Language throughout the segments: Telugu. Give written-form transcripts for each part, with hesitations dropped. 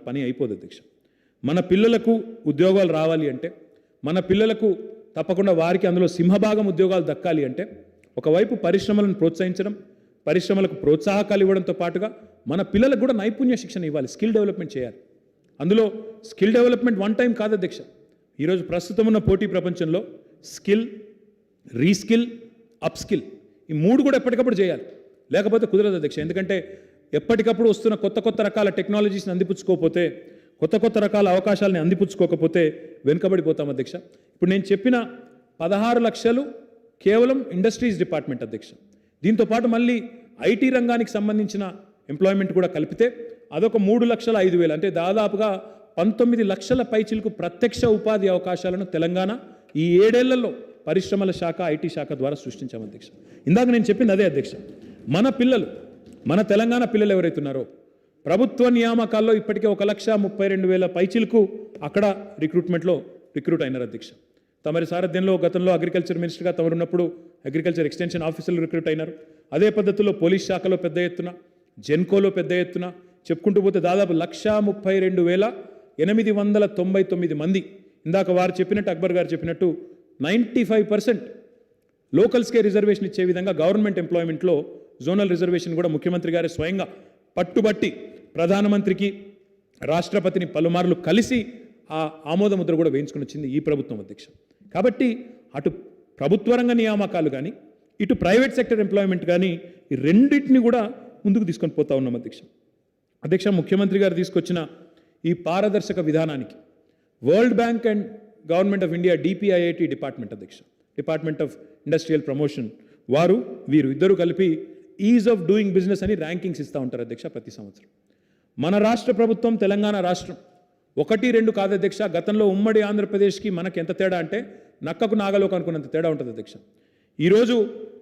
పని అయిపోదు అధ్యక్ష. మన పిల్లలకు ఉద్యోగాలు రావాలి అంటే, మన పిల్లలకు తప్పకుండా వారికి అందులో సింహభాగం ఉద్యోగాలు దక్కాలి అంటే, ఒకవైపు పరిశ్రమలను ప్రోత్సహించడం, పరిశ్రమలకు ప్రోత్సాహకాలు ఇవ్వడంతో పాటుగా మన పిల్లలకు కూడా నైపుణ్య శిక్షణ ఇవ్వాలి, స్కిల్ డెవలప్మెంట్ చేయాలి. అందులో స్కిల్ డెవలప్మెంట్ వన్ టైం కాదు అధ్యక్ష. ఈరోజు ప్రస్తుతం ఉన్న పోటీ ప్రపంచంలో స్కిల్, రీస్కిల్, అప్స్కిల్ ఈ మూడు కూడా ఎప్పటికప్పుడు చేయాలి, లేకపోతే కుదరదు అధ్యక్ష. ఎందుకంటే ఎప్పటికప్పుడు వస్తున్న కొత్త కొత్త రకాల టెక్నాలజీస్ని అందిపుచ్చుకోకపోతే, కొత్త కొత్త రకాల అవకాశాలని అందిపుచ్చుకోకపోతే వెనుకబడిపోతాం అధ్యక్ష. ఇప్పుడు నేను చెప్పిన 16 లక్షలు కేవలం ఇండస్ట్రీస్ డిపార్ట్మెంట్ అధ్యక్ష. దీంతోపాటు మళ్ళీ ఐటీ రంగానికి సంబంధించిన ఎంప్లాయ్మెంట్ కూడా కలిపితే అదొక 3,05,000 అంటే దాదాపుగా 19 లక్షల పైచిలకు ప్రత్యక్ష ఉపాధి అవకాశాలను తెలంగాణ ఈ 7 ఏళ్లలో పరిశ్రమల శాఖ, ఐటీ శాఖ ద్వారా సృష్టించాం అధ్యక్ష. ఇందాక నేను చెప్పింది అదే అధ్యక్ష. మన పిల్లలు, మన తెలంగాణ పిల్లలు ఎవరైతున్నారో ప్రభుత్వ నియామకాల్లో ఇప్పటికే 1,32,000 పైచిలకు అక్కడ రిక్రూట్ అయినారు అధ్యక్ష. తమరి సారథ్యంలో గతంలో అగ్రికల్చర్ మినిస్టర్గా తమరున్నప్పుడు అగ్రికల్చర్ ఎక్స్టెన్షన్ ఆఫీసర్లు రిక్రూట్ అయినారు. అదే పద్ధతిలో పోలీస్ శాఖలో పెద్ద ఎత్తున, జెన్కోలో పెద్ద ఎత్తున చెప్పుకుంటూ పోతే దాదాపు 1,32,899 మంది. ఇందాక వారు చెప్పినట్టు, అక్బర్ గారు చెప్పినట్టు 95% లోకల్స్కే రిజర్వేషన్ ఇచ్చే విధంగా గవర్నమెంట్ ఎంప్లాయ్మెంట్లో జోనల్ రిజర్వేషన్ కూడా ముఖ్యమంత్రి గారు స్వయంగా పట్టుబట్టి ప్రధానమంత్రికి, రాష్ట్రపతిని పలుమార్లు కలిసి ఆ ఆమోద ముద్ర కూడా వేయించుకుని వచ్చింది ఈ ప్రభుత్వం అధ్యక్ష. కాబట్టి అటు ప్రభుత్వ రంగ నియామకాలు కానీ, ఇటు ప్రైవేట్ సెక్టర్ ఎంప్లాయ్మెంట్ కానీ ఈ రెండింటిని కూడా ముందుకు తీసుకొని పోతా ఉన్నాం అధ్యక్ష. ముఖ్యమంత్రి గారు తీసుకొచ్చిన ఈ పారదర్శక విధానానికి world bank and government of India DPIIT department అధ్యక్ష, డిపార్ట్మెంట్ ఆఫ్ ఇండస్ట్రియల్ ప్రమోషన్ వీరు ఇద్దరు కలిపి ఈజ్ ఆఫ్ డూయింగ్ బిజినెస్ అని ర్యాంకింగ్స్ ఇస్తూ ఉంటారు అధ్యక్ష ప్రతి సంవత్సరం. మన రాష్ట్ర ప్రభుత్వం, తెలంగాణ రాష్ట్రం 1-2 కాదు అధ్యక్ష. గతంలో ఉమ్మడి ఆంధ్రప్రదేశ్కి మనకి ఎంత తేడా అంటే నక్కకు నాగలోకి అనుకున్నంత తేడా ఉంటుంది అధ్యక్ష. ఈరోజు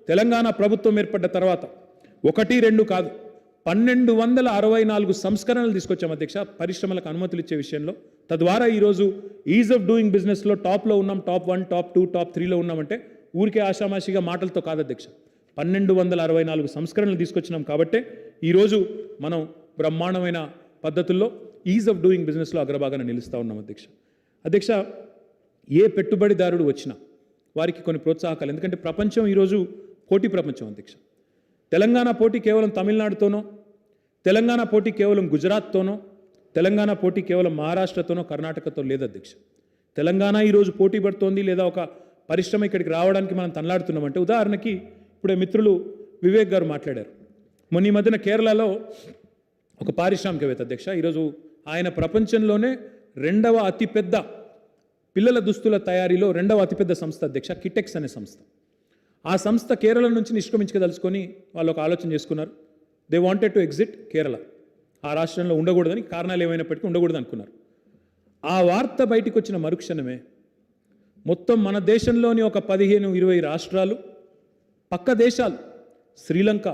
తెలంగాణ ప్రభుత్వం ఏర్పడ్డ తర్వాత 1-2 కాదు 1,264 సంస్కరణలు తీసుకొచ్చాం అధ్యక్ష పరిశ్రమలకు అనుమతులు ఇచ్చే విషయంలో. తద్వారా ఈరోజు ఈజ్ ఆఫ్ డూయింగ్ బిజినెస్లో టాప్లో ఉన్నాం, టాప్ 1, టాప్ 2, టాప్ 3లో ఉన్నామంటే ఊరికే ఆషామాషిగా మాటలతో కాదు అధ్యక్ష. 1,264 సంస్కరణలు తీసుకొచ్చినాం కాబట్టే ఈరోజు మనం బ్రహ్మాండమైన పద్ధతుల్లో ఈజ్ ఆఫ్ డూయింగ్ బిజినెస్లో అగ్రభాగాన నిలుస్తూ ఉన్నాం అధ్యక్ష. ఏ పెట్టుబడిదారుడు వచ్చినా వారికి కొన్ని ప్రోత్సాహకాలు, ఎందుకంటే ప్రపంచం ఈరోజు పోటీ ప్రపంచం అధ్యక్ష. తెలంగాణ పోటీ కేవలం తమిళనాడుతోనో, తెలంగాణ పోటీ కేవలం గుజరాత్తోనో, తెలంగాణ పోటీ కేవలం మహారాష్ట్రతోనో, కర్ణాటకతో లేదు అధ్యక్ష. తెలంగాణ ఈరోజు పోటీ పడుతోంది, లేదా ఒక పరిశ్రమ ఇక్కడికి రావడానికి మనం తనలాడుతున్నామంటే, ఉదాహరణకి ఇప్పుడే మిత్రులు వివేక్ గారు మాట్లాడారు. మొన్న ఈ మధ్యన కేరళలో ఒక పారిశ్రామికవేత్త అధ్యక్ష, ఈరోజు ఆయన ప్రపంచంలోనే 2వ అతిపెద్ద పిల్లల దుస్తుల తయారీలో 2వ అతిపెద్ద సంస్థ అధ్యక్ష, కిటెక్స్ అనే సంస్థ. ఆ సంస్థ కేరళ నుంచి నిష్క్రమించదలుచుకొని వాళ్ళు ఒక ఆలోచన చేసుకున్నారు. They wanted to exit Kerala. ఆ రాష్ట్రంలో ఉండకూడదని, కారణాలు ఏమైనప్పటికీ ఉండకూడదు అనుకున్నారు. ఆ వార్త బయటికి వచ్చిన మరుక్షణమే మొత్తం మన దేశంలోని ఒక 15-20 రాష్ట్రాలు, పక్క దేశాలు శ్రీలంక,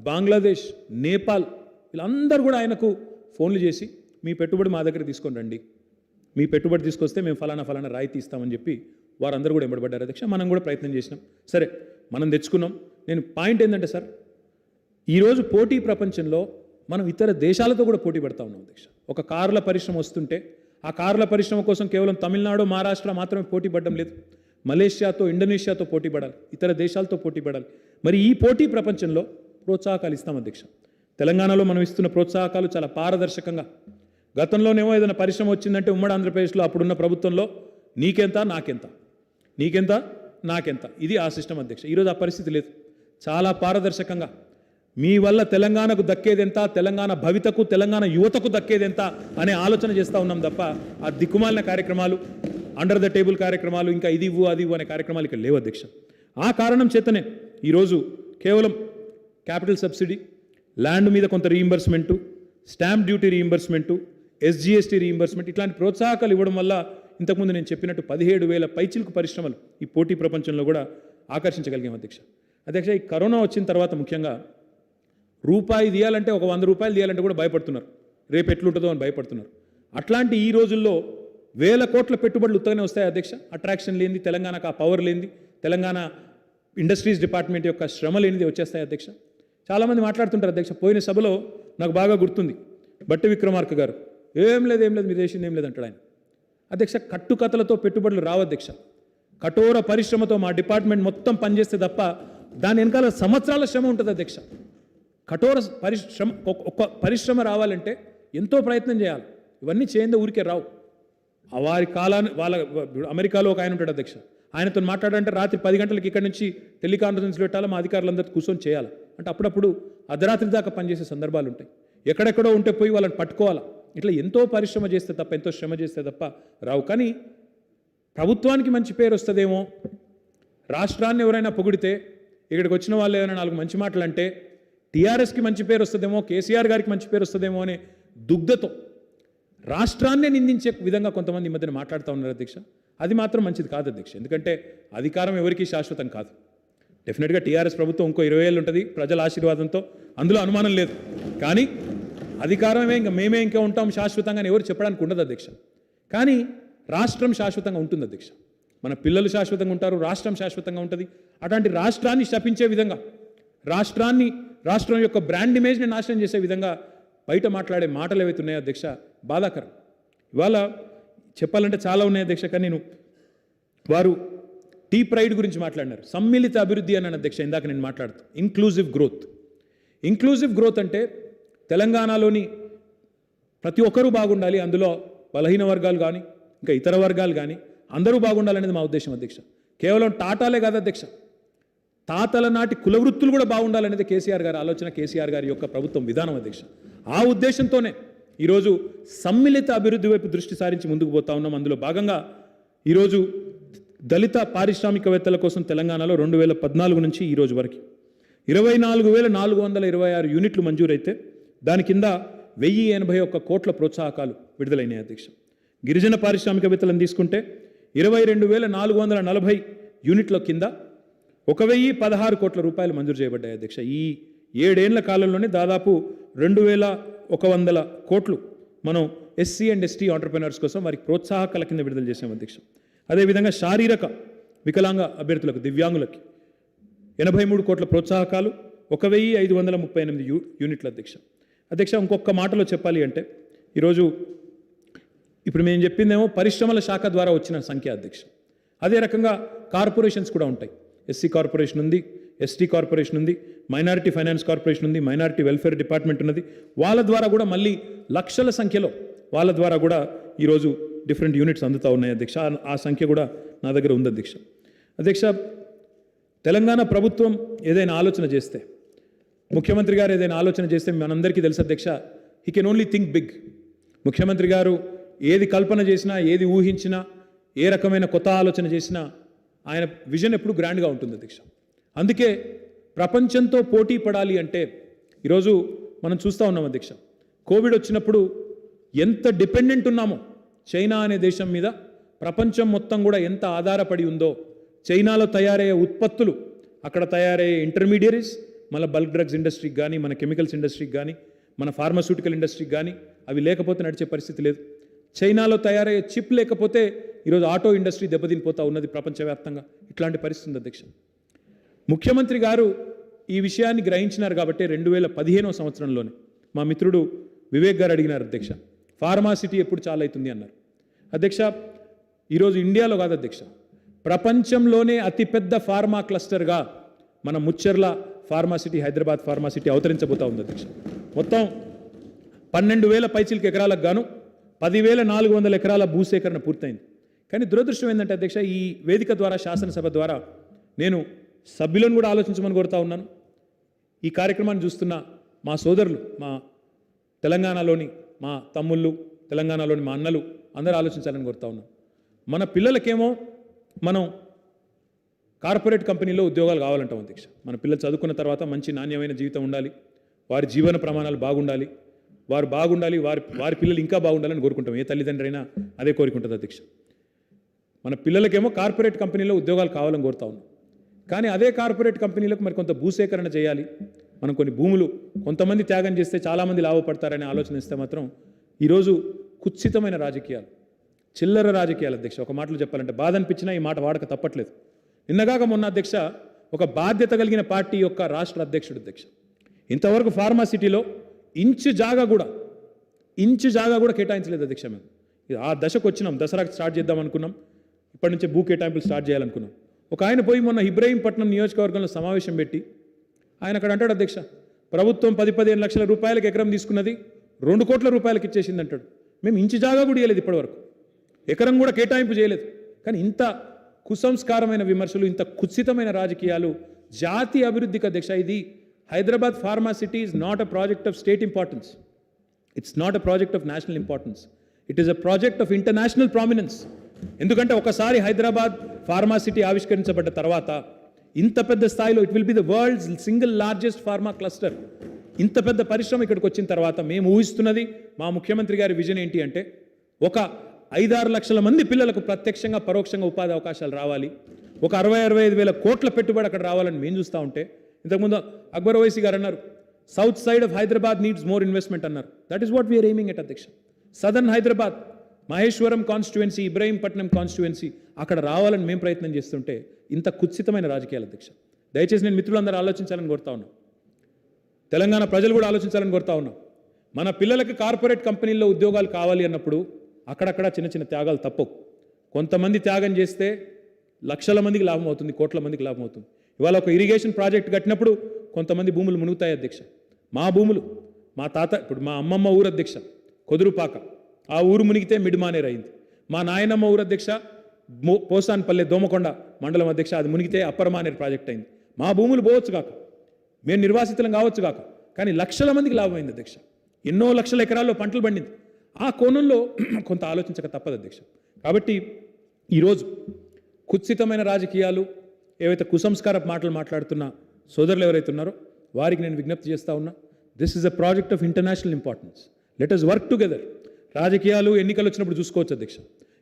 బంగ్లాదేశ్, నేపాల్ వీళ్ళందరూ కూడా ఆయనకు ఫోన్లు చేసి మీ పెట్టుబడి మా దగ్గర తీసుకొని రండి, మీ పెట్టుబడి తీసుకొస్తే మేము ఫలానా రాయితీ ఇస్తామని చెప్పి వారందరూ కూడా ఎంబడబడ్డారు అధ్యక్ష. మనం కూడా ప్రయత్నం చేసినాం, సరే మనం తెచ్చుకున్నాం. నేను పాయింట్ ఏంటంటే సార్, ఈరోజు పోటీ ప్రపంచంలో మనం ఇతర దేశాలతో కూడా పోటీ పడతా ఉన్నాం అధ్యక్ష. ఒక కార్ల పరిశ్రమ వస్తుంటే ఆ కార్ల పరిశ్రమ కోసం కేవలం తమిళనాడు, మహారాష్ట్ర మాత్రమే పోటీ పడడం లేదు. మలేషియాతో, ఇండోనేషియాతో పోటీ పడాలి, ఇతర దేశాలతో పోటీ పడాలి. మరి ఈ పోటీ ప్రపంచంలో ప్రోత్సాహకాలు ఇస్తాం అధ్యక్ష. తెలంగాణలో మనం ఇస్తున్న ప్రోత్సాహకాలు చాలా పారదర్శకంగా, గతంలోనేమో ఏదైనా పరిశ్రమ వచ్చిందంటే ఉమ్మడి ఆంధ్రప్రదేశ్లో అప్పుడున్న ప్రభుత్వంలో నీకెంత నాకెంత ఇది ఆ సిస్టమ్ అధ్యక్ష. ఈరోజు ఆ పరిస్థితి లేదు. చాలా పారదర్శకంగా మీ వల్ల తెలంగాణకు దక్కేదెంత, తెలంగాణ భవితకు, తెలంగాణ యువతకు దక్కేదెంత అనే ఆలోచన చేస్తూ ఉన్నాం తప్ప ఆ దిక్కుమాలిన కార్యక్రమాలు, అండర్ ద టేబుల్ కార్యక్రమాలు, ఇంకా ఇది ఇవ్వు అది ఇవ్వు అనే కార్యక్రమాలు ఇక్కడ లేవు అధ్యక్ష. ఆ కారణం చేతనే ఈరోజు కేవలం క్యాపిటల్ సబ్సిడీ, ల్యాండ్ మీద కొంత reimbursement, stamp duty reimbursement, SGST reimbursement ఇట్లాంటి ప్రోత్సాహకాలు ఇవ్వడం వల్ల ఇంతకుముందు నేను చెప్పినట్టు 17,000 పైచిలకు పరిశ్రమలు ఈ పోటీ ప్రపంచంలో కూడా ఆకర్షించగలిగాం అధ్యక్ష. ఈ కరోనా వచ్చిన తర్వాత ముఖ్యంగా రూపాయి తీయాలంటే, ఒక 100 రూపాయలు తీయాలంటే కూడా భయపడుతున్నారు, రేపు ఎట్లుంటుందో అని భయపడుతున్నారు. అట్లాంటి ఈ రోజుల్లో 1,000 కోట్ల పెట్టుబడులు ఉత్తగానే వస్తాయి అధ్యక్ష. అట్రాక్షన్ లేనిది, తెలంగాణకు ఆ పవర్ లేనిది, తెలంగాణ ఇండస్ట్రీస్ డిపార్ట్మెంట్ యొక్క శ్రమ లేనిది వచ్చేస్తాయి అధ్యక్ష. చాలామంది మాట్లాడుతుంటారు అధ్యక్ష. పోయిన సభలో నాకు బాగా గుర్తుంది, బట్టి విక్రమార్క గారు ఏం లేదు మీరు చేసింది ఏం లేదు అంటాడు ఆయన. అధ్యక్ష, కట్టుకథలతో పెట్టుబడులు రావు అధ్యక్ష. కఠోర పరిశ్రమతో మా డిపార్ట్మెంట్ మొత్తం పనిచేస్తే తప్ప దాని వెనకాల సంవత్సరాల శ్రమ ఉంటుంది అధ్యక్ష. కఠోర పరిశ్రమ, ఒక్క పరిశ్రమ రావాలంటే ఎంతో ప్రయత్నం చేయాలి. ఇవన్నీ చేయందే ఊరికే రావు. వారి కాలాన్ని అమెరికాలో ఒక ఆయన ఉంటాడు అధ్యక్ష, ఆయనతో మాట్లాడాలంటే రాత్రి 10 గంటలకు ఇక్కడి నుంచి టెలికాన్ఫరెన్స్ పెట్టాలి, మా అధికారులందరూ కూర్చొని చేయాలి. అంటే అప్పుడప్పుడు అర్ధరాత్రి దాకా పనిచేసే సందర్భాలు ఉంటాయి. ఎక్కడెక్కడో ఉంటే పోయి వాళ్ళని పట్టుకోవాలా. ఇట్లా ఎంతో పరిశ్రమ చేస్తే తప్ప, ఎంతో శ్రమ చేస్తే తప్ప రావు. కానీ ప్రభుత్వానికి మంచి పేరు వస్తుందేమో, రాష్ట్రాన్ని ఎవరైనా పొగిడితే, ఇక్కడికి వచ్చిన వాళ్ళు ఏమైనా 4 మంచి మాటలు అంటే టీఆర్ఎస్కి మంచి పేరు వస్తుందేమో, కేసీఆర్ గారికి మంచి పేరు వస్తుందేమో అనే దుగ్ధతో రాష్ట్రాన్నే నిందించే విధంగా కొంతమంది ఈ మధ్యన మాట్లాడుతూ ఉన్నారు అధ్యక్ష. అది మాత్రం మంచిది కాదు అధ్యక్ష. ఎందుకంటే అధికారం ఎవరికీ శాశ్వతం కాదు. డెఫినెట్గా టీఆర్ఎస్ ప్రభుత్వం ఇంకో 20 ఏళ్ళు ఉంటుంది ప్రజల ఆశీర్వాదంతో, అందులో అనుమానం లేదు. కానీ అధికారమే మేమే ఇంకా ఉంటాం శాశ్వతంగా అని ఎవరు చెప్పడానికి ఉండదు అధ్యక్ష. కానీ రాష్ట్రం శాశ్వతంగా ఉంటుంది అధ్యక్ష. మన పిల్లలు శాశ్వతంగా ఉంటారు, రాష్ట్రం శాశ్వతంగా ఉంటుంది. అటువంటి రాష్ట్రాన్ని శపించే విధంగా, రాష్ట్రం యొక్క బ్రాండ్ ఇమేజ్ని నాశనం చేసే విధంగా బయట మాట్లాడే మాటలు ఏవైతే ఉన్నాయో అధ్యక్ష, బాధాకరం. ఇవాళ చెప్పాలంటే చాలా ఉన్నాయి అధ్యక్ష. కానీ వారు టీ ప్రైడ్ గురించి మాట్లాడినారు. సమ్మిళిత అభివృద్ధి అన్నాను అధ్యక్ష ఇందాక నేను మాట్లాడుతూ. ఇంక్లూజివ్ గ్రోత్ అంటే తెలంగాణలోని ప్రతి ఒక్కరూ బాగుండాలి, అందులో బలహీన వర్గాలు కానీ ఇంకా ఇతర వర్గాలు కానీ అందరూ బాగుండాలనేది మా ఉద్దేశం అధ్యక్ష. కేవలం టాటాలే కాదు అధ్యక్ష, తాతల నాటి కులవృత్తులు కూడా బాగుండాలనేది కేసీఆర్ గారి ఆలోచన, కేసీఆర్ గారి యొక్క ప్రభుత్వం విధానం అధ్యక్ష. ఆ ఉద్దేశంతోనే ఈరోజు సమ్మిళిత అభివృద్ధి వైపు దృష్టి సారించి ముందుకు పోతా ఉన్నాం. అందులో భాగంగా ఈరోజు దళిత పారిశ్రామికవేత్తల కోసం తెలంగాణలో 2014 నుంచి ఈరోజు వరకు 24,426 యూనిట్లు మంజూరైతే దాని కింద 1081 కోట్ల ప్రోత్సాహకాలు విడుదలైనాయి అధ్యక్ష. గిరిజన పారిశ్రామికవేత్తలను తీసుకుంటే 22,440 యూనిట్ల కింద 1,016 కోట్ల రూపాయలు మంజూరు చేయబడ్డాయి అధ్యక్ష. ఈ 7 ఏళ్ల కాలంలోనే దాదాపు 2,100 కోట్లు మనం ఎస్సీ అండ్ ఎస్టీ ఆంటర్ప్రెనర్స్ కోసం వారికి ప్రోత్సాహకాల కింద విడుదల చేసాం అధ్యక్ష. అదేవిధంగా శారీరక వికలాంగ అభ్యర్థులకు, దివ్యాంగులకి 83 కోట్ల ప్రోత్సాహకాలు, 1,538 యూనిట్ల అధ్యక్ష. ఇంకొక మాటలో చెప్పాలి అంటే ఈరోజు ఇప్పుడు మేము చెప్పిందేమో పరిశ్రమల శాఖ ద్వారా వచ్చిన సంఖ్య అధ్యక్ష. అదే రకంగా కార్పొరేషన్స్ కూడా ఉంటాయి. ఎస్సీ కార్పొరేషన్ ఉంది, ఎస్టీ కార్పొరేషన్ ఉంది, మైనారిటీ ఫైనాన్స్ కార్పొరేషన్ ఉంది, మైనారిటీ వెల్ఫేర్ డిపార్ట్మెంట్ ఉన్నది. వాళ్ళ ద్వారా కూడా మళ్ళీ లక్షల సంఖ్యలో వాళ్ళ ద్వారా కూడా ఈరోజు డిఫరెంట్ యూనిట్స్ అందుతూ ఉన్నాయి అధ్యక్ష. ఆ సంఖ్య కూడా నా దగ్గర ఉంది అధ్యక్ష. తెలంగాణ ప్రభుత్వం ఏదైనా ఆలోచన చేస్తే, ముఖ్యమంత్రి గారు ఏదైనా ఆలోచన చేస్తే మనందరికీ తెలుసు అధ్యక్ష, he can only think big. ముఖ్యమంత్రి గారు ఏది కల్పన చేసినా, ఏది ఊహించినా, ఏ రకమైన కొత్త ఆలోచన చేసినా ఆయన విజన్ ఎప్పుడు గ్రాండ్గా ఉంటుంది అధ్యక్ష. అందుకే ప్రపంచంతో పోటీ పడాలి అంటే ఈరోజు మనం చూస్తూ ఉన్నాం అధ్యక్ష. కోవిడ్ వచ్చినప్పుడు ఎంత డిపెండెంట్ ఉన్నామో చైనా అనే దేశం మీద, ప్రపంచం మొత్తం కూడా ఎంత ఆధారపడి ఉందో, చైనాలో తయారయ్యే ఉత్పత్తులు, అక్కడ తయారయ్యే ఇంటర్మీడియరీస్, మన బల్క్ డ్రగ్స్ ఇండస్ట్రీకి కానీ, మన కెమికల్స్ ఇండస్ట్రీకి కానీ, మన ఫార్మాస్యూటికల్ ఇండస్ట్రీకి కానీ అవి లేకపోతే నడిచే పరిస్థితి లేదు. చైనాలో తయారయ్యే చిప్ లేకపోతే ఈరోజు ఆటో ఇండస్ట్రీ దెబ్బతినిపోతూ ఉన్నది ప్రపంచవ్యాప్తంగా. ఇట్లాంటి పరిస్థితి ఉంది అధ్యక్ష. ముఖ్యమంత్రి గారు ఈ విషయాన్ని గ్రహించినారు కాబట్టి 2015వ సంవత్సరంలోనే మా మిత్రుడు వివేక్ గారు అడిగినారు అధ్యక్ష, ఫార్మాసిటీ ఎప్పుడు చాలా అవుతుంది అన్నారు అధ్యక్ష. ఈరోజు ఇండియాలో కాదు అధ్యక్ష, ప్రపంచంలోనే అతిపెద్ద ఫార్మా క్లస్టర్గా మన ముచ్చర్ల ఫార్మాసిటీ, హైదరాబాద్ ఫార్మాసిటీ అవతరించబోతా ఉంది అధ్యక్ష. మొత్తం 12,000 పైచిలకు ఎకరాలకు గాను 10,400 ఎకరాల భూసేకరణ పూర్తయింది. కానీ దురదృష్టం ఏంటంటే అధ్యక్ష, ఈ వేదిక ద్వారా, శాసనసభ ద్వారా నేను సభ్యులను కూడా ఆలోచించమని కోరుతా ఉన్నాను. ఈ కార్యక్రమాన్ని చూస్తున్న మా సోదరులు, మా తెలంగాణలోని మా తమ్ముళ్ళు, తెలంగాణలోని మా అన్నలు అందరూ ఆలోచించాలని కోరుతా ఉన్నాను. మన పిల్లలకేమో మనం కార్పొరేట్ కంపెనీలో ఉద్యోగాలు కావాలంటాం అధ్యక్ష. మన పిల్లలు చదువుకున్న తర్వాత మంచి నాణ్యమైన జీవితం ఉండాలి, వారి జీవన ప్రమాణాలు బాగుండాలి, వారు బాగుండాలి, వారి పిల్లలు ఇంకా బాగుండాలని కోరుకుంటాం. ఏ తల్లిదండ్రి అయినా అదే కోరుకుంటుంది అధ్యక్ష. మన పిల్లలకేమో కార్పొరేట్ కంపెనీలో ఉద్యోగాలు కావాలని కోరుతా ఉన్నాం. కానీ అదే కార్పొరేట్ కంపెనీలకు మరి కొంత భూసేకరణ చేయాలి, మనం కొన్ని భూములు కొంతమంది త్యాగం చేస్తే చాలామంది లాభపడతారనే ఆలోచన ఇస్తే మాత్రం ఈరోజు కుత్సితమైన రాజకీయాలు, చిల్లర రాజకీయాలు అధ్యక్ష. ఒక మాటలో చెప్పాలంటే బాధ అనిపించినా ఈ మాట వాడక తప్పట్లేదు. నిన్నగాక మొన్న అధ్యక్ష ఒక బాధ్యత కలిగిన పార్టీ యొక్క రాష్ట్ర అధ్యక్షుడు అధ్యక్ష ఇంతవరకు ఫార్మాసిటీలో ఇంచు జాగా కూడా ఇంచు జాగా కూడా కేటాయించలేదు అధ్యక్ష. మేము ఆ దశకు వచ్చినాం. దసరాకి స్టార్ట్ చేద్దాం అనుకున్నాం. ఇప్పటి నుంచే భూ కేటాయింపులు స్టార్ట్ చేయాలనుకున్నాం. ఒక ఆయన పోయి మొన్న ఇబ్రహీంపట్నం నియోజకవర్గంలో సమావేశం పెట్టి ఆయన అక్కడ అంటాడు, అధ్యక్ష ప్రభుత్వం 10-15 లక్షల రూపాయలకు ఎకరం తీసుకున్నది 2 కోట్ల రూపాయలకి ఇచ్చేసింది అంటాడు. మేము ఇంచు జాగా కూడా ఇవ్వలేదు ఇప్పటివరకు, ఎకరం కూడా కేటాయింపు చేయలేదు. కానీ ఇంత కుసంస్కారమైన విమర్శలు, ఇంత కుత్సితమైన రాజకీయాలు జాతీయ అభివృద్ధికి అధ్యక్ష. ఇది Hyderabad pharma city is not a project of state importance, it's not a project of national importance, it is a project of international prominence. ఎందుకంటే ఒకసారి హైదరాబాద్ ఫార్మా సిటీ ఆవిష్కరించబడ్డ తర్వాత ఇంత పెద్ద స్థాయిలో it will be the world's single largest pharma cluster. ఇంత పెద్ద పరిశ్రమ ఇక్కడికి వచ్చిన తర్వాత మేము ఊహిస్తున్నది, మా ముఖ్యమంత్రి గారి విజన్ ఏంటి అంటే ఒక 5-6 లక్షల మంది పిల్లలకు ప్రత్యక్షంగా పరోక్షంగా ఉపాధి అవకాశాలు రావాలి, ఒక 60-65 వేల కోట్ల పెట్టుబడి అక్కడ రావాలని మేము చూస్తూ ఉంటే, ఇంతకుముందు అక్బర్ ఓవైసీ గారు అన్నారు south side of Hyderabad needs more investment అన్నారు. That is what we're aiming at అధ్యక్ష. Southern Hyderabad, Maheshwaram constituency, Ibrahimpatnam constituency అక్కడ రావాలని మేము ప్రయత్నం చేస్తుంటే ఇంత కుత్సితమైన రాజకీయాలు అధ్యక్ష. దయచేసి నేను మిత్రులందరూ ఆలోచించాలని కోరుతా ఉన్నాం, తెలంగాణ ప్రజలు కూడా ఆలోచించాలని కోరుతా ఉన్నాం. మన పిల్లలకి కార్పొరేట్ కంపెనీల్లో ఉద్యోగాలు కావాలి అన్నప్పుడు అక్కడక్కడ చిన్న చిన్న త్యాగాలు తప్పవు. కొంతమంది త్యాగం చేస్తే లక్షల మందికి లాభం అవుతుంది, కోట్ల మందికి లాభం అవుతుంది. ఇవాళ ఒక ఇరిగేషన్ ప్రాజెక్ట్ కట్టినప్పుడు కొంతమంది భూములు మునుగుతాయి అధ్యక్ష. మా భూములు, మా తాత, ఇప్పుడు మా అమ్మమ్మ ఊరు అధ్యక్ష కొదురుపాక, ఆ ఊరు మునిగితే మిడ్మానేర్ అయింది. మా నాయనమ్మ ఊరు అధ్యక్ష పోసాన్పల్లె దోమకొండ మండలం అధ్యక్ష, అది మునిగితే అప్పర్ మానేర్ ప్రాజెక్ట్ అయింది. మా భూములు పోవచ్చు కాక, మేము నిర్వాసితులం కావచ్చు కాక, కానీ లక్షల మందికి లాభం అయింది అధ్యక్ష. ఎన్నో లక్షల ఎకరాల్లో పంటలు పండింది. ఆ కోణంలో కొంత ఆలోచించక తప్పదు అధ్యక్ష. కాబట్టి ఈరోజు కుత్సితమైన రాజకీయాలు, ఏవైతే కుసంస్కార మాటలు మాట్లాడుతున్న సోదరులు ఎవరైతే ఉన్నారో వారికి నేను విజ్ఞప్తి చేస్తూ ఉన్నా, this is a project of international importance, let us work together. రాజకీయాలు ఎన్నికలు వచ్చినప్పుడు చూసుకోవచ్చు అధ్యక్ష.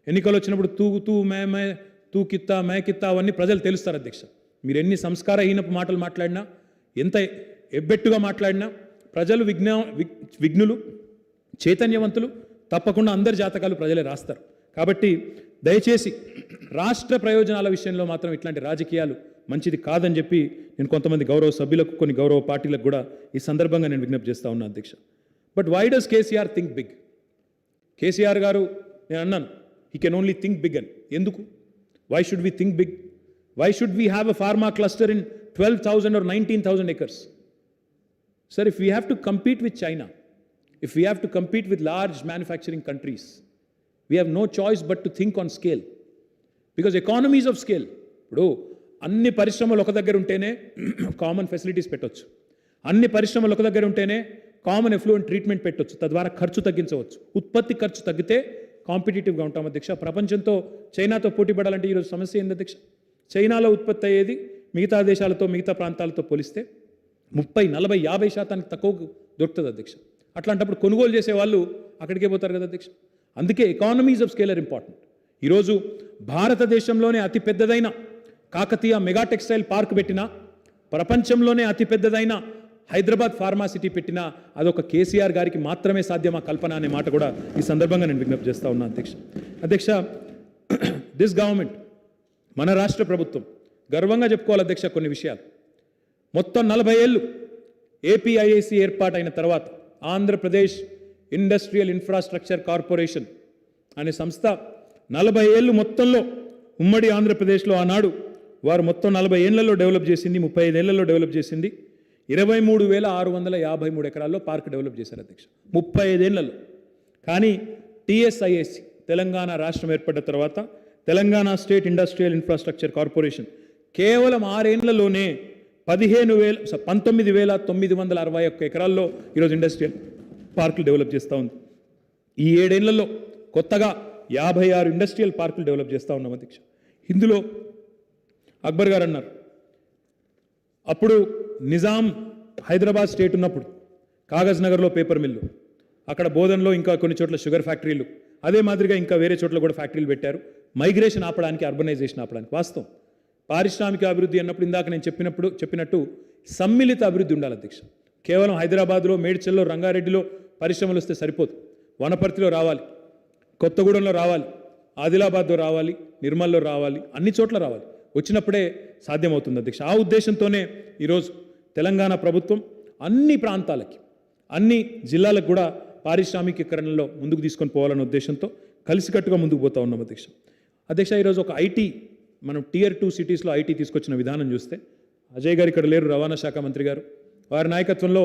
ఎన్నికలు వచ్చినప్పుడు తూ మే తూ కిత్తా మే కిత్తా అవన్నీ ప్రజలు తెలుస్తారు అధ్యక్ష. మీరు ఎన్ని సంస్కారహీనపు మాటలు మాట్లాడినా, ఎంత ఎబ్బెట్టుగా మాట్లాడినా ప్రజలు విఘ్నులు, చైతన్యవంతులు, తప్పకుండా అందరి జాతకాలు ప్రజలే రాస్తారు. కాబట్టి దయచేసి రాష్ట్ర ప్రయోజనాల విషయంలో మాత్రం ఇట్లాంటి రాజకీయాలు మంచిది కాదని చెప్పి నేను కొంతమంది గౌరవ సభ్యులకు, కొన్ని గౌరవ పార్టీలకు కూడా ఈ సందర్భంగా నేను విజ్ఞప్తి చేస్తా ఉన్నా అధ్యక్ష. But why does KCR think big? KCR garu, నేను అన్నాను he can only think big అని. ఎందుకు? Why should we think big? Why should we have a pharma cluster in 12,000 or 19,000 acres? Sir, if we have to compete with China, if we have to compete with large manufacturing countries, we have no choice but to think on scale, because economies of scale. ఇప్పుడు అన్ని పరిశ్రమలు ఒక దగ్గర ఉంటేనే కామన్ ఫెసిలిటీస్ పెట్టవచ్చు, అన్ని పరిశ్రమలు ఒక దగ్గర ఉంటేనే కామన్ ఎఫ్లూయెంట్ ట్రీట్మెంట్ పెట్టవచ్చు, తద్వారా ఖర్చు తగ్గించవచ్చు. ఉత్పత్తి ఖర్చు తగ్గితే కాంపిటేటివ్గా ఉంటాం అధ్యక్ష. ప్రపంచంతో చైనాతో పోటీ పడాలంటే ఈరోజు సమస్య ఏంది అధ్యక్ష? చైనాలో ఉత్పత్తి అయ్యేది మిగతా దేశాలతో, మిగతా ప్రాంతాలతో పోలిస్తే 30, 40, 50% తక్కువ దొరుకుతుంది అధ్యక్ష. అట్లాంటప్పుడు కొనుగోలు చేసే వాళ్ళు అక్కడికే పోతారు కదా అధ్యక్ష. అందుకే economies of scale are important. ఈరోజు భారతదేశంలోనే అతిపెద్దదైన కాకతీయ మెగా టెక్స్టైల్ పార్క్ పెట్టినా, ప్రపంచంలోనే అతిపెద్దదైన హైదరాబాద్ ఫార్మా సిటీ పెట్టినా అదొక కేసీఆర్ గారికి మాత్రమే సాధ్యమా కల్పన అనే మాట కూడా ఈ సందర్భంగా నేను విజ్ఞప్తి చేస్తా ఉన్నా అధ్యక్ష. దిస్ గవర్నమెంట్, మన రాష్ట్ర ప్రభుత్వం గర్వంగా చెప్పుకోవాలి అధ్యక్ష కొన్ని విషయాలు. మొత్తం 40 ఏళ్ళు ఏపీఐఐసి ఏర్పాటైన తర్వాత ఆంధ్రప్రదేశ్ ఇండస్ట్రియల్ ఇన్ఫ్రాస్ట్రక్చర్ కార్పొరేషన్ అనే సంస్థ 40 ఏళ్ళు మొత్తంలో ఉమ్మడి ఆంధ్రప్రదేశ్లో ఆనాడు వారు మొత్తం 40 ఏళ్లలో డెవలప్ చేసింది, 35 ఏళ్లలో డెవలప్ చేసింది. 23,653 ఎకరాల్లో పార్క్ డెవలప్ చేశారు అధ్యక్ష 35 ఏళ్లలో. కానీ టీఎస్ఐఏసి తెలంగాణ రాష్ట్రం ఏర్పడ్డ తర్వాత Telangana state industrial infrastructure corporation కేవలం 6 ఏళ్లలోనే 19,961 ఎకరాల్లో ఈరోజు ఇండస్ట్రియల్ పార్కులు డెవలప్ చేస్తూ ఉంది. ఈ 7 ఏళ్లలో కొత్తగా 56 ఇండస్ట్రియల్ పార్కులు డెవలప్ చేస్తూ ఉన్నాం అధ్యక్ష. ఇందులో అక్బర్ గారు అన్నారు, అప్పుడు నిజాం హైదరాబాద్ స్టేట్ ఉన్నప్పుడు కాగజ్ నగర్లో పేపర్ మిల్లు, అక్కడ బోధన్లో ఇంకా కొన్ని చోట్ల షుగర్ ఫ్యాక్టరీలు, అదే మాదిరిగా ఇంకా వేరే చోట్ల కూడా ఫ్యాక్టరీలు పెట్టారు. మైగ్రేషన్ ఆపడానికి, అర్బనైజేషన్ ఆపడానికి. వాస్తవం, పారిశ్రామిక అభివృద్ధి అన్నప్పుడు ఇందాక నేను చెప్పినట్టు సమ్మిళిత అభివృద్ధి ఉండాలి అధ్యక్ష. కేవలం హైదరాబాద్లో, మేడ్చల్లో, రంగారెడ్డిలో పరిశ్రమలు వస్తే సరిపోదు. వనపర్తిలో రావాలి, కొత్తగూడెంలో రావాలి, ఆదిలాబాద్లో రావాలి, నిర్మల్లో రావాలి, అన్ని చోట్ల రావాలి. వచ్చినప్పుడే సాధ్యమవుతుంది అధ్యక్ష. ఆ ఉద్దేశంతోనే ఈరోజు తెలంగాణ ప్రభుత్వం అన్ని ప్రాంతాలకి, అన్ని జిల్లాలకు కూడా పారిశ్రామికీకరణలో ముందుకు తీసుకొని పోవాలనే ఉద్దేశంతో కలిసికట్టుగా ముందుకు పోతా ఉన్నాం అధ్యక్ష. అధ్యక్ష, ఈరోజు ఒక ఐటీ మనం Tier 2 సిటీస్లో ఐటీ తీసుకొచ్చిన విధానం చూస్తే, అజయ్ గారు ఇక్కడ లేరు, రవాణా శాఖ మంత్రి గారు, వారి నాయకత్వంలో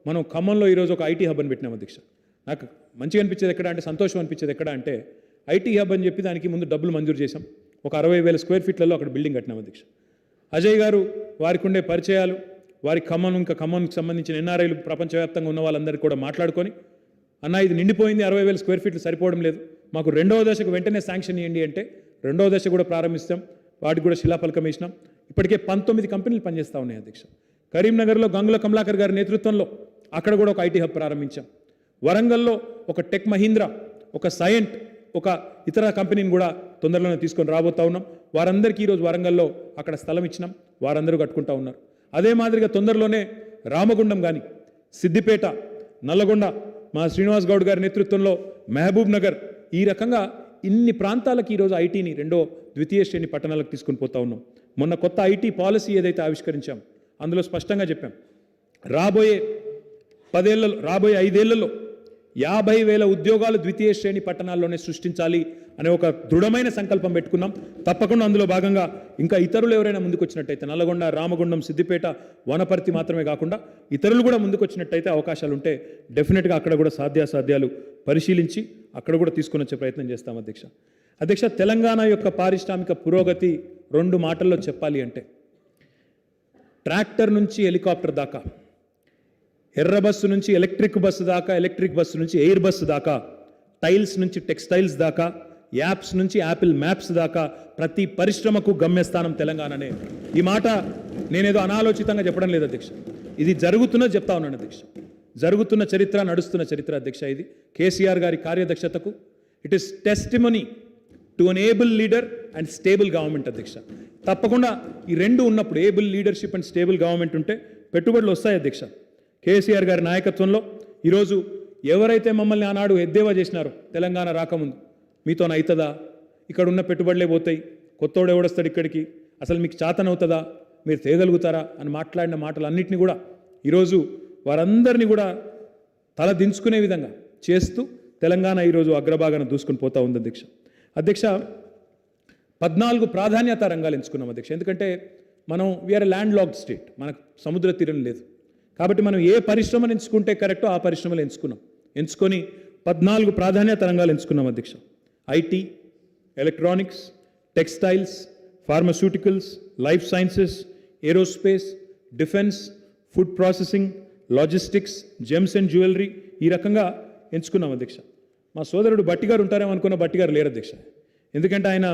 మనం ఖమ్మంలో ఈరోజు ఒక ఐటీ హబ్ అని పెట్టినాం అధ్యక్ష. నాకు మంచిగా అనిపించేది ఎక్కడ అంటే, సంతోషం అనిపించేది ఎక్కడ అంటే, ఐటీ హబ్ అని చెప్పి దానికి ముందు డబ్బులు మంజూరు చేశాం. ఒక 60,000 స్క్వేర్ ఫీట్లలో అక్కడ బిల్డింగ్ కట్టినాం అధ్యక్ష. అజయ్ గారు వారికి ఉండే పరిచయాలు, వారి ఖమ్మంకి సంబంధించిన ఎన్ఆర్ఐలు ప్రపంచవ్యాప్తంగా ఉన్న వాళ్ళందరికీ కూడా మాట్లాడుకొని, అన్న ఇది నిండిపోయింది, 60,000 స్క్వేర్ ఫీట్లు సరిపోవడం లేదు, మాకు రెండవ దశకు వెంటనే శాంక్షన్ ఇవ్వండి అంటే రెండవ దశ కూడా ప్రారంభిస్తాం. వాటికి కూడా శిలాఫలకం వేసినాం. ఇప్పటికే 19 కంపెనీలు పనిచేస్తూ ఉన్నాయి అధ్యక్ష. కరీంనగర్లో గంగుల కమలాకర్ గారి నేతృత్వంలో అక్కడ కూడా ఒక ఐటీ హబ్ ప్రారంభించాం. వరంగల్లో ఒక టెక్ మహీంద్రా, ఒక సైంట్, ఒక ఇతర కంపెనీని కూడా తొందరలోనే తీసుకొని రాబోతా ఉన్నాం. వారందరికీ ఈరోజు వరంగల్లో అక్కడ స్థలం ఇచ్చినాం, వారందరూ కట్టుకుంటా ఉన్నారు. అదే మాదిరిగా తొందరలోనే రామగుండం కానీ, సిద్దిపేట, నల్లగొండ, మా శ్రీనివాస్ గౌడ్ గారి నేతృత్వంలో మహబూబ్ నగర్, ఈ రకంగా ఇన్ని ప్రాంతాలకు ఈరోజు ఐటీని ద్వితీయ శ్రేణి పట్టణాలకు తీసుకొని పోతా ఉన్నాం. మొన్న కొత్త ఐటీ పాలసీ ఏదైతే ఆవిష్కరించాం అందులో స్పష్టంగా చెప్పాం, రాబోయే 5 ఏళ్లలో 50,000 ఉద్యోగాలు ద్వితీయ శ్రేణి పట్టణాల్లోనే సృష్టించాలి అనే ఒక దృఢమైన సంకల్పం పెట్టుకున్నాం. తప్పకుండా అందులో భాగంగా ఇంకా ఇతరులు ఎవరైనా ముందుకు వచ్చినట్టయితే, నల్లగొండ, రామగుండం, సిద్దిపేట, వనపర్తి మాత్రమే కాకుండా ఇతరులు కూడా ముందుకు వచ్చినట్టయితే అవకాశాలు ఉంటే డెఫినెట్గా అక్కడ కూడా సాధ్యాసాధ్యాలు పరిశీలించి అక్కడ కూడా తీసుకొని వచ్చే ప్రయత్నం చేస్తాం అధ్యక్ష. తెలంగాణ యొక్క పారిశ్రామిక పురోగతి 2 మాటల్లో చెప్పాలి అంటే, ట్రాక్టర్ నుంచి హెలికాప్టర్ దాకా, ఎర్ర బస్సు నుంచి ఎలక్ట్రిక్ బస్సు దాకా, ఎలక్ట్రిక్ బస్సు నుంచి ఎయిర్ బస్సు దాకా, టైల్స్ నుంచి టెక్స్టైల్స్ దాకా, యాప్స్ నుంచి యాపిల్ మ్యాప్స్ దాకా ప్రతి పరిశ్రమకు గమ్యస్థానం తెలంగాణనే. ఈ మాట నేనేదో అనాలోచితంగా చెప్పడం లేదు అధ్యక్ష, ఇది జరుగుతున్నది చెప్తా ఉన్నాను అధ్యక్ష. జరుగుతున్న చరిత్ర, నడుస్తున్న చరిత్ర అధ్యక్ష. ఇది కేసీఆర్ గారి కార్యదక్షతకు it is testimony to an able leader and stable government అధ్యక్ష. తప్పకుండా ఈ రెండు ఉన్నప్పుడు, able leadership and stable government ఉంటే పెట్టుబడులు వస్తాయి అధ్యక్ష. కేసీఆర్ గారి నాయకత్వంలో ఈరోజు ఎవరైతే మమ్మల్ని ఆనాడు ఎద్దేవా చేసినారో తెలంగాణ రాకముందు, మీతోన అవుతుందా, ఇక్కడ ఉన్న పెట్టుబడులే పోతాయి, కొత్తోడు ఎవడొస్తాడు ఇక్కడికి, అసలు మీకు చాతనవుతుందా, మీరు తేగలుగుతారా అని మాట్లాడిన మాటలన్నింటినీ కూడా ఈరోజు వారందరినీ కూడా తల దించుకునే విధంగా చేస్తూ తెలంగాణ ఈరోజు అగ్రభాగాన దూసుకొని పోతా ఉంది అధ్యక్ష. 14 ప్రాధాన్యత రంగాలు ఎంచుకున్నాం అధ్యక్ష. ఎందుకంటే మనం వీఆర్ ల్యాండ్ లాక్డ్ స్టేట్, మనకు సముద్ర తీరం లేదు. కాబట్టి మనం ఏ పరిశ్రమను ఎంచుకుంటే కరెక్టో ఆ పరిశ్రమలు ఎంచుకొని 14 ప్రాధాన్యత రంగాలు ఎంచుకున్నాం అధ్యక్ష. IT, electronics, textiles, pharmaceuticals, life sciences, aerospace, defence, food processing, logistics, gems and jewellery, ఈ రకంగా ఎంచుకున్నాం అధ్యక్ష. మా సోదరుడు బట్టి గారు ఉంటారేమో అనుకున్న బట్టి గారు లేరు అధ్యక్ష. ఎందుకంటే ఆయన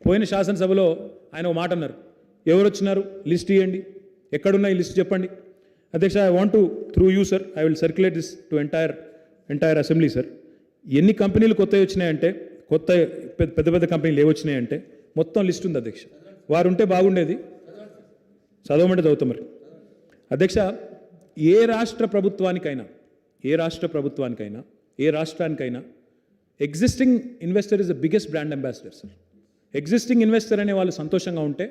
పోయిన శాసనసభలో ఆయన ఒక మాట అన్నారు, ఎవరు వచ్చినారు లిస్ట్ ఇవ్వండి, ఎక్కడున్నా ఈ లిస్ట్ చెప్పండి. అధ్యక్ష, I want to through you sir, I will circulate this to entire assembly sir. ఎన్ని కంపెనీలు కొత్తవి వచ్చినాయంటే, కొత్త పెద్ద పెద్ద కంపెనీలు ఏవొచ్చినాయంటే మొత్తం లిస్ట్ ఉంది అధ్యక్ష. వారు ఉంటే బాగుండేది, చదవమంటే చదువుతాం మరి అధ్యక్ష. ఏ రాష్ట్ర ప్రభుత్వానికైనా existing investor is the biggest brand ambassador sir. Existing investor అనే వాళ్ళు సంతోషంగా ఉంటే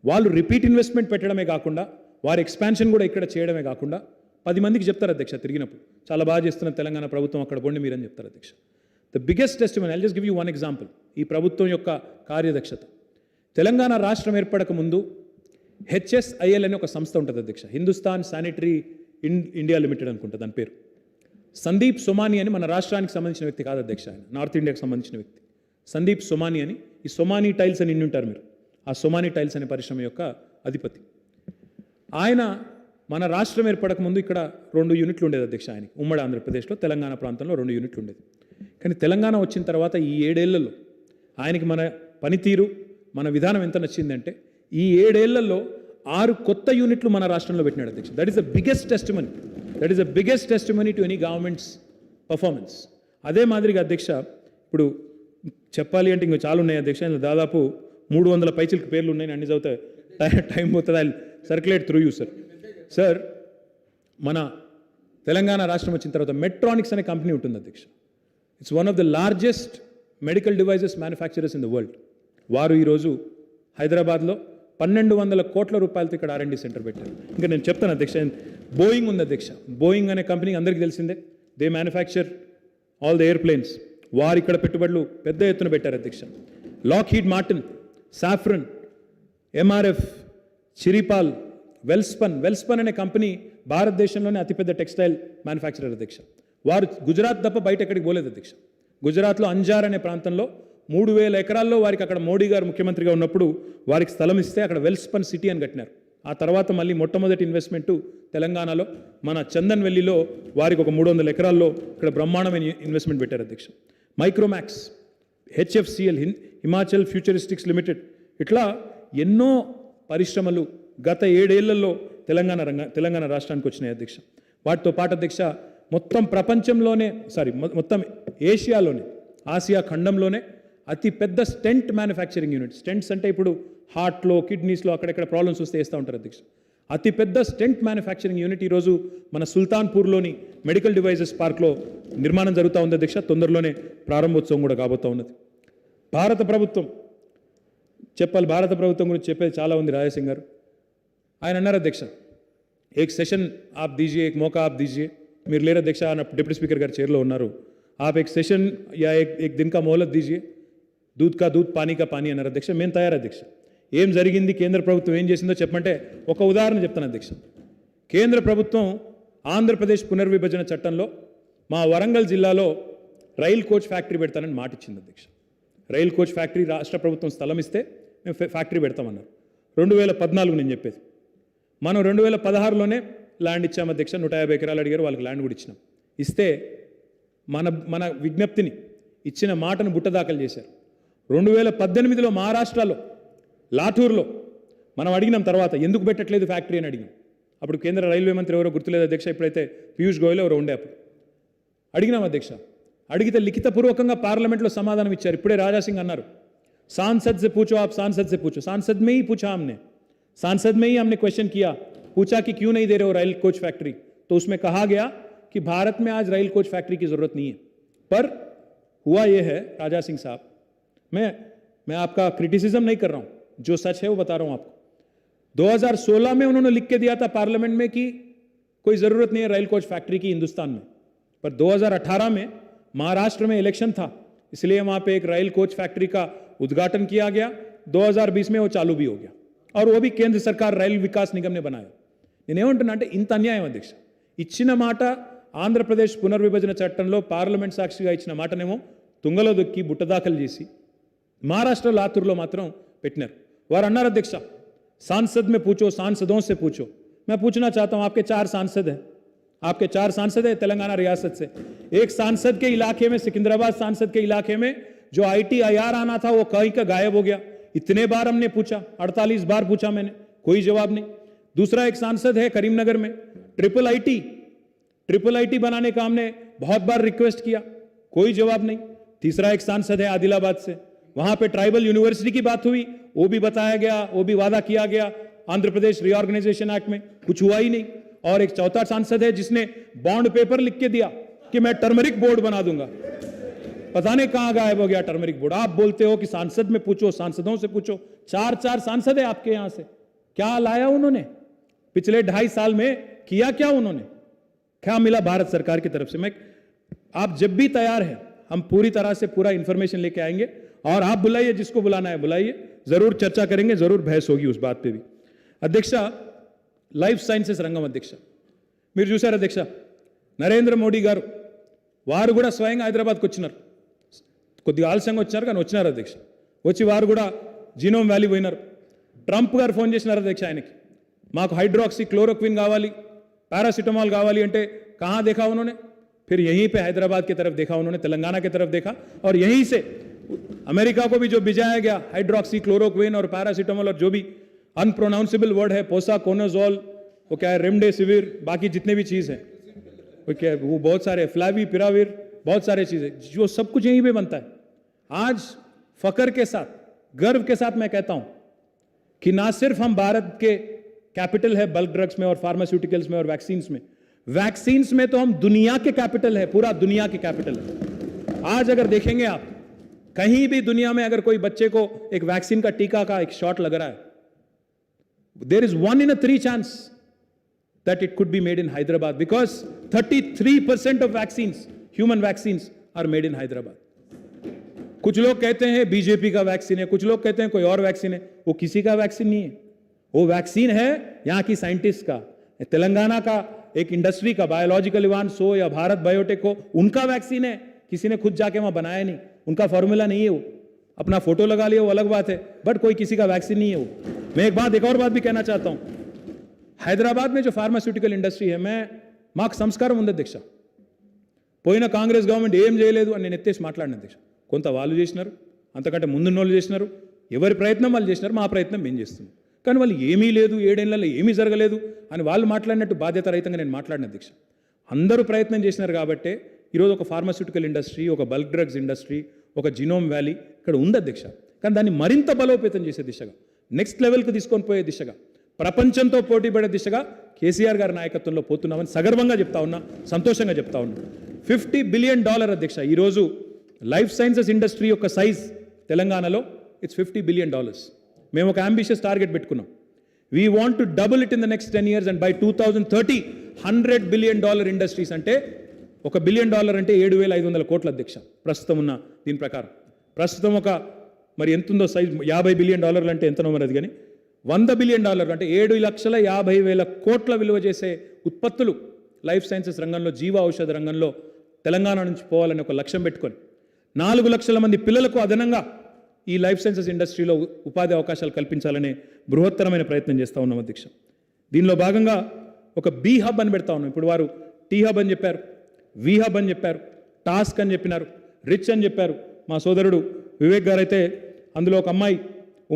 వాళ్ళు రిపీట్ ఇన్వెస్ట్మెంట్ పెట్టడమే కాకుండా వారి ఎక్స్పాన్షన్ కూడా ఇక్కడ చేయడమే కాకుండా 10 మందికి చెప్తారు అధ్యక్ష తిరిగినప్పుడు, చాలా బాగా చేస్తున్న తెలంగాణ ప్రభుత్వం, అక్కడ పోండి మీరని చెప్తారు అధ్యక్ష. The biggest testimony, I'll just give you one example, ఈ ప్రభుత్వం యొక్క కార్యదక్షత. తెలంగాణ రాష్ట్రం ఏర్పడక ముందు HSIL అనే ఒక సంస్థ ఉంటుంది అధ్యక్ష, హిందుస్థాన్ శానిటరీ ఇండియా లిమిటెడ్ అనుకుంటా దాని పేరు. సందీప్ సోమాని అని మన రాష్ట్రానికి సంబంధించిన వ్యక్తి కాదు అధ్యక్ష, ఆయన నార్త్ ఇండియాకి సంబంధించిన వ్యక్తి. సందీప్ సోమాని అని, ఈ సోమాని టైల్స్ అని ఉంటారు మీరు, ఆ సోమాని టైల్స్ అనే పరిశ్రమ యొక్క అధిపతి. ఆయన మన రాష్ట్రం ఏర్పడక ముందు ఇక్కడ 2 యూనిట్లు ఉండేది అధ్యక్ష ఆయనకి, ఉమ్మడి ఆంధ్రప్రదేశ్లో తెలంగాణ ప్రాంతంలో 2 యూనిట్లు ఉండేది. కానీ తెలంగాణ వచ్చిన తర్వాత ఈ 7 ఏళ్లలో ఆయనకి మన పనితీరు, మన విధానం ఎంత నచ్చిందంటే ఈ 7 ఏళ్లలో 6 కొత్త యూనిట్లు మన రాష్ట్రంలో పెట్టినాడు అధ్యక్ష. That is the biggest testimony to any governments performance. అదే మాదిరిగా అధ్యక్ష, ఇప్పుడు చెప్పాలి అంటే ఇంకా చాలా ఉన్నాయి అధ్యక్ష, దాదాపు 300 పైచిలకు పేర్లు ఉన్నాయి, అన్ని చదివితే టైం పోతుంది. I circulate through you sir. మన తెలంగాణ రాష్ట్రం వచ్చిన తర్వాత మెట్రానిక్స్ అనే కంపెనీ ఉంటుంది అధ్యక్ష. It's one of the largest medical devices manufacturers in the world. వారు ఈరోజు హైదరాబాద్లో 1200 కోట్ల రూపాయలతో ఇక్కడ R&D సెంటర్ పెట్టారు. ఇంకా నేను చెప్తాను అధ్యక్ష, బోయింగ్ ఉంది అధ్యక్ష. బోయింగ్ అనే కంపెనీ అందరికీ తెలిసిందే, they manufacture all the airplanes. వారు ఇక్కడ పెట్టుబడులు పెద్ద ఎత్తున పెట్టారు అధ్యక్ష. Lockheed Martin, Safran, MRF, Chiripal, Welspun అనే కంపెనీ భారతదేశంలోనే అతిపెద్ద టెక్స్టైల్ మ్యానుఫ్యాక్చరర్ అధ్యక్ష. వారు గుజరాత్ తప్ప బయట ఎక్కడికి పోలేదు అధ్యక్ష. గుజరాత్లో అంజార్ అనే ప్రాంతంలో 3,000 ఎకరాల్లో వారికి అక్కడ మోడీ గారు ముఖ్యమంత్రిగా ఉన్నప్పుడు వారికి స్థలం ఇస్తే అక్కడ వెల్స్పన్ సిటీ అని కట్టినారు. ఆ తర్వాత మళ్ళీ మొట్టమొదటి ఇన్వెస్ట్మెంటు తెలంగాణలో మన చందన్ వెల్లిలో వారికి ఒక 300 ఎకరాల్లో ఇక్కడ బ్రహ్మాండమైన ఇన్వెస్ట్మెంట్ పెట్టారు అధ్యక్ష. మైక్రోమాక్స్, హెచ్ఎఫ్సిఎల్, హిమాచల్ ఫ్యూచరిస్టిక్స్ లిమిటెడ్, ఇట్లా ఎన్నో పరిశ్రమలు గత 7 ఏళ్లలో తెలంగాణ రాష్ట్రానికి వచ్చినాయి అధ్యక్ష. వాటితో పాటు అధ్యక్ష మొత్తం ప్రపంచంలోనే మొత్తం ఏషియాలోనే, ఆసియా ఖండంలోనే అతి పెద్ద స్టెంట్ మ్యానుఫ్యాక్చరింగ్ యూనిట్. స్టెంట్స్ అంటే ఇప్పుడు హార్ట్లో, కిడ్నీస్లో అక్కడెక్కడ ప్రాబ్లమ్స్ వస్తే వేస్తూ ఉంటారు అధ్యక్ష. అతిపెద్ద స్టెంట్ మ్యానుఫ్యాక్చరింగ్ యూనిట్ ఈరోజు మన సుల్తాన్పూర్లోని మెడికల్ డివైజెస్ పార్క్లో నిర్మాణం జరుగుతూ ఉంది అధ్యక్ష. తొందరలోనే ప్రారంభోత్సవం కూడా కాబోతూ ఉన్నది. భారత ప్రభుత్వం గురించి చెప్పేది చాలా ఉంది రాజాసింగ్ గారు. ఆయన అన్నారు అధ్యక్ష, ఏక్ సెషన్ ఆప్ దీజియే, ఏక్ మౌకా ఆప్ దీజియే. మీరు లేరు అధ్యక్ష, డిప్యూటీ స్పీకర్ గారు చైర్లో ఉన్నారు. ఆప్ ఏక్ సెషన్ యా ఏక్ దిన్ కా మోహలత్ దీజియే, దూద్ కా దూద్, పానీ కా పానీ అన్నారు అధ్యక్ష. మేము తయారు అధ్యక్ష. ఏం జరిగింది, కేంద్ర ప్రభుత్వం ఏం చేసిందో చెప్పమంటే ఒక ఉదాహరణ చెప్తాను అధ్యక్ష. కేంద్ర ప్రభుత్వం ఆంధ్రప్రదేశ్ పునర్విభజన చట్టంలో మా వరంగల్ జిల్లాలో రైల్ కోచ్ ఫ్యాక్టరీ పెడతానని మాట ఇచ్చింది అధ్యక్ష. రైల్ కోచ్ ఫ్యాక్టరీ రాష్ట్ర ప్రభుత్వం స్థలం ఇస్తే మేము ఫ్యాక్టరీ పెడతామన్నారు. 2014 నేను చెప్పేది. మనం 2016లోనే ల్యాండ్ ఇచ్చాము అధ్యక్ష. 150 ఎకరాలు అడిగారు, వాళ్ళకి ల్యాండ్ కూడా ఇచ్చినాం. ఇస్తే మన విజ్ఞప్తిని, ఇచ్చిన మాటను బుట్టదాఖలు చేశారు. 2018లో మహారాష్ట్రలో లాటూర్లో మనం అడిగినాం. తర్వాత ఎందుకు పెట్టట్లేదు ఫ్యాక్టరీ అని అడిగాం. అప్పుడు కేంద్ర రైల్వే మంత్రి ఎవరో గుర్తులేదు అధ్యక్ష, ఇప్పుడైతే పీయూష్ గోయల్ ఎవరో ఉండే. అప్పుడు అడిగినాం అధ్యక్ష. అడిగితే లిఖితపూర్వకంగా పార్లమెంట్లో సమాధానం ఇచ్చారు. ఇప్పుడే రాజాసింగ్ అన్నారు, सांसद से पूछो, आप सांसद से पूछो. सांसद में ही पूछा हमने, सांसद में ही हमने क्वेश्चन किया, पूछा कि क्यों नहीं दे रहे हो रेल कोच फैक्ट्री. तो उसमें कहा गया कि भारत में आज रेल कोच फैक्ट्री की जरूरत नहीं है. पर हुआ यह है राजा सिंह साहब, मैं आपका क्रिटिसिज्म नहीं कर रहा हूं, जो सच है वो बता रहा हूं आपको. 2016 में उन्होंने लिख के दिया था पार्लियामेंट में कि कोई जरूरत नहीं है रेल कोच फैक्ट्री की हिंदुस्तान में. पर 2018 में महाराष्ट्र में इलेक्शन था, इसलिए वहां पे एक रेल कोच फैक्ट्री का उद्घाटन किया गया. 2020 में वो चालू भी हो गया और वो भी केंद्र सरकार రైల్ వికాస్ నిగమ్నే बनाया. నేనేమంటున్నా అంటే ఇంత అన్యాయం అధ్యక్ష. ఇచ్చిన మాట ఆంధ్రప్రదేశ్ పునర్విభజన చట్టంలో పార్లమెంట్ సాక్షిగా ఇచ్చిన మాటనేమో తుంగలో దొక్కి బుట్టదాఖలు చేసి మహారాష్ట్ర లాతూర్లో మాత్రం పెట్టినారు. వారు అన్నారు అధ్యక్ష, सांसद में पूछो, सांसदों से पूछो. मैं पूछना चाहता हूं, आपके 4 सांसद हैं, आपके 4 सांसद हैं तेलंगाना रियासत से. एक सांसद के इलाके में, सिकंदराबाद सांसद के इलाके में जो ITIR आना था वो कहीं का गायब हो गया. इतने बार हमने पूछा, 48 बार पूछा मैंने, कोई जवाब नहीं. दूसरा एक सांसद है करीमनगर में, ट्रिपल आईटी बनाने का हमने बहुत बार रिक्वेस्ट किया, कोई जवाब नहीं. तीसरा एक सांसद है आदिलाबाद से, वहां पे ट्राइबल यूनिवर्सिटी की बात हुई, वो भी बताया गया, वो भी वादा किया गया आंध्र प्रदेश रीऑर्गेनाइजेशन एक्ट में, कुछ हुआ ही नहीं. और एक चौथा सांसद है जिसने बॉन्ड पेपर लिख के दिया कि मैं टर्मरिक बोर्ड बना दूंगा. पता नहीं कहां गायब हो गया टर्मरिक बोर्ड. आप बोलते हो कि सांसद में पूछो, सांसदों से पूछो. 4 सांसद है आपके यहां से, क्या लाया उन्होंने पिछले 2.5 साल में, किया क्या उन्होंने, क्या मिला भारत सरकार की तरफ से? आप जब भी तैयार है, हम पूरी तरह से पूरा इंफॉर्मेशन लेके आएंगे और आप बुलाइए, जिसको बुलाना है बुलाइए, जरूर चर्चा करेंगे, जरूर बहस होगी उस बात पे भी. अध्यक्ष, లైఫ్ సైన్సెస్ రంగం అధ్యక్ష మీరు చూశారు అధ్యక్ష, నరేంద్ర మోడీ గారు వారు కూడా స్వయంగా హైదరాబాద్కి వచ్చినారు. కొద్దిగా ఆలస్యంగా వచ్చారు కానీ వచ్చినారు అధ్యక్ష. వచ్చి వారు కూడా జీనోమ్ వ్యాలీ పోయినారు. ట్రంప్ గారు ఫోన్ చేసినారు అధ్యక్ష ఆయనకి, మాకు हाइड्रोक्सी क्लोरोक्विन కావాలి, पैरासिटामोल కావాలి అంటే कहाँ देखा उन्होंने? फिर यहीं पे हैदराबाद की तरफ देखा उन्होंने, तेलंगाना की तरफ देखा और यहीं से अमेरिका को भी जो भिजाया गया हाइड्रोक्सी क्लोरोक्विन और पैरासिटामोल और जो भी अनप्रोनाउंसेबल वर्ड है, पोसाकोनाजोल, वो क्या है, रेमडेसिविर, बाकी जितने भी चीज़ हैं वो क्या है, वो बहुत सारे, फ्लाविपिराविर, बहुत सारे चीज़ें, जो सब कुछ यहीं पे बनता है. आज फकर के साथ, गर्व के साथ मैं कहता हूं कि ना सिर्फ हम भारत के कैपिटल है बल्क ड्रग्स में और फार्मास्यूटिकल्स में और वैक्सीन्स में तो हम दुनिया के कैपिटल है, पूरा दुनिया के कैपिटल है. आज अगर देखेंगे आप, कहीं भी दुनिया में अगर कोई बच्चे को एक वैक्सीन का टीका का एक शॉट लग रहा है, there is 1 in 3 chance that it could be made in Hyderabad because 33% of vaccines, human vaccines, are made in Hyderabad. कुछ लोग कहते हैं बीजेपी का वैक्सीन है, कुछ लोग कहते हैं कोई और वैक्सीन है. वो किसी का वैक्सीन नहीं है, वो वैक्सीन है यहाँ की साइंटिस्ट का, तेलंगाना का एक इंडस्ट्री का, बायोलॉजिकल इवांस हो या भारत बायोटेक हो, उनका वैक्सीन है. किसी ने खुद जाके वहां बनाया नहीं, उनका फॉर्मूला नहीं है, वो अपना फोटो लगा लिया, वो अलग बात है, बट कोई किसी का वैक्सीन नहीं है वो. मैं एक और बात भी कहना चाहता हूं. హైదరాబాద్ में जो ఫార్మాస్యూటికల్ ఇండస్ట్రీ है, మాకు సంస్కారం ఉంది అధ్యక్ష. పోయిన కాంగ్రెస్ గవర్నమెంట్ ఏం చేయలేదు అని నేను ఎత్తేసి మాట్లాడిన అధ్యక్ష. కొంత వాళ్ళు చేసినారు, అంతకంటే ముందున్న వాళ్ళు చేసినారు, ఎవరి ప్రయత్నం వాళ్ళు చేసినారు, మా ప్రయత్నం మేము చేస్తున్నాం. కానీ వాళ్ళు ఏమీ లేదు, 7 ఏళ్లలో ఏమీ జరగలేదు అని వాళ్ళు మాట్లాడినట్టు బాధ్యత రహితంగా నేను మాట్లాడిన అధ్యక్ష. అందరూ ప్రయత్నం చేసినారు కాబట్టే ఈరోజు ఒక ఫార్మాస్యూటికల్ ఇండస్ట్రీ, ఒక బల్క్ డ్రగ్స్ ఇండస్ట్రీ, ఒక జినోమ్ వ్యాలీ ఇక్కడ ఉంది అధ్యక్ష. కానీ దాన్ని మరింత బలోపేతం చేసే దిశగా, నెక్స్ట్ లెవెల్కి తీసుకొని పోయే దిశగా, ప్రపంచంతో పోటీ పడే దిశగా కేసీఆర్ గారి నాయకత్వంలో పోతున్నామని సగర్వంగా చెప్తా ఉన్నా, సంతోషంగా చెప్తా ఉన్నా. $50 బిలియన్ అధ్యక్ష ఈరోజు లైఫ్ సైన్సెస్ ఇండస్ట్రీ యొక్క సైజ్ తెలంగాణలో ఇట్స్ $50 బిలియన్. మేము ఒక అంబిషియస్ టార్గెట్ పెట్టుకున్నాం. We want to double it in the next 10 years and by 2030 $100 billion industries. అంటే $1 బిలియన్ అంటే 7,500 కోట్ల అధ్యక్ష ప్రస్తుతం ఉన్న దీని ప్రకారం. ప్రస్తుతం ఒక మరి ఎంతుందో సైజ్ $50 బిలియన్ అంటే ఎంతనో మరి అది, కానీ $100 బిలియన్ అంటే 7,50,000 కోట్ల విలువ చేసే ఉత్పత్తులు లైఫ్ సైన్సెస్ రంగంలో, జీవ ఔషధ రంగంలో తెలంగాణ నుంచి పోవాలని ఒక లక్ష్యం పెట్టుకొని 4 లక్షల మంది పిల్లలకు అదనంగా ఈ లైఫ్ సైన్సెస్ ఇండస్ట్రీలో ఉపాధి అవకాశాలు కల్పించాలనే బృహత్తరమైన ప్రయత్నం చేస్తూ ఉన్నాం అధ్యక్ష. దీనిలో భాగంగా ఒక బీ హబ్ అని పెడతా ఉన్నాం. ఇప్పుడు వారు టీ హబ్ అని చెప్పారు, వి హబ్ అని చెప్పారు, టాస్క్ అని చెప్పినారు, రిచ్ అని చెప్పారు. మా సోదరుడు వివేక్ గారు అయితే అందులో ఒక అమ్మాయి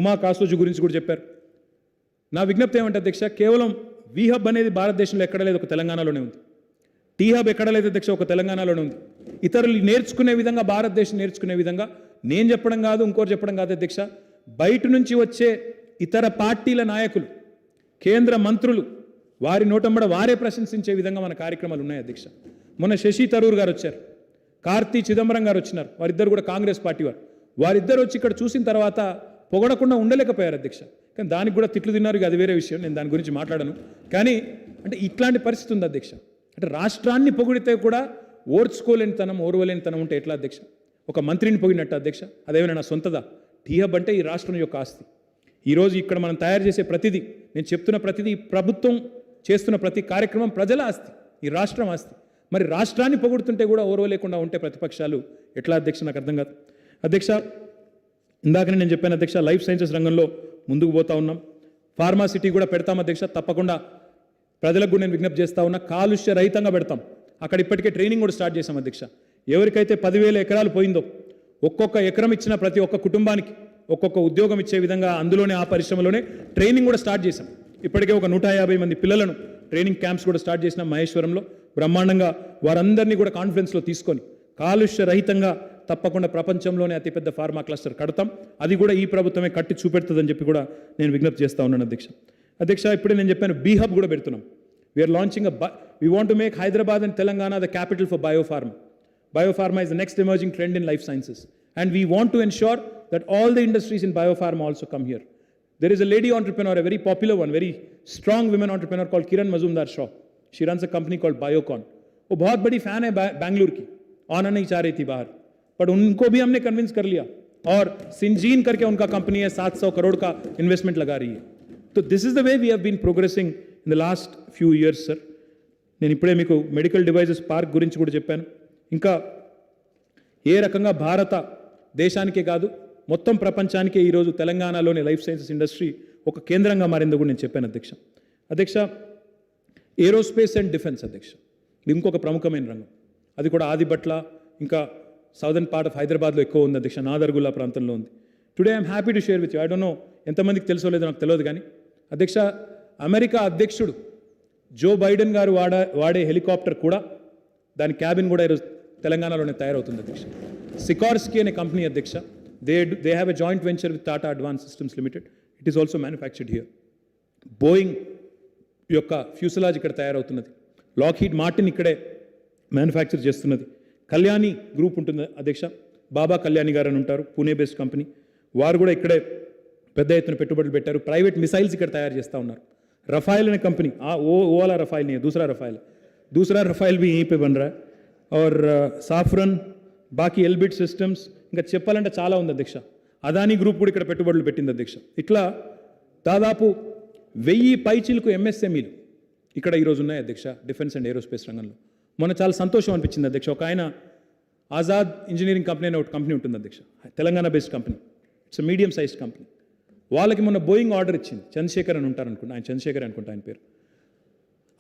ఉమా కాసోజు గురించి కూడా చెప్పారు. నా విజ్ఞప్తి ఏమంటే అధ్యక్ష, కేవలం వి హబ్ అనేది భారతదేశంలో ఎక్కడ లేదు, ఒక తెలంగాణలోనే ఉంది. టీ హబ్ ఎక్కడ లేదు అధ్యక్ష, ఒక తెలంగాణలోనే ఉంది. ఇతరులు నేర్చుకునే విధంగా, భారతదేశం నేర్చుకునే విధంగా నేను చెప్పడం కాదు, ఇంకోటి చెప్పడం కాదు అధ్యక్ష, బయట నుంచి వచ్చే ఇతర పార్టీల నాయకులు, కేంద్ర మంత్రులు వారి నోటంబడ వారే ప్రశంసించే విధంగా మన కార్యక్రమాలు ఉన్నాయి అధ్యక్ష. మొన్న శశి తరూర్ గారు వచ్చారు, కార్తీ చిదంబరం గారు వచ్చినారు, వారిద్దరు కూడా కాంగ్రెస్ పార్టీ వారు. వారిద్దరు వచ్చి ఇక్కడ చూసిన తర్వాత పొగడకుండా ఉండలేకపోయారు అధ్యక్ష. కానీ దానికి కూడా తిట్లు తిన్నారు, అది వేరే విషయం, నేను దాని గురించి మాట్లాడను. కానీ అంటే ఇట్లాంటి పరిస్థితి ఉంది అధ్యక్ష. అంటే రాష్ట్రాన్ని పొగిడితే కూడా ఓర్వలేనితనం ఉంటే ఎట్లా అధ్యక్ష? ఒక మంత్రిని పొగిడినట్టు అధ్యక్ష, అదేమైనా నా సొంతదా? టీ హబ్ అంటే ఈ రాష్ట్రం యొక్క ఆస్తి. ఈరోజు ఇక్కడ మనం తయారు చేసే ప్రతిదీ, నేను చెప్తున్న ప్రతిదీ, ప్రభుత్వం చేస్తున్న ప్రతి కార్యక్రమం ప్రజల ఆస్తి, ఈ రాష్ట్రం ఆస్తి. మరి రాష్ట్రాన్ని పొగుడుతుంటే కూడా ఓర్వలేకుండా ఉంటే ప్రతిపక్షాలు ఎట్లా అధ్యక్ష? నాకు అర్థం కాదు అధ్యక్ష. ఇందాకనే నేను చెప్పాను అధ్యక్ష, లైఫ్ సైన్సెస్ రంగంలో ముందుకు పోతా ఉన్నాం. ఫార్మాసిటీ కూడా పెడతాం అధ్యక్ష, తప్పకుండా ప్రజలకు కూడా నేను విజ్ఞప్తి చేస్తా ఉన్నా, కాలుష్య రహితంగా పెడతాం. అక్కడ ఇప్పటికే ట్రైనింగ్ కూడా స్టార్ట్ చేశాం అధ్యక్ష. ఎవరికైతే 10,000 ఎకరాలు పోయిందో, ఒక్కొక్క ఎకరం ఇచ్చిన ప్రతి ఒక్క కుటుంబానికి ఒక్కొక్క ఉద్యోగం ఇచ్చే విధంగా అందులోనే ఆ పరిశ్రమలోనే ట్రైనింగ్ కూడా స్టార్ట్ చేశాం. ఇప్పటికే ఒక 150 మంది పిల్లలను ట్రైనింగ్ క్యాంప్స్ కూడా స్టార్ట్ చేసినాం మహేశ్వరంలో. బ్రహ్మాండంగా వారందరినీ కూడా కాన్ఫిడెన్స్లో తీసుకొని కాలుష్య రహితంగా తప్పకుండా ప్రపంచంలోనే అతిపెద్ద ఫార్మా క్లస్టర్ కడతాం. అది కూడా ఈ ప్రభుత్వమే కట్టి చూపెడుతుందని చెప్పి కూడా నేను విజ్ఞప్తి చేస్తూ ఉన్నాను అధ్యక్ష. ఇప్పుడే నేను చెప్పాను, బీ హబ్ కూడా పెడుతున్నాం. We are launching we want to make Hyderabad and Telangana the capital for biopharma. Biopharma is the next emerging trend in life sciences. And we want to ensure that all the industries in biopharma also come here. There is a lady entrepreneur, a very popular one, very strong women entrepreneur called Kiran Mazumdar-Shaw. She runs a company called Biocon. वो बहुत बड़ी फैन है बैंगलोर की, आना नहीं चाह रही थी बाहर, बट उनको भी हमने कन्विंस कर लिया और सिंजीन करके उनका कंपनी है 700 करोड़ का इन्वेस्टमेंट लगा रही है. तो this is the way we have been progressing in the last few years sir. నేను ఇప్పుడే మీకు మెడికల్ డివైజెస్ పార్క్ గురించి కూడా చెప్పాను. ఇంకా ఏ రకంగా భారత దేశానికే కాదు మొత్తం ప్రపంచానికే ఈరోజు తెలంగాణలోని లైఫ్ సైన్సెస్ ఇండస్ట్రీ ఒక కేంద్రంగా మారిందో కూడా నేను చెప్పాను అధ్యక్ష. ఏరోస్పేస్ అండ్ డిఫెన్స్ అధ్యక్ష, ఇది ఇంకొక ప్రముఖమైన రంగం. అది కూడా ఆదిబట్ల ఇంకా సౌదర్న్ పార్ట్ ఆఫ్ హైదరాబాద్లో ఎక్కువ ఉంది అధ్యక్ష, నాదర్గుల్లా ప్రాంతంలో ఉంది. Today I'm happy to share with you, I don't know ఎంతమందికి తెలుసో లేదో నాకు తెలియదు కానీ అధ్యక్ష, అమెరికా అధ్యక్షుడు జో బైడెన్ గారు వాడే హెలికాప్టర్ కూడా, దాని క్యాబిన్ కూడా ఈరోజు తెలంగాణలోనే తయారవుతుంది అధ్యక్ష. సికార్స్కీ అనే కంపెనీ అధ్యక్ష, they have a joint venture with Tata advance systems limited. It is also manufactured here. Boeing యొక్క ఫ్యూసలాజ్ ఇక్కడ తయారవుతున్నది. లాక్హీడ్ మార్టిన్ ఇక్కడే మ్యానుఫ్యాక్చర్ చేస్తున్నది. కళ్యాణి గ్రూప్ ఉంటుంది అధ్యక్ష, బాబా కళ్యాణి గారు అని ఉంటారు, పూణే బేస్డ్ కంపెనీ. వారు కూడా ఇక్కడే పెద్ద ఎత్తున పెట్టుబడులు పెట్టారు. ప్రైవేట్ మిసైల్స్ ఇక్కడ తయారు చేస్తూ ఉన్నారు. रफाइल ने कंपनी वो वाला रफाइल नहीं है, दूसरा रफाइल भी यहीं पे बन रहा है. और సాఫ్రన్ బాకీ ఎల్బిట్ సిస్టమ్స్ ఇంకా చెప్పాలంటే చాలా ఉంది అధ్యక్ష. అదానీ గ్రూప్ కూడా ఇక్కడ పెట్టుబడులు పెట్టింది అధ్యక్ష. ఇట్లా దాదాపు 1000 పైచీలకు ఎంఎస్ఎంఈలు ఇక్కడ ఈరోజు ఉన్నాయి అధ్యక్ష డిఫెన్స్ అండ్ ఏరోస్పేస్ రంగంలో. మొన్న చాలా సంతోషం అనిపించింది అధ్యక్ష. ఒక ఆయన ఆజాద్ ఇంజనీరింగ్ కంపెనీ అనే ఒక కంపెనీ ఉంటుంది అధ్యక్ష, Telangana based company. It's medium sized company. వాళ్ళకి మొన్న బోయింగ్ ఆర్డర్ ఇచ్చింది. చంద్రశేఖర్ అని ఉంటారు అనుకుంటా, ఆయన చంద్రశేఖర్ అనుకుంటా ఆయన పేరు.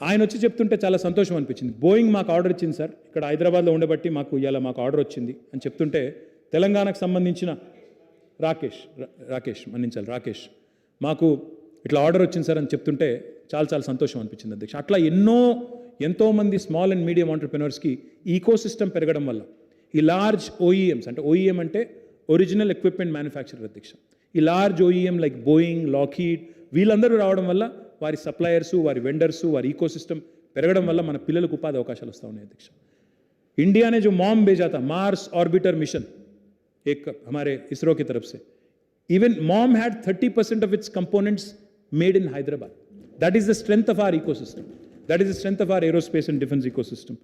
ఆయన వచ్చి చెప్తుంటే చాలా సంతోషం అనిపించింది. బోయింగ్ మాకు ఆర్డర్ ఇచ్చింది సార్, ఇక్కడ హైదరాబాద్లో ఉండబట్టి ఇలా మాకు ఆర్డర్ వచ్చింది అని చెప్తుంటే తెలంగాణకు సంబంధించిన రాకేష్ మాకు ఇట్లా ఆర్డర్ వచ్చింది సార్ అని చెప్తుంటే చాలా సంతోషం అనిపించింది అధ్యక్ష. అట్లా ఎంతోమంది స్మాల్ అండ్ మీడియం ఆంటర్ప్రెనర్స్కి ఈకోసిస్టమ్ పెరగడం వల్ల ఈ లార్జ్ ఓఈఎమ్స్ అంటే ఓఈఎం అంటే ఒరిజినల్ ఎక్విప్మెంట్ మ్యానుఫ్యాక్చరర్ అధ్యక్ష. ఈ large OEM like Boeing, Lockheed వీళ్ళందరూ రావడం వల్ల వారి సప్లయర్సు, వారి వెండర్సు, వారి ఈకోసిస్టమ్ పెరగడం వల్ల మన పిల్లలకు ఉపాధి అవకాశాలు వస్తూ ఉన్నాయి అధ్యక్ష. इंडिया ने जो मॉम भेजा था मार्स ऑर्बिटर मिशन एक हमारे इसरो की तरफ से, even mom had 30% of its components made in Hyderabad. That is the strength of our ecosystem. That is the strength of our aerospace and defense ecosystem.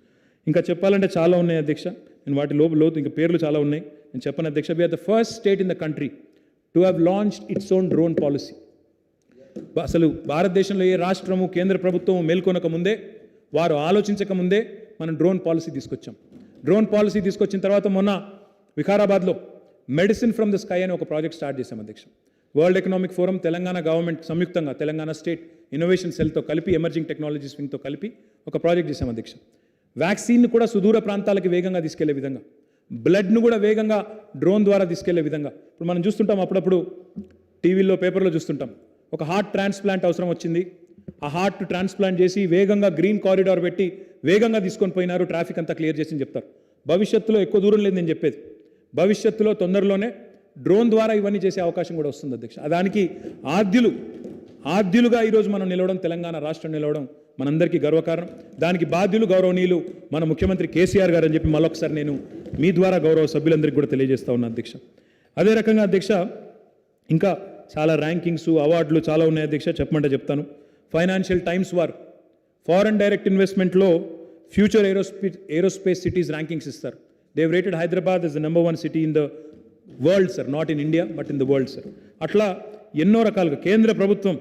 ఇంకా చెప్పాలంటే చాలా ఉన్నాయి అధ్యక్ష. నేను వాటి లోతు ఇంకా పేర్లు చాలా ఉన్నాయి, నేను చెప్పను అధ్యక్ష. We are the first state in the country to have launched its own drone policy. అసలు భారతదేశంలో ఏ రాష్ట్రము, కేంద్ర ప్రభుత్వం మేల్కొనక ముందే, వారు ఆలోచించక ముందే మనం డ్రోన్ పాలసీ తీసుకొచ్చాం. డ్రోన్ పాలసీ తీసుకొచ్చిన తర్వాత మొన్న వికారాబాద్లో మెడిసిన్ ఫ్రమ్ ద స్కై అని ఒక ప్రాజెక్ట్ స్టార్ట్ చేశాం అధ్యక్ష. World economic forum, Telangana government సంయుక్తంగా తెలంగాణ స్టేట్ ఇన్నోవేషన్ సెల్తో కలిపి, ఎమర్జింగ్ టెక్నాలజీస్ వింగ్తో కలిపి ఒక ప్రాజెక్ట్ చేశాం అధ్యక్ష. వ్యాక్సిన్ను కూడా సుదూర ప్రాంతాలకు వేగంగా తీసుకెళ్లే విధంగా, బ్లడ్ను కూడా వేగంగా డ్రోన్ ద్వారా తీసుకెళ్లే విధంగా. ఇప్పుడు మనం చూస్తుంటాం, అప్పుడప్పుడు టీవీల్లో, పేపర్లో చూస్తుంటాం, ఒక హార్ట్ ట్రాన్స్ప్లాంట్ అవసరం వచ్చింది, ఆ హార్ట్ ట్రాన్స్ప్లాంట్ చేసి వేగంగా గ్రీన్ కారిడార్ పెట్టి వేగంగా తీసుకొని పోయినారు, ట్రాఫిక్ అంతా క్లియర్ చేసి చెప్తారు. భవిష్యత్తులో ఎక్కువ దూరం లేదు నేను చెప్పేది, భవిష్యత్తులో తొందరలోనే డ్రోన్ ద్వారా ఇవన్నీ చేసే అవకాశం కూడా వస్తుంది అధ్యక్ష. దానికి ఆద్యులుగా ఈరోజు మనం నిలవడం, తెలంగాణ రాష్ట్రం నిలవడం మనందరికీ గర్వకారణం. దానికి బాధ్యులు గౌరవనీయులు మన ముఖ్యమంత్రి కేసీఆర్ గారు అని చెప్పి మళ్ళొకసారి నేను మీ ద్వారా గౌరవ సభ్యులందరికీ కూడా తెలియజేస్తా ఉన్నాను అధ్యక్ష. అదే రకంగా అధ్యక్ష ఇంకా చాలా ర్యాంకింగ్స్, అవార్డులు చాలా ఉన్నాయి అధ్యక్ష, చెప్పమంటే చెప్తాను. ఫైనాన్షియల్ టైమ్స్ వారు ఫారెన్ డైరెక్ట్ ఇన్వెస్ట్మెంట్లో ఫ్యూచర్ ఏరోస్పేస్ సిటీస్ ర్యాంకింగ్స్ ఇస్తారు. They rated Hyderabad is the number 1 city in the world sir, not in India but in the world sir. అట్లా ఎన్నో రకాలుగా కేంద్ర ప్రభుత్వం,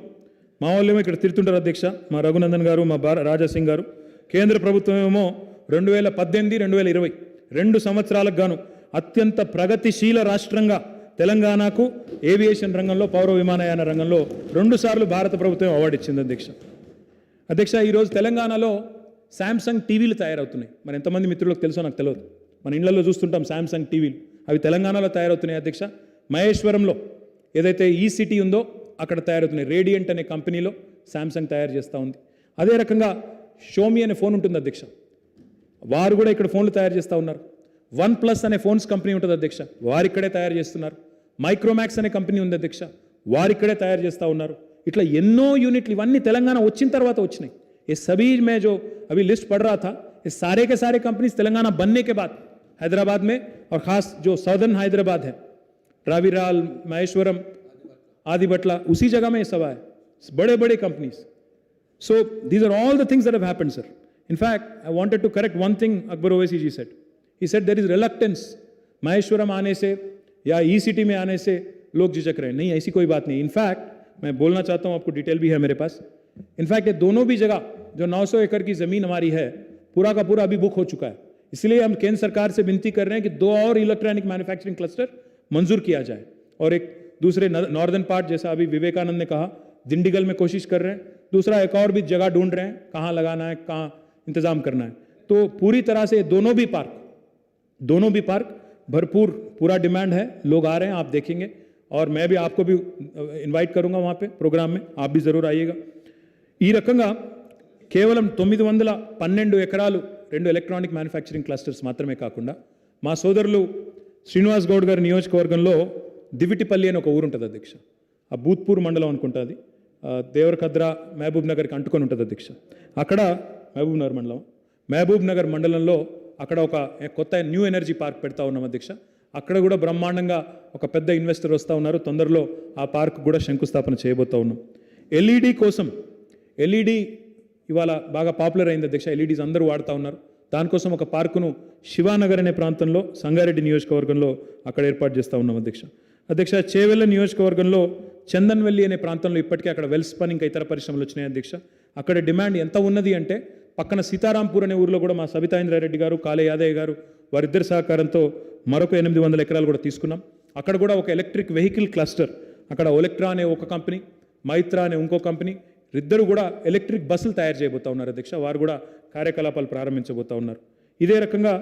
మా వాళ్ళేమో ఇక్కడ తిరుగుతుంటారు అధ్యక్ష, మా రఘునందన్ గారు, మా రాజాసింగ్ గారు. కేంద్ర ప్రభుత్వం ఏమో 2018, 2020 2 సంవత్సరాలకు గాను అత్యంత ప్రగతిశీల రాష్ట్రంగా తెలంగాణకు ఏవియేషన్ రంగంలో, పౌర విమానయాన రంగంలో 2 సార్లు భారత ప్రభుత్వం అవార్డు ఇచ్చింది అధ్యక్ష. ఈరోజు తెలంగాణలో శాంసంగ్ టీవీలు తయారవుతున్నాయి. మరి ఎంతమంది మిత్రులకు తెలుసో నాకు తెలియదు. మన ఇళ్లలో చూస్తుంటాం శాంసంగ్ టీవీలు, అవి తెలంగాణలో తయారవుతున్నాయి అధ్యక్ష. మహేశ్వరంలో ఏదైతే ఈ సిటీ ఉందో అక్కడ తయారవుతున్నాయి. రేడియంట్ అనే కంపెనీలో శాంసంగ్ తయారు చేస్తూ ఉంది. అదే రకంగా షోమీ అనే ఫోన్ ఉంటుంది అధ్యక్ష, వారు కూడా ఇక్కడ ఫోన్లు తయారు చేస్తూ ఉన్నారు. OnePlus అనే ఫోన్స్ కంపెనీ ఉంటుంది అధ్యక్ష, వారు ఇక్కడే తయారు చేస్తున్నారు. మైక్రోమాక్స్ అనే కంపెనీ ఉంది అధ్యక్ష, వారు ఇక్కడే తయారు చేస్తూ ఉన్నారు. ఇట్లా ఎన్నో యూనిట్లు ఇవన్నీ తెలంగాణ వచ్చిన తర్వాత వచ్చినాయి. ये सभी मैं जो अभी लिस्ट पढ़ रहा था, ये सारे के सारे कंपनीज तेलंगाना बनने के बाद हैदराबाद में, और ख़ास जो साउदर्न हैदराबाद है, रावीराल, महेश्वरम, आदि बटला, उसी जगह में ये सब है, बड़े बड़े companies. So these are all the things that have happened, sir. In fact, I wanted to correct one thing Akbar Owaisi ji said. He said there is reluctance Maheshwaram आने से या ई सिटी में आने से लोग झिझक रहे हैं. नहीं, ऐसी कोई बात नहीं. इनफैक्ट मैं बोलना चाहता हूँ, आपको डिटेल भी है मेरे पास. इनफैक्ट ये दोनों भी जगह जो 900 एकड़ की ज़मीन हमारी है, पूरा का पूरा अभी बुक हो चुका है. इसलिए हम केंद्र सरकार से विनती कर रहे हैं कि 2 और इलेक्ट्रॉनिक मैन्युफैक्चरिंग क्लस्टर मंजूर किया जाए. और एक दूसरे नॉर्दर्न पार्ट, जैसा अभी विवेकानंद ने कहा, दिंडीगल में कोशिश कर रहे हैं. दूसरा एक और भी जगह ढूंढ रहे हैं, कहाँ लगाना है, कहाँ इंतज़ाम करना है. तो पूरी तरह से दोनों भी पार्क भरपूर, पूरा डिमांड है, लोग आ रहे हैं, आप देखेंगे. और मैं भी आपको भी इनवाइट करूंगा वहाँ पे प्रोग्राम में, आप भी ज़रूर आइएगा. ఈ రకంగా కేవలం 912 ఎకరాలు 2 ఎలక్ట్రానిక్ మ్యానుఫ్యాక్చరింగ్ క్లస్టర్స్ మాత్రమే కాకుండా, మా సోదరులు శ్రీనివాస్ గౌడ్ గారి నియోజకవర్గంలో దివిటిపల్లి అని ఒక ఊరు ఉంటుంది అధ్యక్ష, ఆ భూత్పూర్ మండలం అనుకుంటుంది, దేవరకద్ర మహబూబ్ నగర్కి అంటుకొని ఉంటుంది అధ్యక్ష. అక్కడ మహబూబ్ నగర్ మండలంలో అక్కడ ఒక కొత్త న్యూ ఎనర్జీ పార్క్ పెడతా ఉన్నాం అధ్యక్ష. అక్కడ కూడా బ్రహ్మాండంగా ఒక పెద్ద ఇన్వెస్టర్ వస్తూ ఉన్నారు. తొందరలో ఆ పార్క్ కూడా శంకుస్థాపన చేయబోతూ ఉన్నాం. ఎల్ఈడి కోసం ఎల్ఈడి ఇవాళ బాగా పాపులర్ అయింది అధ్యక్ష. ఎల్ఈడీస్ అందరూ వాడుతూ ఉన్నారు. దానికోసం ఒక పార్కును శివానగర్ అనే ప్రాంతంలో సంగారెడ్డి నియోజకవర్గంలో అక్కడ ఏర్పాటు చేస్తూ ఉన్నాం అధ్యక్ష. అధ్యక్ష, చేవెళ్ళ నియోజకవర్గంలో చందన్వెల్లి అనే ప్రాంతంలో ఇప్పటికే అక్కడ వెల్ స్పన్ ఇంకా ఇతర పరిశ్రమలు వచ్చినాయి అధ్యక్ష. అక్కడ డిమాండ్ ఎంత ఉన్నది అంటే పక్కన సీతారాంపూర్ అనే ఊరిలో కూడా మా సబితా ఇంద్రారెడ్డి గారు, కాళే యాదయ్య గారు వారిద్దరి సహకారంతో మరొక 800 ఎకరాలు కూడా తీసుకున్నాం. అక్కడ కూడా ఒక ఎలక్ట్రిక్ వెహికల్ క్లస్టర్, అక్కడ ఒలెక్ట్రా అనే ఒక కంపెనీ, మైత్రా అనే ఇంకో కంపెనీ, ఇద్దరు కూడా ఎలక్ట్రిక్ బస్సులు తయారు చేయబోతా ఉన్నారు అధ్యక్ష. వారు కూడా కార్యకలాపాలు ప్రారంభించబోతా ఉన్నారు. ఇదే రకంగా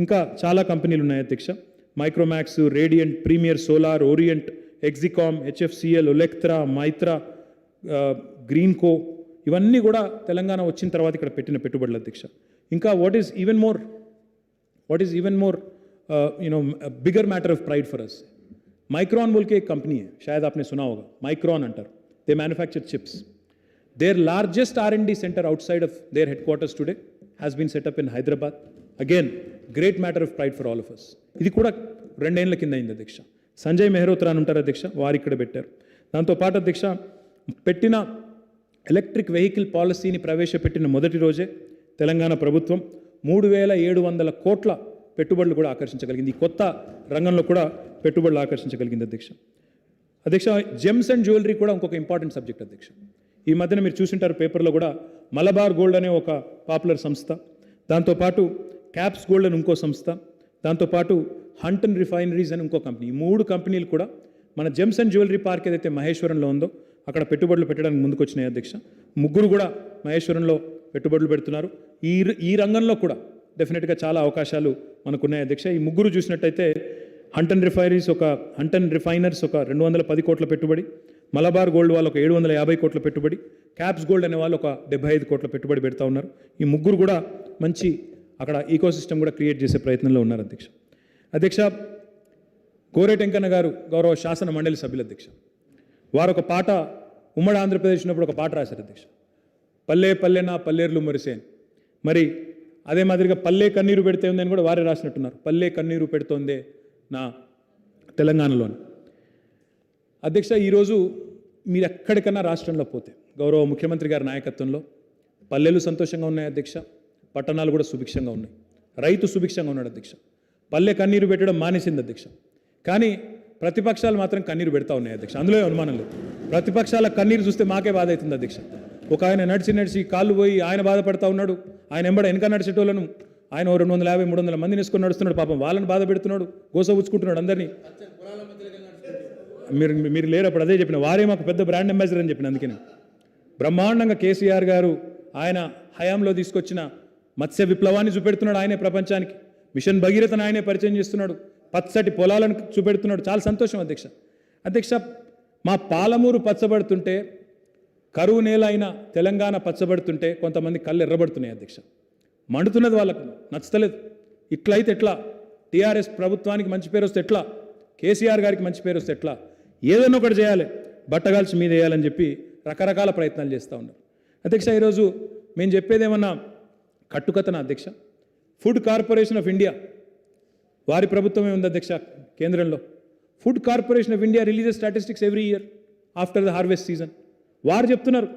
ఇంకా చాలా కంపెనీలు ఉన్నాయి అధ్యక్ష. Micromax, Radiant, Premier Solar, Orient, Exicom, HFCL, Olectra, Mytrah, Greenko, ఇవన్నీ కూడా తెలంగాణ వచ్చిన తర్వాత ఇక్కడ పెట్టిన పెట్టుబడులు అధ్యక్ష. ఇంకా what is even more bigger matter of pride for us, Micron बोल के एक कंपनी है, शायद आपने सुना होगा, माइक्रॉन अंटर. They manufacture chips. Their largest R&D centre outside of their headquarters today has been set up in Hyderabad. Again great matter of pride for all of us. ఇది కూడా 2 ఏళ్ల కింద అయింది అధ్యక్ష. సంజయ్ మెహ్రోత్రా అని ఉంటారు అధ్యక్ష, వారు ఇక్కడ పెట్టారు. దాంతో పాటు అధ్యక్ష పెట్టిన ఎలక్ట్రిక్ వెహికల్ పాలసీని ప్రవేశపెట్టిన మొదటి రోజే తెలంగాణ ప్రభుత్వం 3700 కోట్ల పెట్టుబడులు కూడా ఆకర్షించగలిగింది. ఈ కొత్త రంగంలో కూడా పెట్టుబడులు ఆకర్షించగలిగింది అధ్యక్ష. జెమ్స్ అండ్ జ్యువెలరీ కూడా ఇంకొక ఇంపార్టెంట్ సబ్జెక్ట్ అధ్యక్ష. ఈ మధ్యన మీరు చూసింటారు పేపర్లో కూడా, మలబార్ గోల్డ్ అనే ఒక పాపులర్ సంస్థ, దాంతోపాటు క్యాప్స్ గోల్డ్ అని ఇంకో సంస్థ, దాంతోపాటు హంటన్ రిఫైనరీస్ అని ఇంకో కంపెనీ, ఈ 3 కంపెనీలు కూడా మన జెమ్స్ అండ్ జ్యువెలరీ పార్క్ ఏదైతే మహేశ్వరంలో ఉందో అక్కడ పెట్టుబడులు పెట్టడానికి ముందుకు వచ్చినాయి అధ్యక్ష. 3 కూడా మహేశ్వరంలో పెట్టుబడులు పెడుతున్నారు. ఈ రంగంలో కూడా డెఫినెట్గా చాలా అవకాశాలు మనకున్నాయి అధ్యక్ష. ఈ 3 చూసినట్టయితే హంటన్ రిఫైనర్స్ ఒక 210 కోట్ల పెట్టుబడి, మలబార్ గోల్డ్ వాళ్ళు ఒక 750 కోట్ల పెట్టుబడి, క్యాప్స్ గోల్డ్ అనే వాళ్ళు ఒక 75 కోట్ల పెట్టుబడి పెడతా ఉన్నారు. ఈ 3 కూడా మంచి అక్కడ ఈకోసిస్టమ్ కూడా క్రియేట్ చేసే ప్రయత్నంలో ఉన్నారు అధ్యక్ష. అధ్యక్ష, కోరేటెంకన్న గారు గౌరవ శాసన మండలి సభ్యులు అధ్యక్ష, వారు ఒక పాట ఉమ్మడి ఆంధ్రప్రదేశ్ ఉన్నప్పుడు ఒక పాట రాశారు అధ్యక్ష, పల్లె పల్లె నా పల్లేర్లు మరిసేన్. మరి అదే మాదిరిగా పల్లె కన్నీరు పెడితే ఉందని కూడా వారే రాసినట్టున్నారు, పల్లె కన్నీరు పెడుతోందే నా తెలంగాణలోని. అధ్యక్ష, ఈరోజు మీరు ఎక్కడికన్నా రాష్ట్రంలో పోతే గౌరవ ముఖ్యమంత్రి గారి నాయకత్వంలో పల్లెలు సంతోషంగా ఉన్నాయి అధ్యక్ష, పట్టణాలు కూడా సుభిక్షంగా ఉన్నాయి, రైతు సుభిక్షంగా ఉన్నాడు అధ్యక్ష. పల్లె కన్నీరు పెట్టడం మానేసింది అధ్యక్ష, కానీ ప్రతిపక్షాలు మాత్రం కన్నీరు పెడతా ఉన్నాయి అధ్యక్ష. అందులో అనుమానం లేదు. ప్రతిపక్షాల కన్నీరు చూస్తే మాకే బాధ అవుతుంది అధ్యక్ష. ఒక ఆయన నడిచి కాళ్ళు పోయి ఆయన బాధపడతా ఉన్నాడు, ఆయన వెనక నడిచేటోళ్ళను ఆయన 250-300 మందిని వేసుకొని నడుస్తున్నాడు, పాపం వాళ్ళని బాధ పెడుతున్నాడు, గోసపుచ్చుకుంటున్నాడు అందరినీ. మీరు లేరు అప్పుడు అదే చెప్పిన, వారే మాకు పెద్ద బ్రాండ్ అంబాసిడర్ అని చెప్పిన. అందుకని బ్రహ్మాండంగా కేసీఆర్ గారు ఆయన హయాంలో తీసుకొచ్చిన మత్స్య విప్లవాన్ని చూపెడుతున్నాడు ఆయనే ప్రపంచానికి, మిషన్ భగీరథను ఆయనే పరిచయం చేస్తున్నాడు, పచ్చటి పొలాలను చూపెడుతున్నాడు. చాలా సంతోషం అధ్యక్ష. అధ్యక్ష, మా పాలమూరు పచ్చబడుతుంటే, కరువు నేల అయిన తెలంగాణ పచ్చబడుతుంటే కొంతమంది కళ్ళు ఎర్రబడుతున్నాయి అధ్యక్ష. మండుతున్నది, వాళ్ళకు నచ్చలేదు. ఇట్లయితే ఎట్లా, టీఆర్ఎస్ ప్రభుత్వానికి మంచి పేరు వస్తే ఎట్లా, కేసీఆర్ గారికి మంచి పేరు వస్తే ఎట్లా, ఏదైనా ఒకటి చేయాలి, బట్టగాల్చి మీద వేయాలని చెప్పి రకరకాల ప్రయత్నాలు చేస్తూ ఉన్నారు అధ్యక్ష. ఈరోజు మేము చెప్పేది ఏమన్నా కట్టుకథన అధ్యక్ష? ఫుడ్ కార్పొరేషన్ ఆఫ్ ఇండియా వారి ప్రభుత్వమే ఉంది అధ్యక్ష కేంద్రంలో. Food corporation of India releases statistics every year after the harvest season. వారు చెప్తున్నారు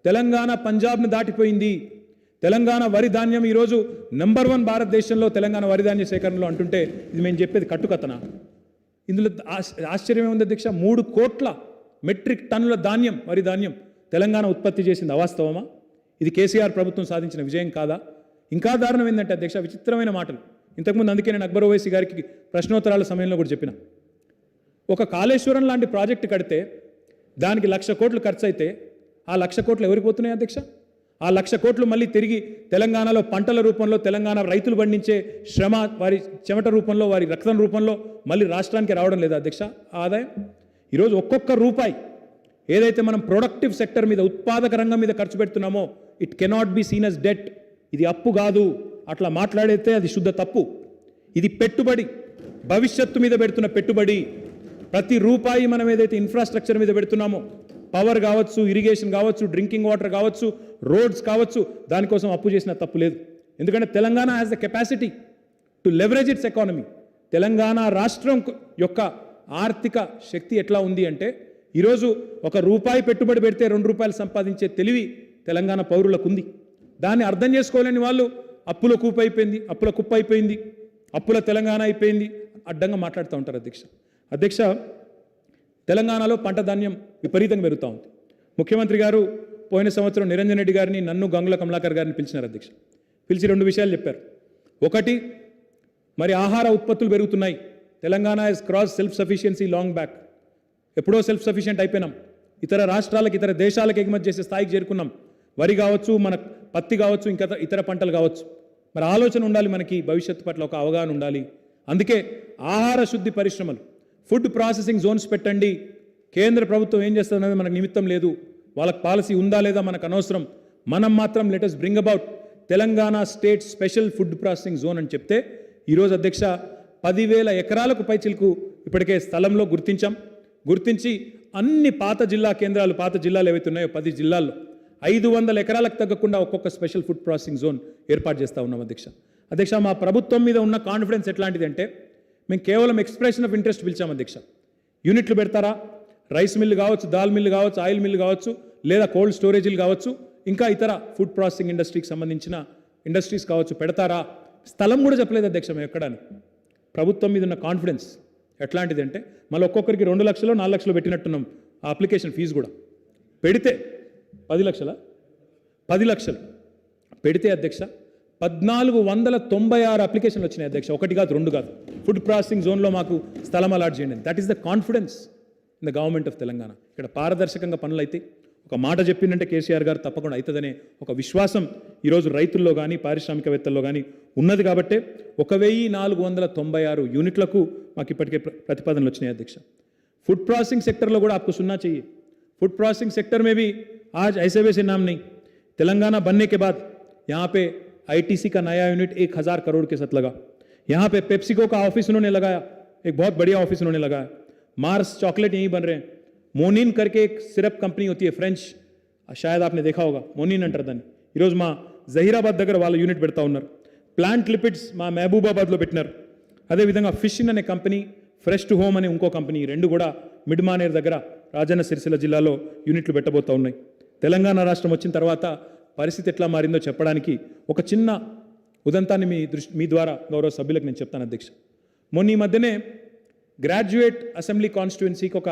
తెలంగాణ పంజాబ్ను దాటిపోయింది, తెలంగాణ వరి ధాన్యం ఈరోజు నెంబర్ 1 భారతదేశంలో తెలంగాణ వరి ధాన్య సేకరణలో అంటుంటే ఇది మేము చెప్పేది కట్టుకథన? ఇందులో ఆశ్చర్యం ఏముంది అధ్యక్ష? 3 కోట్ల మెట్రిక్ టన్నుల ధాన్యం, వరి ధాన్యం తెలంగాణ ఉత్పత్తి చేసింది అవాస్తవమా? ఇది కేసీఆర్ ప్రభుత్వం సాధించిన విజయం కాదా? ఇంకా దారుణం ఏంటంటే అధ్యక్ష, విచిత్రమైన మాటలు. ఇంతకుముందు అందుకే నేను అక్బర్ ఓవైసీ గారికి ప్రశ్నోత్తరాల సమయంలో కూడా చెప్పిన, ఒక కాళేశ్వరం లాంటి ప్రాజెక్టు కడితే దానికి 1,00,000 కోట్లు ఖర్చు అయితే ఆ 1,00,000 కోట్లు ఎవరికి పోతున్నాయి అధ్యక్ష? ఆ 1,00,000 కోట్లు మళ్ళీ తిరిగి తెలంగాణలో పంటల రూపంలో, తెలంగాణ రైతులు పండించే శ్రమ, వారి చెమట రూపంలో, వారి రక్తం రూపంలో మళ్ళీ రాష్ట్రానికి రావడం లేదా అధ్యక్ష ఆదాయం? ఈరోజు ఒక్కొక్క రూపాయి ఏదైతే మనం ప్రొడక్టివ్ సెక్టర్ మీద, ఉత్పాదక రంగం మీద ఖర్చు పెడుతున్నామో it cannot be seen as debt. ఇది అప్పు కాదు, అట్లా మాట్లాడితే అది శుద్ధ తప్పు. ఇది పెట్టుబడి, భవిష్యత్తు మీద పెడుతున్న పెట్టుబడి. ప్రతి రూపాయి మనం ఏదైతే ఇన్ఫ్రాస్ట్రక్చర్ మీద పెడుతున్నామో, పవర్ కావచ్చు, ఇరిగేషన్ కావచ్చు, డ్రింకింగ్ వాటర్ కావచ్చు, రోడ్స్ కావచ్చు, దానికోసం అప్పు చేసిన తప్పు లేదు. ఎందుకంటే Telangana has the capacity to leverage it's economy. Telangana రాష్ట్రం యొక్క ఆర్థిక శక్తి ఎట్లా ఉంది అంటే, ఈరోజు 1 రూపాయి పెట్టుబడి పెడితే 2 రూపాయలు సంపాదించే తెలివి తెలంగాణ పౌరులకు ఉంది. దాన్ని అర్థం చేసుకోలేని వాళ్ళు అప్పుల కుప్ప అయిపోయింది, అప్పుల తెలంగాణ అయిపోయింది అడ్డంగా మాట్లాడుతూ ఉంటారు. అధ్యక్ష తెలంగాణలో పంట ధాన్యం విపరీతంగా పెరుగుతూ ఉంది. ముఖ్యమంత్రి గారు పోయిన సంవత్సరం నిరంజన్ రెడ్డి గారిని, నన్ను, గంగుల కమలాకర్ గారిని పిలిచినారు. పిలిచి 2 విషయాలు చెప్పారు. ఒకటి, మరి ఆహార ఉత్పత్తులు పెరుగుతున్నాయి, Telangana is cross self sufficiency long back, ఎప్పుడో సెల్ఫ్ సఫిషియెంట్ అయిపోయినాం, ఇతర రాష్ట్రాలకు ఇతర దేశాలకు ఎగుమతి చేసే స్థాయికి చేరుకున్నాం. వరి కావచ్చు, మన పత్తి కావచ్చు, ఇంకా ఇతర పంటలు కావచ్చు. మరి ఆలోచన ఉండాలి, మనకి భవిష్యత్తు పట్ల ఒక అవగాహన ఉండాలి. అందుకే ఆహార శుద్ధి పరిశ్రమలు, ఫుడ్ ప్రాసెసింగ్ జోన్స్ పెట్టండి. కేంద్ర ప్రభుత్వం ఏం చేస్తుందనేది మనకు నిమిత్తం లేదు, వాళ్ళకి పాలసీ ఉందా లేదా మనకు అనవసరం. మనం మాత్రం let us bring about Telangana state special food processing zone అని చెప్తే ఈరోజు అధ్యక్ష 10,000 ఎకరాలకు పైచిలకు ఇప్పటికే స్థలంలో గుర్తించి అన్ని పాత జిల్లా కేంద్రాలు, పాత జిల్లాలు ఏవైతే ఉన్నాయో 10 జిల్లాల్లో 500 ఎకరాలకు తగ్గకుండా ఒక్కొక్క స్పెషల్ ఫుడ్ ప్రాసెసింగ్ జోన్ ఏర్పాటు చేస్తూ ఉన్నాం. అధ్యక్ష మా ప్రభుత్వం మీద ఉన్న కాన్ఫిడెన్స్ ఎట్లాంటిది అంటే, మేము కేవలం ఎక్స్ప్రెషన్ ఆఫ్ ఇంట్రెస్ట్ పిలిచాం. అధ్యక్ష యూనిట్లు పెడతారా, రైస్ మిల్లు కావచ్చు, దాల్ మిల్లు కావచ్చు, ఆయిల్ మిల్లు కావచ్చు, లేదా కోల్డ్ స్టోరేజీలు కావచ్చు, ఇంకా ఇతర ఫుడ్ ప్రాసెసింగ్ ఇండస్ట్రీకి సంబంధించిన ఇండస్ట్రీస్ కావచ్చు, పెడతారా? స్థలం కూడా చెప్పలేదు అధ్యక్ష మేము ఎక్కడని. ప్రభుత్వం మీద ఉన్న కాన్ఫిడెన్స్ ఎట్లాంటిది అంటే, మళ్ళీ ఒక్కొక్కరికి 2 లక్షలు 4 లక్షలు పెట్టినట్టున్నాం. ఆ అప్లికేషన్ ఫీజు కూడా పెడితే 10 లక్షలు పెడితే అధ్యక్ష 1496 అప్లికేషన్లు వచ్చినాయి అధ్యక్ష. 1 కాదు 2 కాదు. ఫుడ్ ప్రాసెసింగ్ జోన్లో మాకు స్థలం అలాట్ చేయండి. That is the confidence in the government of Telangana. ఇక్కడ పారదర్శకంగా పనులు అయితే, ఒక మాట చెప్పిందంటే కేసీఆర్ గారు తప్పకుండా అవుతుందనే ఒక విశ్వాసం ఈరోజు రైతుల్లో కానీ పారిశ్రామికవేత్తల్లో కానీ ఉన్నది. కాబట్టే 1496 యూనిట్లకు మాకు ఇప్పటికే ప్రతిపాదనలు వచ్చినాయి అధ్యక్ష. ఫుడ్ ప్రాసెసింగ్ सेक्टर కూడా आपको सुनना चाहिए. फूड प्रोसेसिंग सेक्टर में भी आज ऐसे वैसे नाम नहीं, तेलंगाना बनने के बाद यहाँ पे आईटीसी का नया यूनिट 1000 करोड़ के साथ लगा. यहाँ पे पेप्सिको का ऑफिस उन्होंने लगाया, एक बहुत बढ़िया ऑफिस उन्होंने लगाया. मार्स चॉकलेट यहीं बन रहे हैं. मोनिन करके एक सिरप कंपनी होती है फ्रेंच, शायद आपने देखा होगा, मोनिन अंटर दानी ఈరోజు మా జహీరాబాద్ దగ్గర వాళ్ళ యూనిట్ పెడతా ఉన్నారు. ప్లాంట్ లిపిడ్స్ మా మహబూబాబాద్లో పెట్టినారు. అదేవిధంగా ఫిషిన్ అనే కంపెనీ, ఫ్రెష్ టు హోమ్ అనే ఇంకో కంపెనీ, 2 కూడా మిడ్మానేర్ దగ్గర రాజన్న సిరిసిల్ల జిల్లాలో యూనిట్లు పెట్టబోతూ ఉన్నాయి. తెలంగాణ రాష్ట్రం వచ్చిన తర్వాత పరిస్థితి ఎట్లా మారిందో చెప్పడానికి ఒక చిన్న ఉదంతాన్ని మీ ద్వారా గౌరవ సభ్యులకు నేను చెప్తాను అధ్యక్ష. మొన్న ఈ మధ్యనే గ్రాడ్యుయేట్ అసెంబ్లీ కాన్స్టిట్యుయెన్సీకి ఒక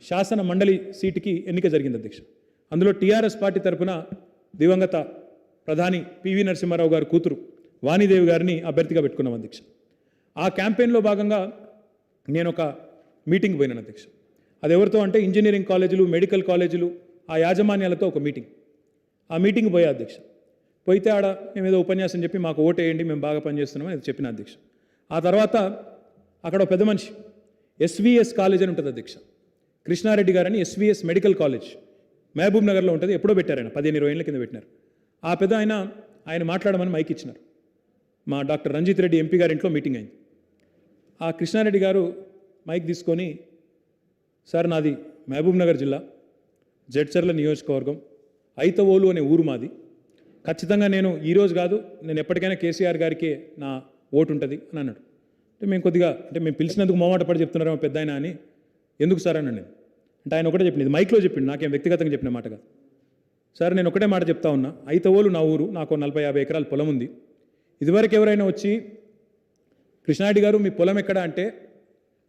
శాసన మండలి సీటుకి ఎన్నిక జరిగింది అధ్యక్ష. అందులో టీఆర్ఎస్ పార్టీ తరఫున దివంగత ప్రధాని పివి నరసింహారావు గారు కూతురు వాణిదేవి గారిని అభ్యర్థిగా పెట్టుకున్నాం అధ్యక్ష. ఆ క్యాంపెయిన్లో భాగంగా నేను ఒక మీటింగ్ పోయినాను అధ్యక్ష. అది ఎవరితో అంటే ఇంజనీరింగ్ కాలేజీలు, మెడికల్ కాలేజీలు, ఆ యాజమాన్యాలతో ఒక మీటింగ్. ఆ మీటింగ్ పోయా అధ్యక్ష. పోయితే ఆడ మేము ఏదో ఉపన్యాసం చెప్పి మాకు ఓటేయండి, మేము బాగా పనిచేస్తున్నామని చెప్పిన అధ్యక్ష. ఆ తర్వాత అక్కడ ఒక పెద్ద మనిషి ఎస్విఎస్ కాలేజ్ అని ఉంటుంది అధ్యక్ష, కృష్ణారెడ్డి గారని ఎస్విఎస్ మెడికల్ కాలేజ్ మహబూబ్ నగర్లో ఉంటుంది. ఎప్పుడో పెట్టారు ఆయన, 15-20 ఏళ్ళ కింద పెట్టినారు. ఆ పెద్ద ఆయన మాట్లాడమని మైక్ ఇచ్చినారు. మా డాక్టర్ రంజిత్ రెడ్డి ఎంపీ గారి ఇంట్లో మీటింగ్ అయింది. ఆ కృష్ణారెడ్డి గారు మైక్ తీసుకొని, సార్ నాది మహబూబ్ నగర్ జిల్లా జడ్చర్ల నియోజకవర్గం, ఐతవోలు అనే ఊరు మాది. ఖచ్చితంగా నేను ఈరోజు కాదు, నేను ఎప్పటికైనా కేసీఆర్ గారికే నా ఓటు ఉంటుంది అని అన్నాడు. అంటే మేము కొద్దిగా మేము పిలిచినందుకు మొహమాట పడి చెప్తున్నారేమో పెద్ద ఆయన అని, ఎందుకు సార్ అన్నాను నేను. అంటే ఆయన ఒకటే చెప్పింది, మైక్లో చెప్పింది, నాకేం వ్యక్తిగతంగా చెప్పిన మాట కాదు. సార్ నేను ఒకటే మాట చెప్తా ఉన్నా, ఐతవోలు నా ఊరు, నాకు 40-50 ఎకరాల పొలం ఉంది. ఇదివరకు ఎవరైనా వచ్చి కృష్ణారెడ్డి గారు మీ పొలం ఎక్కడ అంటే,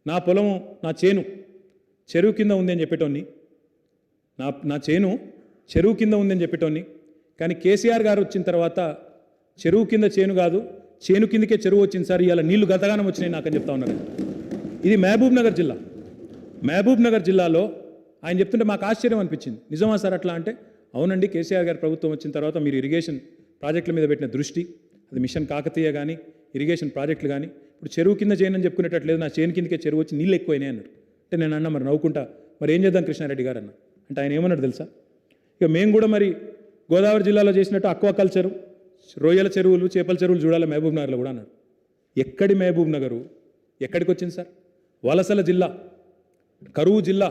నా పొలము నా చేను చెరువు కింద ఉంది అని చెప్పేటోని, నా చేను చెరువు కింద ఉందని చెప్పేటోని. కానీ కేసీఆర్ గారు వచ్చిన తర్వాత చెరువు కింద చేను కాదు, చేను కిందకే చెరువు వచ్చింది సార్, ఇవాళ నీళ్లు గతగానం వచ్చినాయి నాకని చెప్తా ఉన్నారు. ఇది మహబూబ్ నగర్ జిల్లా. మహబూబ్ నగర్ జిల్లాలో ఆయన చెప్తుంటే మాకు ఆశ్చర్యం అనిపించింది. నిజమా సార్ అట్లా అంటే, అవునండి, కేసీఆర్ గారి ప్రభుత్వం వచ్చిన తర్వాత మీరు ఇరిగేషన్ ప్రాజెక్టుల మీద పెట్టిన దృష్టి, అది మిషన్ కాకతీయ కానీ ఇరిగేషన్ ప్రాజెక్టులు కానీ, ఇప్పుడు చెరువు కింద చేయనని చెప్పుకునేటట్లేదు, నా చేను కిందకే చెరువు వచ్చి నీళ్ళు ఎక్కువైనాయి అన్నారు. అంటే నేను అన్నా, మరి నవ్వుకుంటా, మరి ఏం చేద్దాం కృష్ణారెడ్డి గారు అన్న. అంటే ఆయన ఏమన్నాడు తెలుసా, ఇక మేము కూడా మరి గోదావరి జిల్లాలో చేసినట్టు అక్వాకల్చరు, రొయ్యల చెరువులు, చేపల చెరువులు చూడాలి మహబూబ్ నగర్లో కూడా అన్నాడు. ఎక్కడి మహబూబ్ నగరు, ఎక్కడికి వచ్చింది సార్? వలసల జిల్లా, కరువు జిల్లా.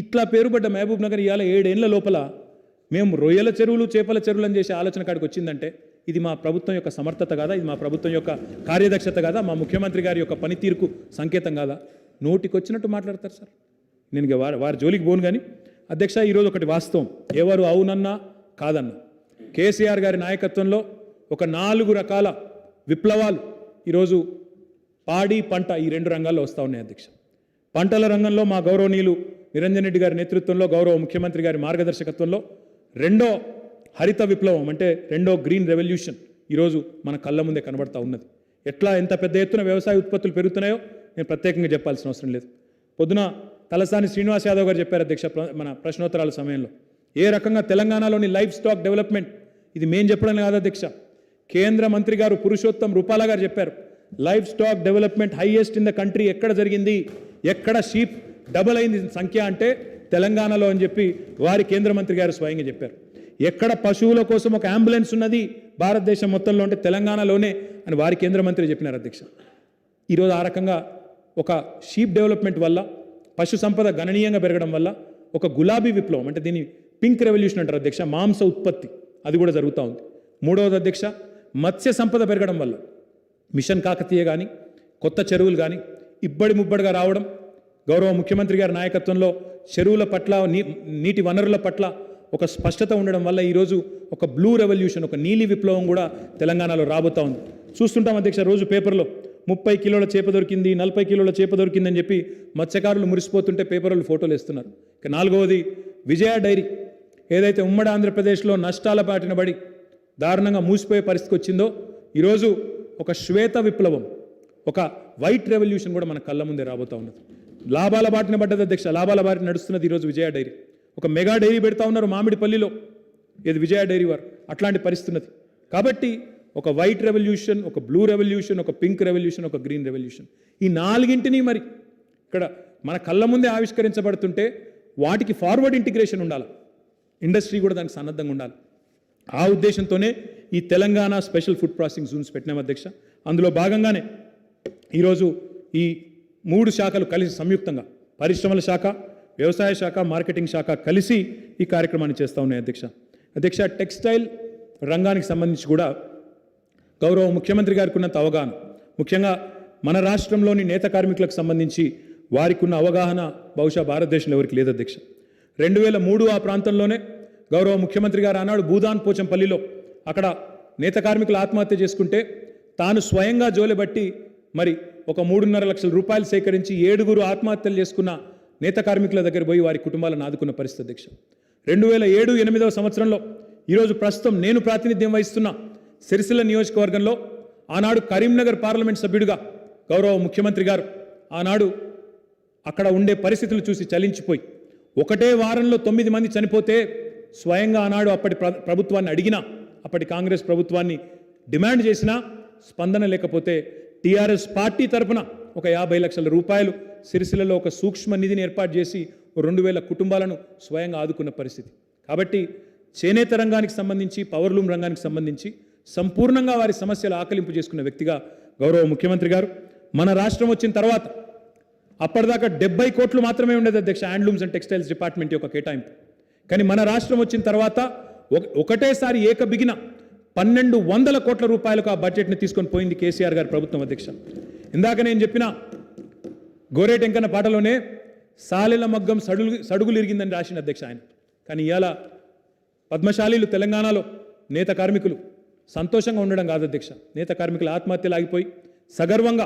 ఇట్లా పేరుపడ్డ మహబూబ్ నగర్ ఇవాళ 7 ఏళ్ల లోపల మేము రొయ్యల చెరువులు, చేపల చెరువులు అని చేసే ఆలోచన కాడికి వచ్చిందంటే, ఇది మా ప్రభుత్వం యొక్క సమర్థత కాదా? ఇది మా ప్రభుత్వం యొక్క కార్యదక్షత కాదా? మా ముఖ్యమంత్రి గారి యొక్క పనితీరుకు సంకేతం కాదా? నోటికి వచ్చినట్టు మాట్లాడతారు సార్. నేను వారి జోలికి పోను. కానీ అధ్యక్ష ఈరోజు ఒకటి వాస్తవం, ఎవరు అవునన్నా కాదన్నా కేసీఆర్ గారి నాయకత్వంలో ఒక 4 రకాల విప్లవాలు ఈరోజు పాడి పంట ఈ 2 రంగాల్లో వస్తూ ఉన్నాయి అధ్యక్ష. పంటల రంగంలో మా గౌరవనీయులు నిరంజన్ రెడ్డి గారి నేతృత్వంలో గౌరవ ముఖ్యమంత్రి గారి మార్గదర్శకత్వంలో రెండో హరిత విప్లవం అంటే రెండో గ్రీన్ రెవల్యూషన్ ఈరోజు మన కళ్ళ ముందే కనబడతా ఉన్నది. ఎట్లా ఎంత పెద్ద ఎత్తున వ్యవసాయ ఉత్పత్తులు పెరుగుతున్నాయో నేను ప్రత్యేకంగా చెప్పాల్సిన అవసరం లేదు. పొద్దున తలసాని శ్రీనివాస్ యాదవ్ గారు చెప్పారు అధ్యక్ష మన ప్రశ్నోత్తరాల సమయంలో, ఏ రకంగా తెలంగాణలోని లైఫ్ స్టాక్ డెవలప్మెంట్, ఇది మేం చెప్పడం కాదు అధ్యక్ష, కేంద్ర మంత్రి గారు పురుషోత్తం రూపాలా గారు చెప్పారు. Life stack development highest in the country ఎక్కడ జరిగింది, ఎక్కడ షీప్ డబల్ అయింది సంఖ్య అంటే తెలంగాణలో అని చెప్పి వారి కేంద్ర మంత్రి గారు స్వయంగా చెప్పారు. ఎక్కడ పశువుల కోసం ఒక అంబులెన్స్ ఉన్నది భారతదేశం మొత్తంలో అంటే తెలంగాణలోనే అని వారి కేంద్ర మంత్రి చెప్పినారు అధ్యక్ష. ఈరోజు ఆ రకంగా ఒక షీప్ డెవలప్మెంట్ వల్ల పశు సంపద గణనీయంగా పెరగడం వల్ల ఒక గులాబీ విప్లవం అంటే దీన్ని పింక్ రెవల్యూషన్ అంటారు అధ్యక్ష, మాంస ఉత్పత్తి అది కూడా జరుగుతూ ఉంది. మూడవది అధ్యక్ష మత్స్య సంపద పెరగడం వల్ల మిషన్ కాకతీయ కానీ కొత్త చెరువులు కానీ ఇబ్బడి ముబ్బడిగా రావడం, గౌరవ ముఖ్యమంత్రి గారి నాయకత్వంలో చెరువుల పట్ల నీటి వనరుల పట్ల ఒక స్పష్టత ఉండడం వల్ల ఈరోజు ఒక బ్లూ రెవల్యూషన్ ఒక నీలి విప్లవం కూడా తెలంగాణలో రాబోతూ ఉంది. చూస్తుంటాం అధ్యక్ష రోజు పేపర్లో 30 కిలోల చేప దొరికింది, 40 కిలోల చేప దొరికిందని చెప్పి మత్స్యకారులు మురిసిపోతుంటే పేపర్లు ఫోటోలు ఇస్తున్నారు. ఇక 4వది విజయ డైరీ, ఏదైతే ఉమ్మడి ఆంధ్రప్రదేశ్లో నష్టాల బాటిన పడి దారుణంగా మూసిపోయే పరిస్థితి వచ్చిందో ఈరోజు ఒక శ్వేత విప్లవం ఒక వైట్ రెవల్యూషన్ కూడా మన కళ్ళ ముందే రాబోతూ ఉన్నది. లాభాల బాటిన పడ్డది అధ్యక్ష, లాభాల బాటిన నడుస్తున్నది ఈరోజు విజయ డైరీ. ఒక మెగా డైరీ పెడతా ఉన్నారు మామిడిపల్లిలో, ఇది విజయ డైరీ వారు, అట్లాంటి పరిస్థితి ఉన్నది. కాబట్టి ఒక వైట్ రెవల్యూషన్, ఒక బ్లూ రెవల్యూషన్, ఒక పింక్ రెవల్యూషన్, ఒక గ్రీన్ రెవల్యూషన్, ఈ 4ంటిని మరి ఇక్కడ మన కళ్ళ ముందే ఆవిష్కరించబడుతుంటే వాటికి ఫార్వర్డ్ ఇంటిగ్రేషన్ ఉండాలి, ఇండస్ట్రీ కూడా దానికి సన్నద్ధంగా ఉండాలి. ఆ ఉద్దేశంతోనే ఈ Telangana special food processing zones పెట్టినాం అధ్యక్ష. అందులో భాగంగానే ఈరోజు ఈ 3 శాఖలు కలిసి సంయుక్తంగా పరిశ్రమల శాఖ, వ్యవసాయ శాఖ, మార్కెటింగ్ శాఖ కలిసి ఈ కార్యక్రమాన్ని చేస్తూ ఉన్నాయి అధ్యక్ష. టెక్స్టైల్ రంగానికి సంబంధించి కూడా గౌరవ ముఖ్యమంత్రి గారికి ఉన్నంత అవగాహన, ముఖ్యంగా మన రాష్ట్రంలోని నేత కార్మికులకు సంబంధించి వారికి ఉన్న అవగాహన బహుశా భారతదేశంలో ఎవరికి లేదు అధ్యక్ష. 2003 ఆ ప్రాంతంలోనే గౌరవ ముఖ్యమంత్రి గారు ఆనాడు భూదాన్ పోచంపల్లిలో అక్కడ నేత కార్మికులు ఆత్మహత్య చేసుకుంటే తాను స్వయంగా జోలెబట్టి మరి ఒక 3.5 లక్షల రూపాయలు సేకరించి 7 ఆత్మహత్యలు చేసుకున్న నేత కార్మికుల దగ్గర పోయి వారి కుటుంబాలను ఆదుకున్న పరిస్థితి అధ్యక్ష. 2007-8వ సంవత్సరంలో ఈరోజు ప్రస్తుతం నేను ప్రాతినిధ్యం వహిస్తున్న సిరిసిల్ల నియోజకవర్గంలో ఆనాడు కరీంనగర్ పార్లమెంట్ సభ్యుడిగా గౌరవ ముఖ్యమంత్రి గారు ఆనాడు అక్కడ ఉండే పరిస్థితులు చూసి చలించిపోయి ఒకటే వారంలో 9 మంది చనిపోతే స్వయంగా ఆనాడు అప్పటి ప్రభుత్వాన్ని అడిగినా, అప్పటి కాంగ్రెస్ ప్రభుత్వాన్ని డిమాండ్ చేసినా స్పందన లేకపోతే టీఆర్ఎస్ పార్టీ తరఫున ఒక 50 లక్షల రూపాయలు సిరిసిల్లలో ఒక సూక్ష్మ నిధిని ఏర్పాటు చేసి 2000 కుటుంబాలను స్వయంగా ఆదుకున్న పరిస్థితి. కాబట్టి చేనేత రంగానికి సంబంధించి పవర్లూమ్ రంగానికి సంబంధించి సంపూర్ణంగా వారి సమస్యలు ఆకలింపు చేసుకున్న వ్యక్తిగా గౌరవ ముఖ్యమంత్రి గారు మన రాష్ట్రం వచ్చిన తర్వాత అప్పటిదాకా 70 కోట్లు మాత్రమే ఉండేది అధ్యక్ష హ్యాండ్లూమ్స్ అండ్ టెక్స్టైల్స్ డిపార్ట్మెంట్ యొక్క కేటాయింపు. కానీ మన రాష్ట్రం వచ్చిన తర్వాత ఒకటేసారి ఏకబిగిన 1200 కోట్ల రూపాయలకు ఆ బడ్జెట్ని తీసుకొని పోయింది కేసీఆర్ గారి ప్రభుత్వం అధ్యక్ష. ఇందాక నేను చెప్పిన గోరేటెంకన్న పాటలోనే సాలెల మగ్గం సడుగులు ఇరిగిందని రాసిన అధ్యక్ష ఆయన. కానీ ఇవాళ పద్మశాలీలు తెలంగాణలో నేత కార్మికులు సంతోషంగా ఉండడం కాదు అధ్యక్ష, నేత కార్మికుల ఆత్మహత్యలు ఆగిపోయి సగర్వంగా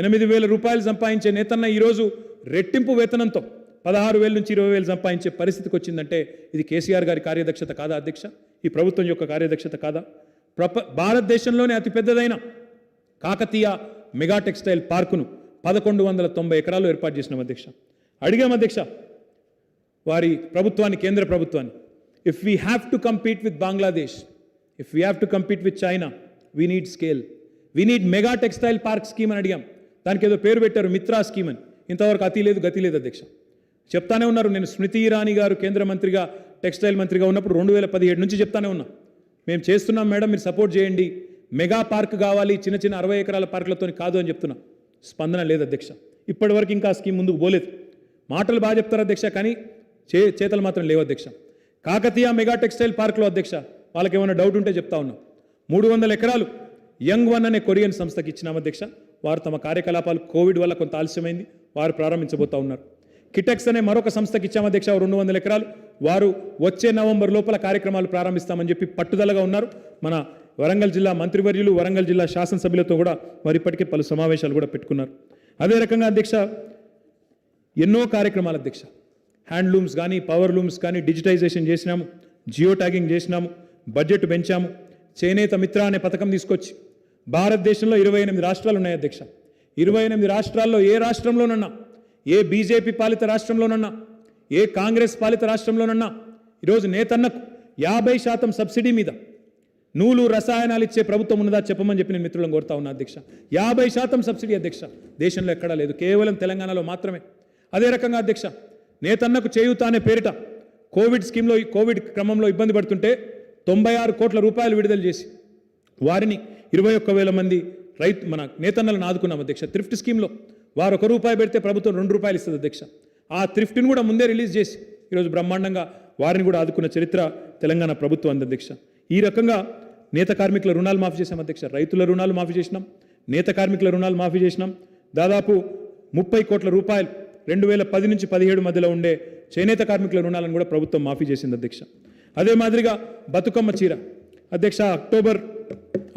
8,000 రూపాయలు సంపాదించే నేతన్న ఈరోజు రెట్టింపు వేతనంతో 16,000 నుంచి 20,000 సంపాదించే పరిస్థితికి వచ్చిందంటే ఇది కేసీఆర్ గారి కార్యదక్షత కాదా అధ్యక్ష? ఈ ప్రభుత్వం యొక్క కార్యదక్షత కాదా? భారతదేశంలోనే అతిపెద్దదైన కాకతీయ మెగా టెక్స్టైల్ పార్కును 1190 ఎకరాలు ఏర్పాటు చేసినాం అధ్యక్ష. అడిగాం అధ్యక్ష వారి ప్రభుత్వాన్ని, కేంద్ర ప్రభుత్వాన్ని, if we have to compete with Bangladesh, if we have to compete with China, we need scale, we need mega textile park scheme అని అడిగాం. దానికి ఏదో పేరు పెట్టారు మిత్రా స్కీమ్ అని. ఇంతవరకు అతి లేదు గతి లేదు అధ్యక్ష. చెప్తానే ఉన్నారు. నేను స్మృతి ఇరానీ గారు కేంద్ర మంత్రిగా టెక్స్టైల్ మంత్రిగా ఉన్నప్పుడు 2017 నుంచి చెప్తానే ఉన్నా, మేము చేస్తున్నాం మేడం, మీరు సపోర్ట్ చేయండి, మెగా పార్క్ కావాలి, చిన్న 60 ఎకరాల పార్కులతో కాదు అని చెప్తున్నా. స్పందన లేదు అధ్యక్ష. ఇప్పటివరకు ఇంకా స్కీమ్ ముందుకు పోలేదు. మాటలు బాగా చెప్తారు అధ్యక్ష, కానీ చేతలు మాత్రం లేవు అధ్యక్ష. కాకతీయ మెగా టెక్స్టైల్ పార్క్లో అధ్యక్ష వాళ్ళకి ఏమైనా డౌట్ ఉంటే చెప్తా ఉన్నా, 300 ఎకరాలు యంగ్ వన్ అనే కొరియన్ సంస్థకి ఇచ్చినాం అధ్యక్ష. వారు తమ కార్యకలాపాలు కోవిడ్ వల్ల కొంత ఆలస్యమైంది, వారు ప్రారంభించబోతా ఉన్నారు. కిటెక్స్ అనే మరొక సంస్థకి ఇచ్చాము అధ్యక్ష 200 ఎకరాలు. వారు వచ్చే నవంబర్ లోపల కార్యక్రమాలు ప్రారంభిస్తామని చెప్పి పట్టుదలగా ఉన్నారు. మన వరంగల్ జిల్లా మంత్రివర్యులు, వరంగల్ జిల్లా శాసనసభ్యులతో కూడా మరి ఇప్పటికే పలు సమావేశాలు కూడా పెట్టుకున్నారు. అదే రకంగా అధ్యక్ష ఎన్నో కార్యక్రమాలు అధ్యక్ష, హ్యాండ్లూమ్స్ కానీ, పవర్ లూమ్స్ కానీ డిజిటైజేషన్ చేసినాము, జియో ట్యాగింగ్ చేసినాము, బడ్జెట్ పెంచాము, చేనేత మిత్ర అనే పథకం తీసుకొచ్చి భారతదేశంలో 28 రాష్ట్రాలు ఉన్నాయి అధ్యక్ష. 28 రాష్ట్రాల్లో ఏ రాష్ట్రంలోనన్నా, ఏ బీజేపీ పాలిత రాష్ట్రంలోనన్నా, ఏ కాంగ్రెస్ పాలిత రాష్ట్రంలోనన్నా ఈరోజు నేతన్నకు 50% సబ్సిడీ మీద నూలు రసాయనాలు ఇచ్చే ప్రభుత్వం ఉన్నదా చెప్పమని చెప్పి నేను మిత్రులను కోరుతా ఉన్నా అధ్యక్ష. 50% సబ్సిడీ అధ్యక్ష దేశంలో ఎక్కడా లేదు, కేవలం తెలంగాణలో మాత్రమే. అదే రకంగా అధ్యక్ష నేతన్నకు చేయూత అనే పేరిట కోవిడ్ స్కీమ్లో, కోవిడ్ క్రమంలో ఇబ్బంది పడుతుంటే 96 కోట్ల రూపాయలు విడుదల చేసి వారిని 21,000 మంది మన నేతన్నలను ఆదుకున్నాం అధ్యక్ష. థ్రిఫ్ట్ స్కీమ్లో వారు ₹1 పెడితే ప్రభుత్వం ₹2 ఇస్తుంది అధ్యక్ష. ఆ థ్రిఫ్ట్ని కూడా ముందే రిలీజ్ చేసి ఈరోజు బ్రహ్మాండంగా వారిని కూడా ఆదుకున్న చరిత్ర తెలంగాణ ప్రభుత్వం అంది అధ్యక్ష. ఈ రకంగా నేత కార్మికుల రుణాలు మాఫీ చేశాం అధ్యక్ష, రైతుల రుణాలు మాఫీ చేసినాం, నేత కార్మికుల రుణాలు మాఫీ చేసినాం. దాదాపు 30 కోట్ల రూపాయలు 2010 నుంచి 17 మధ్యలో ఉండే చేనేత కార్మికుల రుణాలను కూడా ప్రభుత్వం మాఫీ చేసింది అధ్యక్ష. అదే మాదిరిగా బతుకమ్మ చీర అధ్యక్ష అక్టోబర్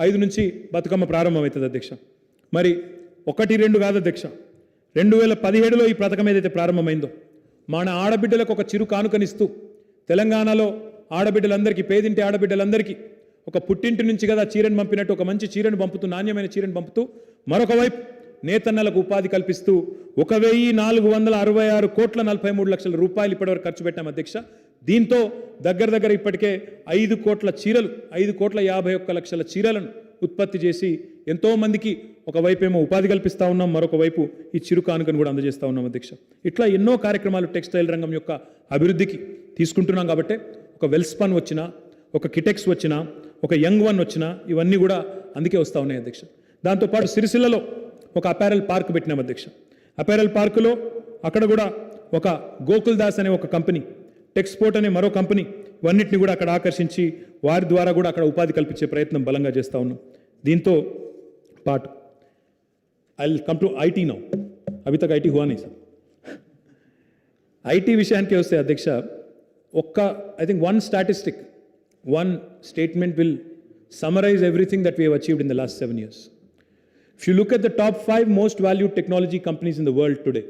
5 నుంచి బతుకమ్మ ప్రారంభమవుతుంది అధ్యక్ష. మరి 1-2 కాదు అధ్యక్ష, 2017లో ఈ పథకం ఏదైతే ప్రారంభమైందో మన ఆడబిడ్డలకు ఒక చిరు కానుకనిస్తూ తెలంగాణలో ఆడబిడ్డలందరికీ, పేదింటి ఆడబిడ్డలందరికీ ఒక పుట్టింటి నుంచి కదా చీరను పంపినట్టు ఒక మంచి చీరను పంపుతూ, నాణ్యమైన చీరను పంపుతూ, మరొక వైపు నేతన్నలకు ఉపాధి కల్పిస్తూ 1,466 కోట్ల 43 లక్షల రూపాయలు ఇప్పటివరకు ఖర్చు పెట్టాం అధ్యక్ష. దీంతో దగ్గర ఇప్పటికే 5 కోట్ల చీరలు, 5,51 లక్షల చీరలను ఉత్పత్తి చేసి ఎంతోమందికి ఒకవైపు ఏమో ఉపాధి కల్పిస్తూ ఉన్నాం, మరొక వైపు ఈ చిరు కానుకను కూడా అందజేస్తూ ఉన్నాం అధ్యక్ష. ఇట్లా ఎన్నో కార్యక్రమాలు టెక్స్టైల్ రంగం యొక్క అభివృద్ధికి తీసుకుంటున్నాం. కాబట్టి ఒక వెల్స్పన్ వచ్చినా, ఒక కిటెక్స్ వచ్చినా, ఒక యంగ్ వన్ వచ్చినా ఇవన్నీ కూడా అందుకే వస్తూ ఉన్నాయి అధ్యక్ష. దాంతోపాటు సిరిసిల్లలో ఒక అపారెల్ పార్క్ పెట్టినాం అధ్యక్ష. అపారెల్ పార్కులో అక్కడ కూడా ఒక గోకుల్ దాస్ అనే ఒక కంపెనీ, టెక్స్పోర్ట్ అనే మరో కంపెనీ, ఇవన్నిటిని కూడా అక్కడ ఆకర్షించి వారి ద్వారా కూడా అక్కడ ఉపాధి కల్పించే ప్రయత్నం బలంగా చేస్తూ ఉన్నాం. దీంతో పాటు I will come to IT now. అభి తక్ ఐటీ హువా నహీ సార్. ఐటీ విషయానికి వస్తే అధ్యక్ష I think one statistic, one statement will summarize everything that we have achieved in the last 7 years. If you look at the top 5 most valued technology companies in the world today,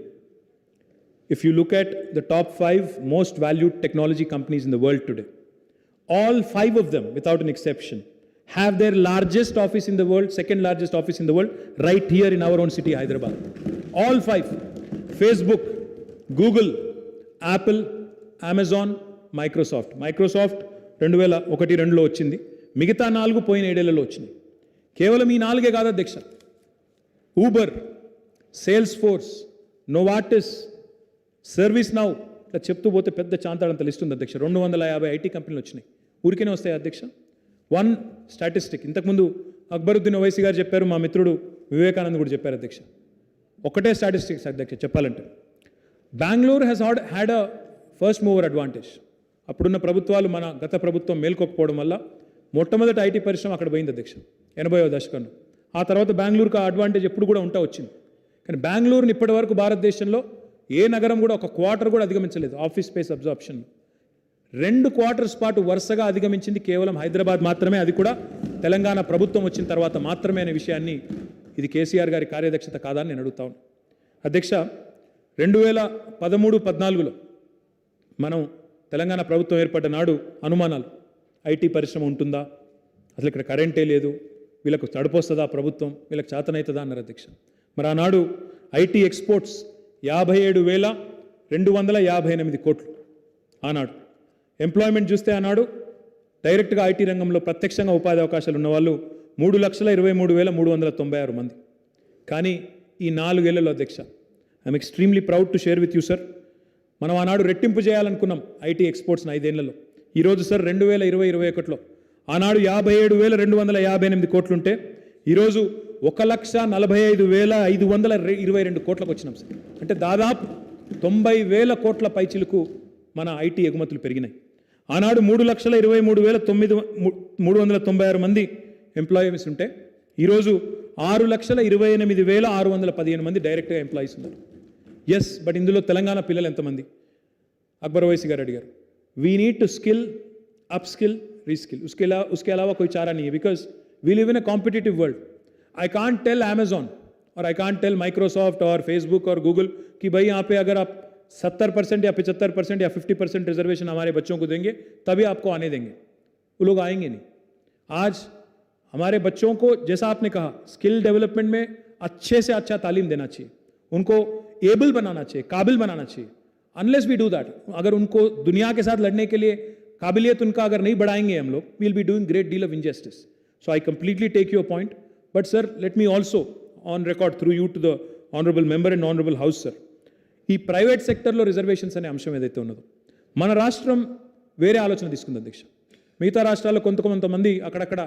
if you look at the top 5 most valued technology companies in the world today, all 5 of them, without an exception, have their largest office in the world, second largest office in the world, right here in our own city, Hyderabad. All 5. Facebook, Google, Apple, Amazon, Microsoft 2001-2లో వచ్చింది, మిగతా 4 పోయిన 7 ఏళ్లలో వచ్చినాయి. కేవలం ఈ 4 కాదు అధ్యక్ష, Uber, sales force, Novartis, service now, ఇట్లా చెప్తూ పోతే పెద్ద చాంతాడంత లిస్ట్ ఉంది అధ్యక్ష. 250 ఐటీ కంపెనీలు వచ్చినాయి. ఊరికేనే వస్తాయి అధ్యక్ష. వన్ స్టాటిస్టిక్ ఇంతకుముందు అక్బరుద్దీన్ ఓవైసీ గారు చెప్పారు, మా మిత్రుడు వివేకానంద్ కూడా చెప్పారు అధ్యక్ష. ఒకటే స్టాటిస్టిక్స్ అధ్యక్ష చెప్పాలంటే, Bengaluru has had a first mover advantage. అప్పుడున్న ప్రభుత్వాలు, మన గత ప్రభుత్వం మేల్కొకపోవడం వల్ల మొట్టమొదటి ఐటీ పరిశ్రమ అక్కడ పోయింది అధ్యక్ష 80వ దశకంలో. ఆ తర్వాత బెంగళూరుకు ఆ అడ్వాంటేజ్ ఎప్పుడు కూడా వచ్చింది. కానీ బెంగళూరుని ఇప్పటి వరకు భారతదేశంలో ఏ నగరం కూడా ఒక క్వార్టర్ కూడా అధిగమించలేదు ఆఫీస్ స్పేస్ అబ్జార్ప్షన్. 2 క్వార్టర్స్ పాటు వరుసగా అధిగమించింది కేవలం హైదరాబాద్ మాత్రమే, అది కూడా తెలంగాణ ప్రభుత్వం వచ్చిన తర్వాత మాత్రమే అనే విషయాన్ని, ఇది కేసీఆర్ గారి కార్యదక్షత కాదా అని నేను అడుగుతా ఉన్నాను అధ్యక్ష. 2013-14లో మనం తెలంగాణ ప్రభుత్వం ఏర్పడ్డ నాడు అనుమానాలు, ఐటీ పరిశ్రమ ఉంటుందా, అసలు ఇక్కడ కరెంటే లేదు, వీళ్ళకు తడిపోస్తుందా ప్రభుత్వం, వీళ్ళకి చేతనవుతుందా అన్నారు అధ్యక్ష. మరి ఆనాడు ఐటీ ఎక్స్పోర్ట్స్ 57,258 కోట్లు ఆనాడు. ఎంప్లాయ్మెంట్ చూస్తే ఆనాడు డైరెక్ట్గా ఐటీ రంగంలో ప్రత్యక్షంగా ఉపాధి అవకాశాలు ఉన్నవాళ్ళు 3,23,396 మంది. కానీ ఈ 4 ఏళ్లలో అధ్యక్ష, I'm extremely proud to share with you sir, మనం ఆనాడు రెట్టింపు చేయాలనుకున్నాం ఐటీ ఎక్స్పోర్ట్స్ని 5 ఏళ్లలో. ఈరోజు సార్ 2020-21లో ఆనాడు 57,258 కోట్లుంటే ఈరోజు 1,45,522 కోట్లకు వచ్చినాం సార్. అంటే దాదాపు 90,000 కోట్ల పైచిలకు మన ఐటీ ఎగుమతులు పెరిగినాయి. ఆనాడు 3,23,396 మంది ఎంప్లాయీస్ ఉంటే ఈరోజు 6,28,615 మంది డైరెక్ట్గా ఎంప్లాయీస్ ఉన్నారు. ఎస్, బట్ ఇందులో తెలంగాణ పిల్లలు ఎంతమంది? अकबर ओवैसी गाరు అడిగారు. We need to skill, upskill, reskill. उसके अलावा कोई चारा नहीं है, because we live in a competitive world. I can't tell Amazon और आई कांट टेल माइक्रोसॉफ्ट और फेसबुक और गूगल कि भाई यहाँ पे अगर आप 70% या 75% या 50% रिजर्वेशन हमारे बच्चों को देंगे तभी आपको आने देंगे. वो लोग आएंगे नहीं. आज हमारे बच्चों को, जैसा आपने कहा, स्किल डेवलपमेंट में अच्छे से अच्छा तालीम देना चाहिए, उनको एबल बनाना चाहिए, काबिल बनाना चाहिए. अनलेस वी डू दैट, अगर उनको दुनिया के साथ लड़ने के लिए काबिलियत उनका अगर नहीं बढ़ाएंगे हम लोग, we will be doing great deal of injustice. So I completely take your point, but sir let me also on record through you to the honourable member and honourable house sir, ఈ ప్రైవేట్ సెక్టర్లో రిజర్వేషన్స్ అనే అంశం ఏదైతే ఉన్నదో, మన రాష్ట్రం వేరే ఆలోచన తీసుకుంది అధ్యక్ష. మిగతా రాష్ట్రాల్లో కొంతమంది అక్కడక్కడ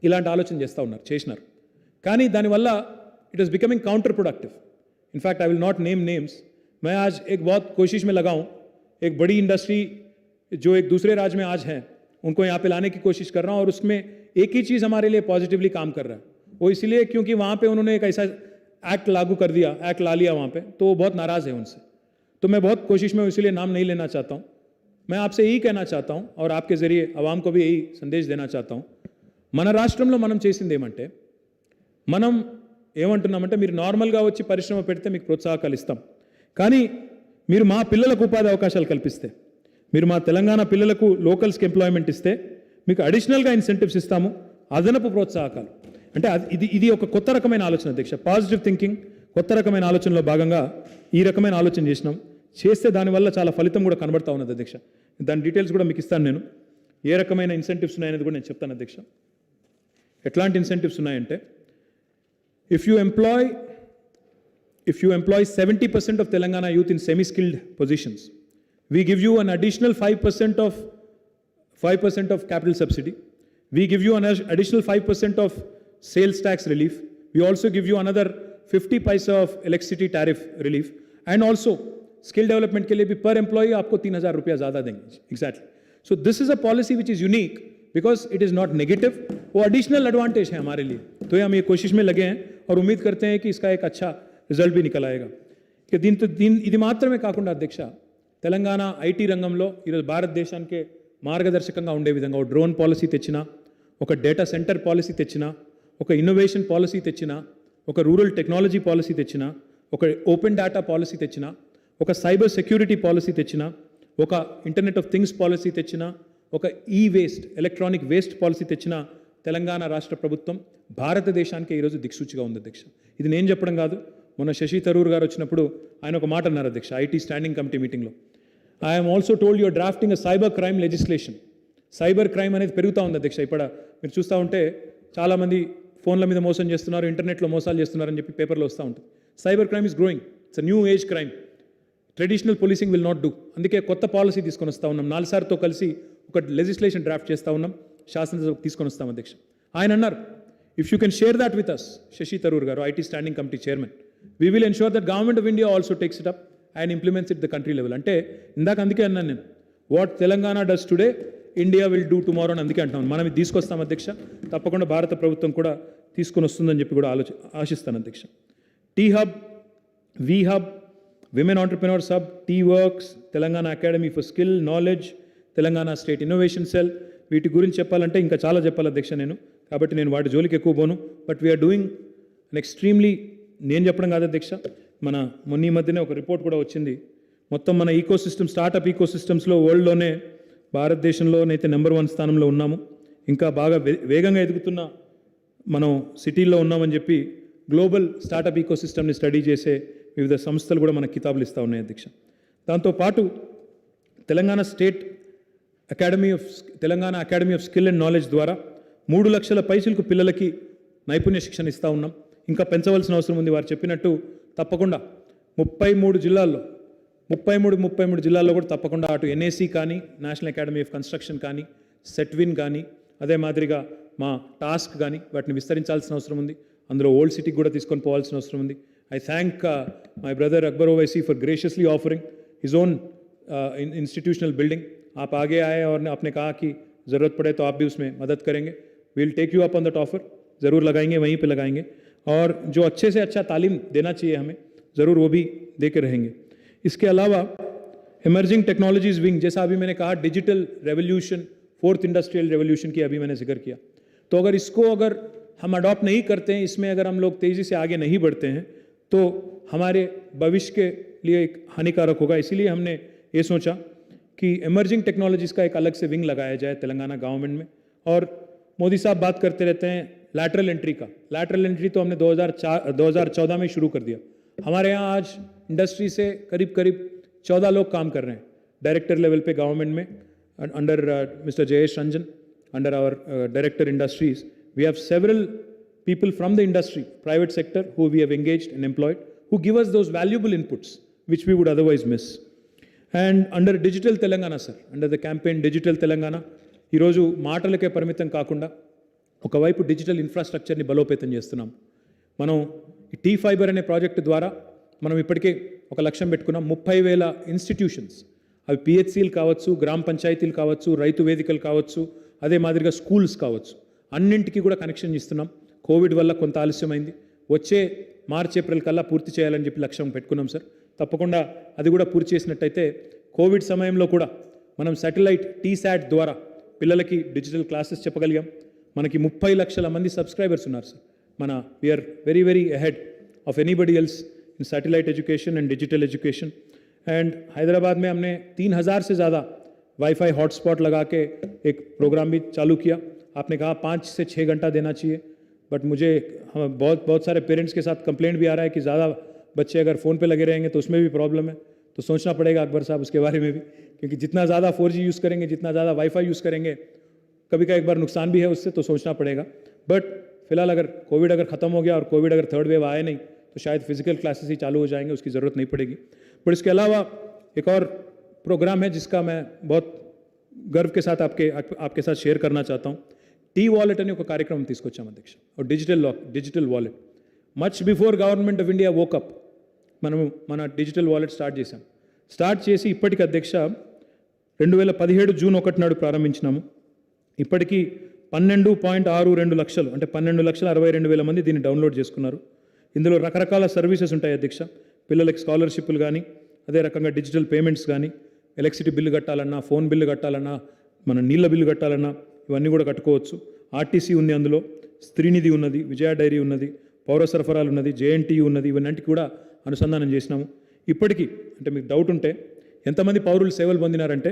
ఇలాంటి ఆలోచన చేస్తూ ఉన్నారు, చేసినారు. కానీ దానివల్ల it is becoming counter productive. In fact I will not name names. मैं आज एक बहुत कोशिश में लगा हूँ, एक बड़ी इंडस्ट्री जो एक दूसरे राज्य में आज है उनको यहाँ पे लाने की कोशिश कर रहा हूँ, और उसमें एक ही चीज़ हमारे लिए पॉजिटिवली काम कर रहा है. वो इसलिए क्योंकि वहाँ पे उन्होंने एक ऐसा एक्ट लागू कर दिया, एक्ट ला लिया वहाँ पे, तो वो बहुत नाराज़ है उनसे. तो मैं बहुत कोशिश में, इसलिए नाम नहीं लेना चाहता हूँ. मैं आपसे यही कहना चाहता हूँ और आपके ज़रिए आवाम को भी यही संदेश देना चाहता हूँ. మన రాష్ట్రంలో మనం చేసింది ఏమంటే, మనం ఏమంటున్నామంటే, మీరు నార్మల్గా వచ్చి పరిశ్రమ పెడితే మీకు ప్రోత్సాహకాలు ఇస్తాం, కానీ మీరు మా పిల్లలకు ఉపాధి అవకాశాలు కల్పిస్తే, మీరు మా తెలంగాణ పిల్లలకు లోకల్స్కి ఎంప్లాయ్మెంట్ ఇస్తే మీకు అడిషనల్గా ఇన్సెంటివ్స్ ఇస్తాము, అదనపు ప్రోత్సాహకాలు. అంటే ఇది ఒక కొత్త రకమైన ఆలోచన అధ్యక్ష. పాజిటివ్ థింకింగ్, కొత్త రకమైన ఆలోచనలో భాగంగా ఈ రకమైన ఆలోచన చేస్తే దానివల్ల చాలా ఫలితం కూడా కనబడతా ఉన్నది అధ్యక్ష. దాని డీటెయిల్స్ కూడా మీకు ఇస్తాను నేను. ఏ రకమైన ఇన్సెంటివ్స్ ఉన్నాయనేది కూడా నేను చెప్తాను అధ్యక్ష. ఎట్లాంటి ఇన్సెంటివ్స్ ఉన్నాయంటే, if you employ 70% of Telangana youth in semi-skilled positions, we give you an additional 5% of capital subsidy. We give you an additional 5% of sales tax relief. We also give you another 50 paisa of electricity tariff relief. And also, skill development के लिए भी per employee आपको 3,000 रुपया ज़्यादा देंगे. Exactly. So this is a policy which is unique because it is not negative. वो additional advantage है हमारे लिए. तो हम ये कोशिश में लगे हैं और उम्मीद करते हैं कि इसका एक अच्छा रिजल्ट भी निकल आएगा. कि ఇది మాత్రమే కాకుండా అధ్యక్ష, తెలంగాణ ఐటీ రంగంలో ఈరోజు భారతదేశానికి మార్గదర్శకంగా ఉండే విధంగా ఒక డ్రోన్ పాలసీ తెచ్చినా, ఒక డేటా సెంటర్ పాలసీ తెచ్చినా, ఒక ఇన్నోవేషన్ పాలసీ తెచ్చినా, ఒక రూరల్ టెక్నాలజీ పాలసీ తెచ్చినా, ఒక ఓపెన్ డేటా పాలసీ తెచ్చినా, ఒక సైబర్ సెక్యూరిటీ పాలసీ తెచ్చినా, ఒక ఇంటర్నెట్ ఆఫ్ థింగ్స్ పాలసీ తెచ్చినా, ఒక ఈ వేస్ట్, ఎలక్ట్రానిక్ వేస్ట్ పాలసీ తెచ్చినా, తెలంగాణ రాష్ట్ర ప్రభుత్వం భారతదేశానికి ఈరోజు దిక్సూచిగా ఉంది అధ్యక్ష. ఇది నేను చెప్పడం కాదు, మొన్న శశి థరూర్ గారు వచ్చినప్పుడు ఆయన ఒక మాట అన్నారు అధ్యక్ష, ఐటీ స్టాండింగ్ కమిటీ మీటింగ్లో. I'm also told you're drafting a cyber crime legislation. Cyber crime అనేది పెరుగుతూ ఉంది అధ్యక్ష. ఇప్పుడు మీరు చూస్తూ ఉంటే చాలామంది ఫోన్ల మీద మోసం చేస్తున్నారు, ఇంటర్నెట్లో మోసాలు చేస్తున్నారని చెప్పి పేపర్లో వస్తూ ఉంటుంది. Cyber crime is growing, it's a new age crime. Traditional policing will not do. అందుకే కొత్త పాలసీ తీసుకొని వస్తూ ఉన్నాం. 4 సార్తో కలిసి ఒక లెజిస్లేషన్ డ్రాఫ్ట్ చేస్తూ ఉన్నాం, శాసనసభకు తీసుకొని వస్తాం అధ్యక్ష. ఆయన అన్నారు, if you can share that with us, Shashi Tharoor గారు, IT standing committee chairman, we will ensure that government of India also takes it up and implements it the country level. అంటే ఇందాక అందుకే అన్నాను నేను, what Telangana does today India will do tomorrow అని అందుకే అంటున్నాను. మనం ఇది తీసుకొస్తాం అధ్యక్ష, తప్పకుండా భారత ప్రభుత్వం కూడా తీసుకొని వస్తుందని చెప్పి కూడా ఆశిస్తాను అధ్యక్ష. T hub, V hub, women entrepreneurs hub, T works, Telangana academy for skill knowledge, Telangana state innovation cell, వీటి గురించి చెప్పాలంటే ఇంకా చాలా చెప్పాలి అధ్యక్ష నేను, కాబట్టి నేను వాటి జోలికి ఎక్కువ పోను. But we're doing an extremely, నేను చెప్పడం కాదు అధ్యక్ష, మన మొన్న ఈ మధ్యనే ఒక రిపోర్ట్ కూడా వచ్చింది, మొత్తం మన ఈకోసిస్టమ్, స్టార్టప్ ఈకోసిస్టమ్స్లో వరల్డ్లోనే భారతదేశంలోనైతే నెంబర్ 1 స్థానంలో ఉన్నాము. ఇంకా బాగా వేగంగా ఎదుగుతున్న మనం సిటీల్లో ఉన్నామని చెప్పి గ్లోబల్ స్టార్టప్ ఈకోసిస్టమ్ని స్టడీ చేసే వివిధ సంస్థలు కూడా మనకు కితాబులు ఇస్తూ ఉన్నాయి అధ్యక్ష. దాంతోపాటు Telangana academy of skill and knowledge ద్వారా 3 లక్షల పైసలకు పిల్లలకి నైపుణ్య శిక్షణ ఇస్తూ ఉన్నాం. ఇంకా పెంచవలసిన అవసరం ఉంది. వారు చెప్పినట్టు తప్పకుండా 33 జిల్లాల్లో కూడా తప్పకుండా అటు ఎన్ఏసి కానీ, నేషనల్ అకాడమీ ఆఫ్ కన్స్ట్రక్షన్ కానీ, సెట్విన్ కానీ, అదే మాదిరిగా మా టాస్క్ కానీ వాటిని విస్తరించాల్సిన అవసరం ఉంది. అందులో ఓల్డ్ సిటీకి కూడా తీసుకొని పోవాల్సిన అవసరం ఉంది. I thank my brother Akbar Owaisi for graciously offering his own institutional building. आप आगे आए और आपने कहा कि ज़रूरत पड़े तो आप भी उसमें मदद करेंगे. We'll take you up on that offer. ज़रूर लगाएंगे, वहीं पे लगाएंगे. और जो अच्छे से अच्छा तालीम देना चाहिए हमें, ज़रूर वो भी दे के रहेंगे। इसके अलावा इमर्जिंग टेक्नोलॉजीज विंग, जैसा अभी मैंने कहा digital revolution, fourth industrial revolution की अभी मैंने जिक्र किया, तो अगर हम अडॉप्ट नहीं करते हैं, इसमें अगर हम लोग तेज़ी से आगे नहीं बढ़ते हैं तो हमारे भविष्य के लिए एक हानिकारक होगा। इसीलिए हमने ये सोचा कि इमर्जिंग टेक्नोलॉजीज़ का एक अलग से विंग लगाया जाए तेलंगाना गवर्नमेंट में। और मोदी साहब बात करते रहते हैं लैटरल एंट्री का। लैटरल एंट्री तो हमने 2014 में शुरू कर दिया। हमारे यहाँ आज इंडस्ट्री से करीब 14 लोग काम कर रहे हैं डायरेक्टर लेवल पे गवर्नमेंट में, under mister Jayesh Ranjan, under our director industries. We have several people from the industry, private sector, who we have engaged and employed, who give us those valuable inputs which we would otherwise miss. And under Digital Telangana, sir, under the campaign Digital Telangana, ఈరోజు మాటలకే పరిమితం కాకుండా ఒకవైపు డిజిటల్ ఇన్ఫ్రాస్ట్రక్చర్ని బలోపేతం చేస్తున్నాం. మనం ఈ టీ ఫైబర్ అనే ప్రాజెక్టు ద్వారా మనం ఇప్పటికే ఒక లక్ష్యం పెట్టుకున్నాం. 30,000 ఇన్స్టిట్యూషన్స్, అవి పిహెచ్సిలు కావచ్చు, గ్రామ పంచాయతీలు కావచ్చు, రైతు వేదికలు కావచ్చు, అదే మాదిరిగా స్కూల్స్ కావచ్చు, అన్నింటికి కూడా కనెక్షన్ ఇస్తున్నాం. కోవిడ్ వల్ల కొంత ఆలస్యమైంది, వచ్చే మార్చ్ ఏప్రిల్ కల్లా పూర్తి చేయాలని చెప్పి లక్ష్యం పెట్టుకున్నాం సార్. తప్పకుండా అది కూడా పూర్తి చేసినట్టయితే కోవిడ్ సమయంలో కూడా మనం శాటిలైట్ టీశాట్ ద్వారా పిల్లలకి డిజిటల్ క్లాసెస్ చెప్పగలిగాం. మనకి 30 లక్షల మంది సబ్స్క్రైబర్స్ ఉన్నారు సార్. మన we are very very ahead of anybody else in satellite education and digital education. And Hyderabad में हमने 3,000 से ज़्यादा वाईफाई हॉटस्पॉट लगा के एक प्रोग्राम भी चालू किया. आपने कहा 5 से 6 घंटा देना चाहिए, बट मुझे बहुत सारे पेरेंट्स के साथ कंप्लेंट भी आ रहा है कि ज़्यादा बच्चे अगर फ़ोन पे लगे रहेंगे तो उसमें भी प्रॉब्लम है. तो सोचना पड़ेगा अकबर साहब उसके बारे में भी, क्योंकि जितना ज़्यादा 4G यूज़ करेंगे, जितना ज़्यादा वाईफाई यूज़ करेंगे, कभी का एक बार नुकसान भी है उससे, तो सोचना पड़ेगा. बट फिलहाल अगर कोविड अगर ख़त्म हो गया और कोविड अगर थर्ड वेव आए नहीं तो शायद फिजिकल क्लासेस ही चालू हो जाएंगे, उसकी ज़रूरत नहीं पड़ेगी. बट इसके अलावा एक और प्रोग्राम है जिसका मैं बहुत गर्व के साथ आपके साथ शेयर करना चाहता हूँ. టీ వాలెట్ అని ఒక కార్యక్రమం తీసుకొచ్చాం అధ్యక్ష. Digital wallet much before government of India woke up మనము మన డిజిటల్ వాలెట్ స్టార్ట్ చేసి ఇప్పటికి అధ్యక్ష 2017 జూన్ 1 నాడు ప్రారంభించినాము. ఇప్పటికీ 12.62 లక్షలు, అంటే 12,62,000 మంది దీన్ని డౌన్లోడ్ చేసుకున్నారు. ఇందులో రకరకాల సర్వీసెస్ ఉంటాయి అధ్యక్ష. పిల్లలకి స్కాలర్షిప్లు కానీ, అదే రకంగా డిజిటల్ పేమెంట్స్ కానీ, ఎలక్ట్రిసిటీ బిల్లు కట్టాలన్నా, ఫోన్ బిల్లు కట్టాలన్నా, మన నీళ్ళ బిల్లు కట్టాలన్నా ఇవన్నీ కూడా కట్టుకోవచ్చు. ఆర్టీసీ ఉంది, అందులో స్త్రీనిధి ఉన్నది, విజయ డైరీ ఉన్నది, పౌర సరఫరాలు ఉన్నది, జేఎన్టీయూ ఉన్నది. ఇవన్నింటికి కూడా అనుసంధానం చేసినాము. ఇప్పటికీ అంటే మీకు డౌట్ ఉంటే ఎంతమంది పౌరులు సేవలు పొందినారంటే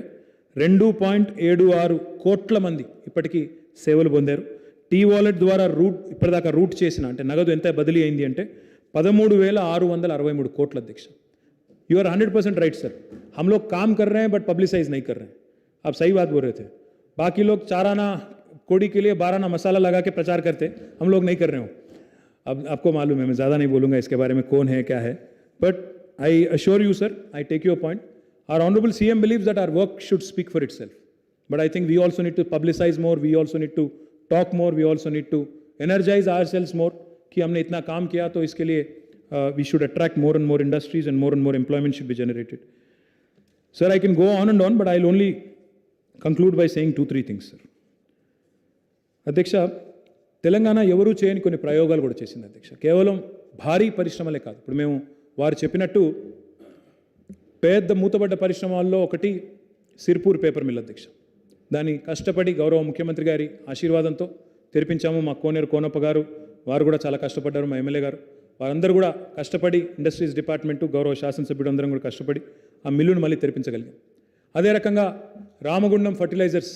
2.76 కోట్ల మంది ఇప్పటికీ సేవలు పొందారు. టీ వాలెట్ ద్వారా ఇప్పటిదాకా రూట్ చేసిన అంటే నగదు ఎంత బదిలీ అయింది అంటే 13,663 కోట్ల అధ్యక్ష. You are 100% right sir. हम लोग काम कर रहे हैं बट पब्लिसाइज नहीं कर रहे हैं. आप सही बात बोल रहे थे. बाकी लोग 4 आना कोड़ी के लिए 12 आना मसाला लगा के प्रचार करते, हम लोग नहीं कर रहे हो. अब आपको मालूम है, मैं ज़्यादा नहीं बोलूँगा इसके बारे में कौन है क्या है. But I assure you sir, I take your point. Our honourable CM believes that our work should speak for itself. But I think we also need to publicize more, we also need to talk more, we also need to energize ourselves more कि हमने इतना काम किया तो इसके लिए we should attract more and more industries and more employment should be generated. Sir, I can go on, but I'll only conclude by saying 2-3 things, sir. అధ్యక్ష, తెలంగాణ ఎవరూ చేయని కొన్ని ప్రయోగాలు కూడా చేసింది అధ్యక్ష. కేవలం భారీ పరిశ్రమలే కాదు. ఇప్పుడు మేము వారు చెప్పినట్టు పెద్ద మూతబడ్డ పరిశ్రమల్లో ఒకటి సిర్పూర్ పేపర్ మిల్ అధ్యక్ష. దాన్ని కష్టపడి గౌరవ ముఖ్యమంత్రి గారి ఆశీర్వాదంతో తెరిపించాము. మా కోనేరు కోనప్ప గారు వారు కూడా చాలా కష్టపడ్డారు, మా ఎమ్మెల్యే గారు వారందరూ కూడా కష్టపడి, ఇండస్ట్రీస్ డిపార్ట్మెంటు గౌరవ శాసనసభ్యుడు అందరం కూడా కష్టపడి ఆ మిల్లును మళ్ళీ తెరిపించగలిగాం. అదే రకంగా రామగుండం ఫర్టిలైజర్స్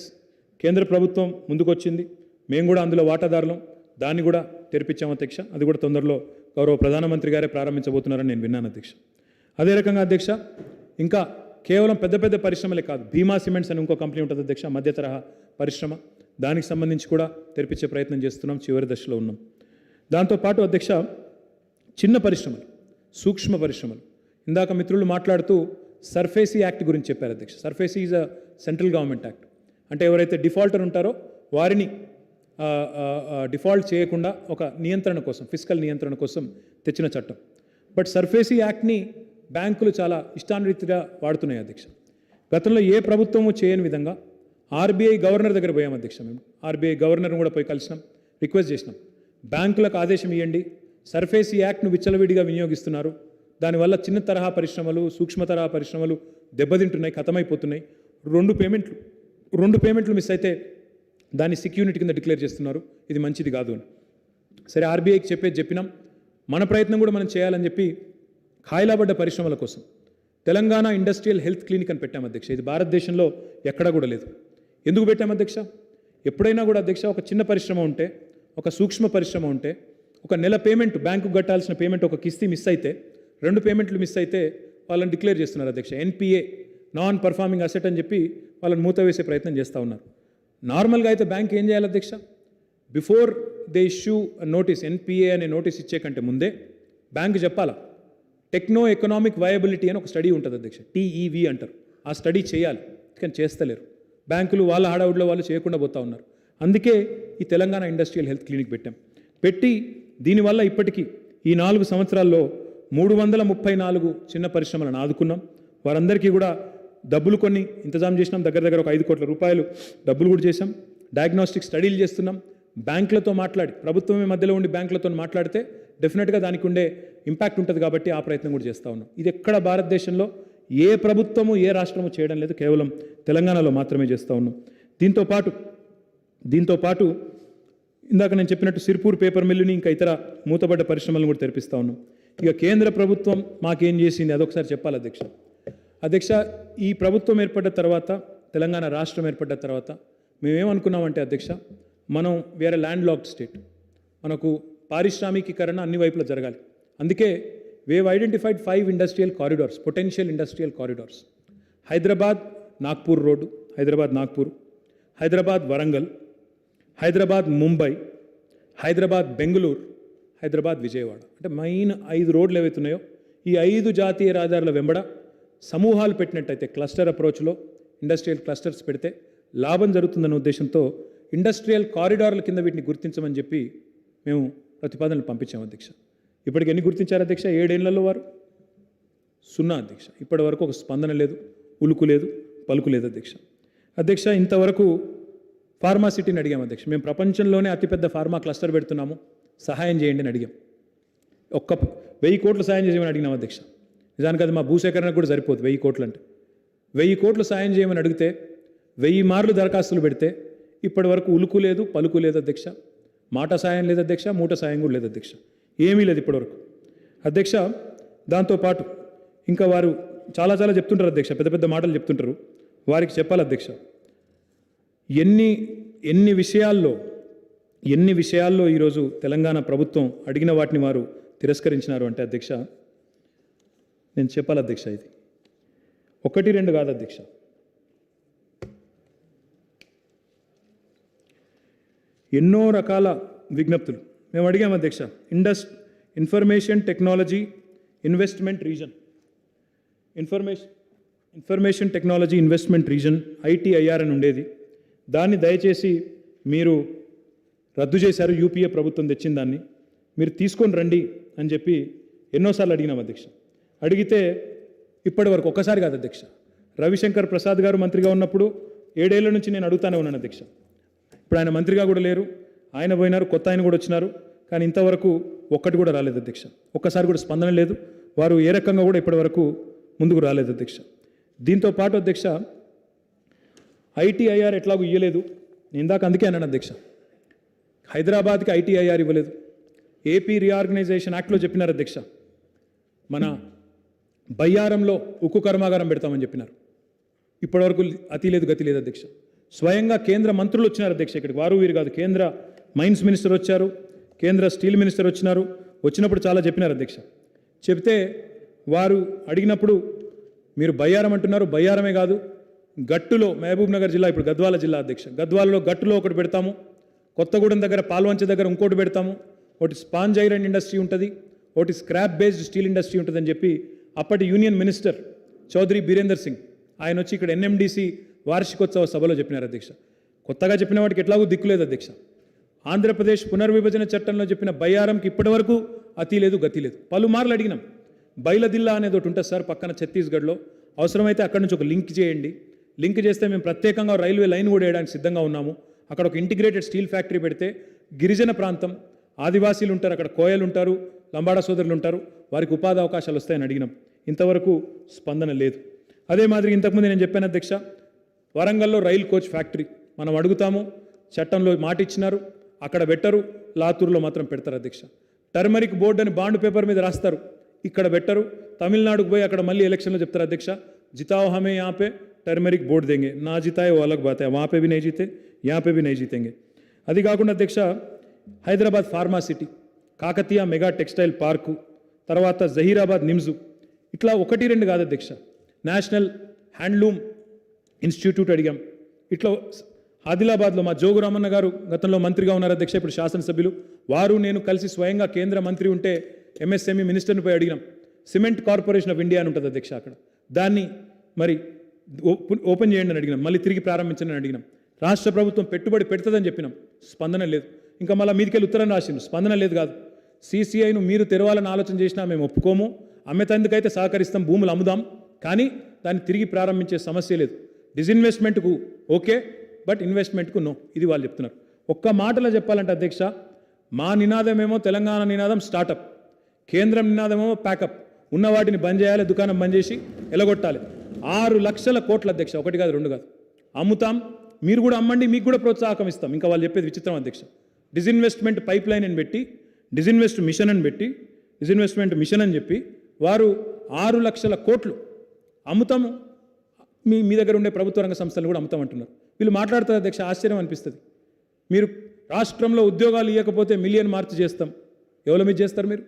కేంద్ర ప్రభుత్వం ముందుకొచ్చింది, మేము కూడా అందులో వాటాదారులం, దాన్ని కూడా తెరిపించాం అధ్యక్ష. అది కూడా తొందరలో గౌరవ ప్రధానమంత్రి గారే ప్రారంభించబోతున్నారని నేను విన్నాను అధ్యక్ష. అదే రకంగా అధ్యక్ష, ఇంకా కేవలం పెద్ద పెద్ద పరిశ్రమలే కాదు, భీమా సిమెంట్స్ అని ఇంకో కంపెనీ ఉంటుంది అధ్యక్ష, మధ్య తరహా పరిశ్రమ, దానికి సంబంధించి కూడా తెరిపించే ప్రయత్నం చేస్తున్నాం, చివరి దశలో ఉన్నాం. దాంతోపాటు అధ్యక్ష, చిన్న పరిశ్రమలు, సూక్ష్మ పరిశ్రమలు, ఇందాక మిత్రులు మాట్లాడుతూ సర్ఫేసీ యాక్ట్ గురించి చెప్పారు అధ్యక్ష. SARFAESI is a central government act. అంటే ఎవరైతే డిఫాల్టర్ ఉంటారో వారిని డిఫాల్ట్ చేయకుండా ఒక నియంత్రణ కోసం, ఫిస్కల్ నియంత్రణ కోసం తెచ్చిన చట్టం. బట్ సర్ఫేసీ యాక్ట్ని బ్యాంకులు చాలా ఇష్టానురీతిగా వాడుతున్నాయి అధ్యక్ష. గతంలో ఏ ప్రభుత్వము చేయని విధంగా ఆర్బీఐ గవర్నర్ దగ్గర పోయాం అధ్యక్ష. మేము ఆర్బీఐ గవర్నర్ని కూడా పోయి కలిసినాం, రిక్వెస్ట్ చేసినాం, బ్యాంకులకు ఆదేశం ఇవ్వండి, సర్ఫేసీ యాక్ట్ను విచ్చలవిడిగా వినియోగిస్తున్నారు, దానివల్ల చిన్న తరహా పరిశ్రమలు సూక్ష్మ తరహా పరిశ్రమలు దెబ్బతింటున్నాయి, ఖతమైపోతున్నాయి. రెండు పేమెంట్లు మిస్ అయితే దాన్ని సెక్యూరిటీ కింద డిక్లేర్ చేస్తున్నారు. ఇది మంచిది కాదు అని. సరే, ఆర్బీఐకి చెప్పినాం. మన ప్రయత్నం కూడా మనం చేయాలని చెప్పి ఖాయిలాబడ్డ పరిశ్రమల కోసం తెలంగాణ ఇండస్ట్రియల్ హెల్త్ క్లినిక్ అని పెట్టాం అధ్యక్ష. ఇది భారతదేశంలో ఎక్కడా కూడా లేదు. ఎందుకు పెట్టాం అధ్యక్ష? ఎప్పుడైనా కూడా అధ్యక్ష ఒక చిన్న పరిశ్రమ ఉంటే, ఒక సూక్ష్మ పరిశ్రమ ఉంటే, ఒక నెల పేమెంట్ బ్యాంకు కట్టాల్సిన పేమెంట్ ఒక కిస్తీ మిస్ అయితే, 2 పేమెంట్లు మిస్ అయితే వాళ్ళని డిక్లేర్ చేస్తున్నారు అధ్యక్ష. ఎన్పిఏ, నాన్ పర్ఫార్మింగ్ అసెట్ అని చెప్పి వాళ్ళని మూతవేసే ప్రయత్నం చేస్తూ ఉన్నారు. నార్మల్గా అయితే బ్యాంక్ ఏం చేయాలి అధ్యక్ష? Before they issue notice, NPA అనే నోటీస్ ఇచ్చే కంటే ముందే బ్యాంకు చెప్పాలా, టెక్నో ఎకనామిక్ వయబిలిటీ అని ఒక స్టడీ ఉంటుంది అధ్యక్ష, TEV అంటారు. ఆ స్టడీ చేయాలి, కానీ చేస్తలేరు. బ్యాంకులు వాళ్ళ హడావుడిలో వాళ్ళు చేయకుండా పోతూ ఉన్నారు. అందుకే ఈ తెలంగాణ ఇండస్ట్రియల్ హెల్త్ క్లినిక్ పెట్టి దీనివల్ల ఇప్పటికీ ఈ 4 సంవత్సరాల్లో 334 చిన్న పరిశ్రమలను ఆదుకున్నాం. వారందరికీ కూడా డబ్బులు కొన్ని ఇంతజాం చేసినాం. దగ్గర ఒక 5 కోట్ల రూపాయలు డబ్బులు కూడా చేశాం. డయాగ్నోస్టిక్ స్టడీలు చేస్తున్నాం. బ్యాంకులతో మాట్లాడి, ప్రభుత్వమే మధ్యలో ఉండి బ్యాంకులతో మాట్లాడితే డెఫినెట్గా దానికి ఉండే ఇంపాక్ట్ ఉంటుంది కాబట్టి ఆ ప్రయత్నం కూడా చేస్తూ ఉన్నాం. ఇది ఎక్కడ భారతదేశంలో ఏ ప్రభుత్వము ఏ రాష్ట్రము చేయడం లేదు, కేవలం తెలంగాణలో మాత్రమే చేస్తూ ఉన్నాం. దీంతో పాటు ఇందాక నేను చెప్పినట్టు సిర్పూర్ పేపర్ మిల్లుని ఇంకా ఇతర మూతబడ్డ పరిశ్రమలను కూడా తెరిపిస్తూ ఉన్నాం. ఇక కేంద్ర ప్రభుత్వం మాకేం చేసింది అదొకసారి చెప్పాలి అధ్యక్ష. ఈ ప్రభుత్వం ఏర్పడ్డ తర్వాత, తెలంగాణ రాష్ట్రం ఏర్పడ్డ తర్వాత మేమేమనుకున్నామంటే అధ్యక్ష, మనం వేరే ల్యాండ్ లాక్డ్ స్టేట్, మనకు పారిశ్రామికీకరణ అన్ని వైపులా జరగాలి. అందుకే wave identified 5 industrial corridors, potential industrial corridors. Hyderabad Nagpur road, Hyderabad Nagpur, Hyderabad Warangal, Hyderabad Mumbai, Hyderabad Bengaluru, Hyderabad Vijayawada. అంటే మెయిన్ 5 రోడ్లు ఏవైతున్నాయో ఈ 5 జాతీయ రహదారుల వెంబడ సమూహాలు పెట్టినట్టయితే, క్లస్టర్ అప్రోచ్లో ఇండస్ట్రియల్ క్లస్టర్స్ పెడితే లాభం జరుగుతుందన్న ఉద్దేశంతో ఇండస్ట్రియల్ కారిడార్ల కింద వీటిని గుర్తించమని చెప్పి మేము ప్రతిపాదనలు పంపించాము అధ్యక్ష. ఇప్పటికి ఎన్ని గుర్తించారు అధ్యక్ష? 7 ఏళ్లలో వారు 0 అధ్యక్ష. ఇప్పటి వరకు ఒక స్పందన లేదు, ఉలుకు లేదు, పలుకు లేదు అధ్యక్ష. ఇంతవరకు ఫార్మా సిటీని అడిగాం అధ్యక్ష. మేము ప్రపంచంలోనే అతిపెద్ద ఫార్మా క్లస్టర్ పెడుతున్నాము, సహాయం చేయండి అని అడిగాం. 1000 కోట్లు సాయం చేయమని అడిగినాం అధ్యక్ష. నిజానికి అది మా భూసేకరణకు కూడా సరిపోదు 1000 కోట్లు అంటే. 1000 కోట్లు సాయం చేయమని అడిగితే 1000 మార్లు దరఖాస్తులు పెడితే ఇప్పటి వరకు ఉలుకు లేదు, పలుకు లేదు అధ్యక్ష. మాట సాయం లేదు అధ్యక్ష, మూట సాయం కూడా లేదు అధ్యక్ష. ఏమీ లేదు ఇప్పటివరకు అధ్యక్ష. దాంతోపాటు ఇంకా వారు చాలా చెప్తుంటారు అధ్యక్ష, పెద్ద మాటలు చెప్తుంటారు. వారికి చెప్పాలి అధ్యక్ష, ఎన్ని విషయాల్లో ఈరోజు తెలంగాణ ప్రభుత్వం అడిగిన వాటిని వారు తిరస్కరించినారు అంటే అధ్యక్ష, నేను చెప్పాలి అధ్యక్ష, ఇది 1-2 కాదు అధ్యక్ష. ఎన్నో రకాల విజ్ఞప్తులు మేము అడిగాం అధ్యక్ష. Information technology investment reason ITIR అని ఉండేది. దాన్ని దయచేసి మీరు రద్దు చేశారు. యూపీఏ ప్రభుత్వం తెచ్చిన దాన్ని మీరు తీసుకొని రండి అని చెప్పి ఎన్నోసార్లు అడిగినాం అధ్యక్ష. అడిగితే ఇప్పటి వరకు ఒక్కసారి కాదు అధ్యక్ష. రవిశంకర్ ప్రసాద్ గారు మంత్రిగా ఉన్నప్పుడు 7 ఏళ్ల నుంచి నేను అడుగుతానే ఉన్నాను అధ్యక్ష. ఇప్పుడు ఆయన మంత్రిగా కూడా లేరు, ఆయన పోయినారు, కొత్త ఆయన కూడా వచ్చినారు. కానీ ఇంతవరకు ఒక్కటి కూడా రాలేదు అధ్యక్ష. ఒక్కసారి కూడా స్పందన లేదు. వారు ఏ రకంగా కూడా ఇప్పటి వరకు ముందుకు రాలేదు అధ్యక్ష. దీంతో పాటు అధ్యక్ష, ITIR ఎట్లాగూ ఇవ్వలేదు. నేను ఇందాక అందుకే అన్నాను అధ్యక్ష, హైదరాబాద్కి ITIR ఇవ్వలేదు. ఏపీ రీఆర్గనైజేషన్ యాక్ట్లో చెప్పినారు అధ్యక్ష, మన బయ్యారంలో ఉక్కు కర్మాగారం పెడతామని చెప్పినారు. ఇప్పటివరకు అతి లేదు గతి లేదు అధ్యక్ష. స్వయంగా కేంద్ర మంత్రులు వచ్చినారు అధ్యక్ష ఇక్కడికి, వారు వీరు కాదు. కేంద్ర మైన్స్ మినిస్టర్ వచ్చారు, కేంద్ర స్టీల్ మినిస్టర్ వచ్చినప్పుడు చాలా చెప్పినారు అధ్యక్ష. చెప్తే వారు అడిగినప్పుడు మీరు బయ్యారం అంటున్నారు, బయ్యారమే కాదు గట్టులో, మహబూబ్ నగర్ జిల్లా ఇప్పుడు గద్వాల జిల్లా అధ్యక్ష, గద్వాలలో గట్టులో ఒకటి పెడతాము, కొత్తగూడెం దగ్గర పాల్వంచ దగ్గర ఇంకోటి పెడతాము, ఒకటి స్పాంజ్ ఐరన్ ఇండస్ట్రీ ఉంటుంది, ఒకటి స్క్రాప్ బేస్డ్ స్టీల్ ఇండస్ట్రీ ఉంటుందని చెప్పి అప్పటి యూనియన్ మినిస్టర్ చౌదరి బీరేందర్ సింగ్ ఆయన వచ్చి ఇక్కడ NMDC వార్షికోత్సవ సభలో చెప్పినారు అధ్యక్ష. కొత్తగా చెప్పిన వాటికి ఎట్లాగూ దిక్కులేదు అధ్యక్ష. ఆంధ్రప్రదేశ్ పునర్విభజన చట్టంలో చెప్పిన బయ్యారంకి ఇప్పటి వరకు అతి లేదు గతి లేదు. పలుమార్లు అడిగినాం. బైలదిల్లా అనేది ఒకటి ఉంటుంది సార్ పక్కన ఛత్తీస్గఢ్లో, అవసరమైతే అక్కడి నుంచి ఒక లింక్ చేయండి, లింక్ చేస్తే మేము ప్రత్యేకంగా రైల్వే లైన్ కూడా వేయడానికి సిద్ధంగా ఉన్నాము. అక్కడ ఒక ఇంటిగ్రేటెడ్ స్టీల్ ఫ్యాక్టరీ పెడితే గిరిజన ప్రాంతం, ఆదివాసీలు ఉంటారు, అక్కడ కోయలు ఉంటారు, లంబాడా సోదరులు ఉంటారు, వారికి ఉపాధి అవకాశాలు వస్తాయని అడిగినాం. ఇంతవరకు స్పందన లేదు. అదే మాదిరి ఇంతకుముందు నేను చెప్పాను అధ్యక్ష, వరంగల్లో రైల్ కోచ్ ఫ్యాక్టరీ మనం అడుగుతాము, చట్టంలో మాట ఇచ్చినారు, అక్కడ పెట్టరు, లాతూరులో మాత్రం పెడతారు అధ్యక్ష. టర్మరిక్ బోర్డు అని బాండ్ పేపర్ మీద రాస్తారు, ఇక్కడ పెట్టరు. తమిళనాడుకు పోయి అక్కడ మళ్ళీ ఎలక్షన్లో చెప్తారు అధ్యక్ష, జితాओ हमें यहाँ पे टर्मरिक बोर्ड देंगे, ना जिताए वो अलग बात है, वहाँ पे भी नहीं जीते, यहाँ पे भी नहीं जीतेंगे. అది కాకుండా అధ్యక్ష, Hyderabad pharma city, Kakatiya mega textile park, తర్వాత జహీరాబాద్ నిమ్జు, ఇట్లా 1-2 కాదు అధ్యక్ష. నేషనల్ హ్యాండ్లూమ్ ఇన్స్టిట్యూట్ అడిగాం. ఇట్లా ఆదిలాబాద్లో మా జోగురామన్న గారు గతంలో మంత్రిగా ఉన్నారు అధ్యక్ష, ఇప్పుడు శాసనసభ్యులు, వారు నేను కలిసి స్వయంగా కేంద్ర మంత్రి ఉంటే ఎంఎస్ఎంఈ మినిస్టర్ని పోయి అడిగినాం. సిమెంట్ కార్పొరేషన్ ఆఫ్ ఇండియా అని ఉంటుంది అధ్యక్ష, అక్కడ దాన్ని మరి ఓపెన్ చేయండి అని అడిగినాం, మళ్ళీ తిరిగి ప్రారంభించండి అని అడిగినాం. రాష్ట్ర ప్రభుత్వం పెట్టుబడి పెడుతుందని చెప్పినాం, స్పందన లేదు. ఇంకా మళ్ళీ మీదికెళ్ళి ఉత్తరం రాసిండు, స్పందన లేదు. కాదు, సీసీఐను మీరు తెరవాలని ఆలోచన చేసినా మేము ఒప్పుకోము, అమ్మేతందుకైతే సహకరిస్తాం, భూములు అమ్ముదాం, కానీ దాన్ని తిరిగి ప్రారంభించే సమస్య లేదు. డిజిన్వెస్ట్మెంట్కు ఓకే, బట్ ఇన్వెస్ట్మెంట్కు నో, ఇది వాళ్ళు చెప్తున్నారు. ఒక్క మాటలో చెప్పాలంటే అధ్యక్ష, మా నినాదమేమో తెలంగాణ నినాదం స్టార్టప్, కేంద్రం నినాదమేమో ప్యాకప్. ఉన్న వాటిని బంద్ చేయాలి, దుకాణం బంద్ చేసి ఎలగొట్టాలి. 6 లక్షల కోట్ల అధ్యక్ష, 1 కాదు 2 కాదు, అమ్ముతాం, మీరు కూడా అమ్మండి, మీకు కూడా ప్రోత్సాహకం ఇస్తాం. ఇంకా వాళ్ళు చెప్పేది విచిత్రం అధ్యక్ష. డిజిన్వెస్ట్మెంట్ పైప్ లైన్ అని పెట్టి, డిజిన్వెస్ట్మెంట్ మిషన్ అని చెప్పి వారు 6 లక్షల కోట్లు అమ్ముతాము, మీ దగ్గర ఉండే ప్రభుత్వ రంగ సంస్థలు కూడా అమ్ముతామంటున్నారు. వీళ్ళు మాట్లాడుతారు అధ్యక్ష, ఆశ్చర్యం అనిపిస్తుంది. మీరు రాష్ట్రంలో ఉద్యోగాలు ఇవ్వకపోతే మిలియన్ మార్చ్ చేస్తాం, ఎవరి మీద చేస్తారు మీరు?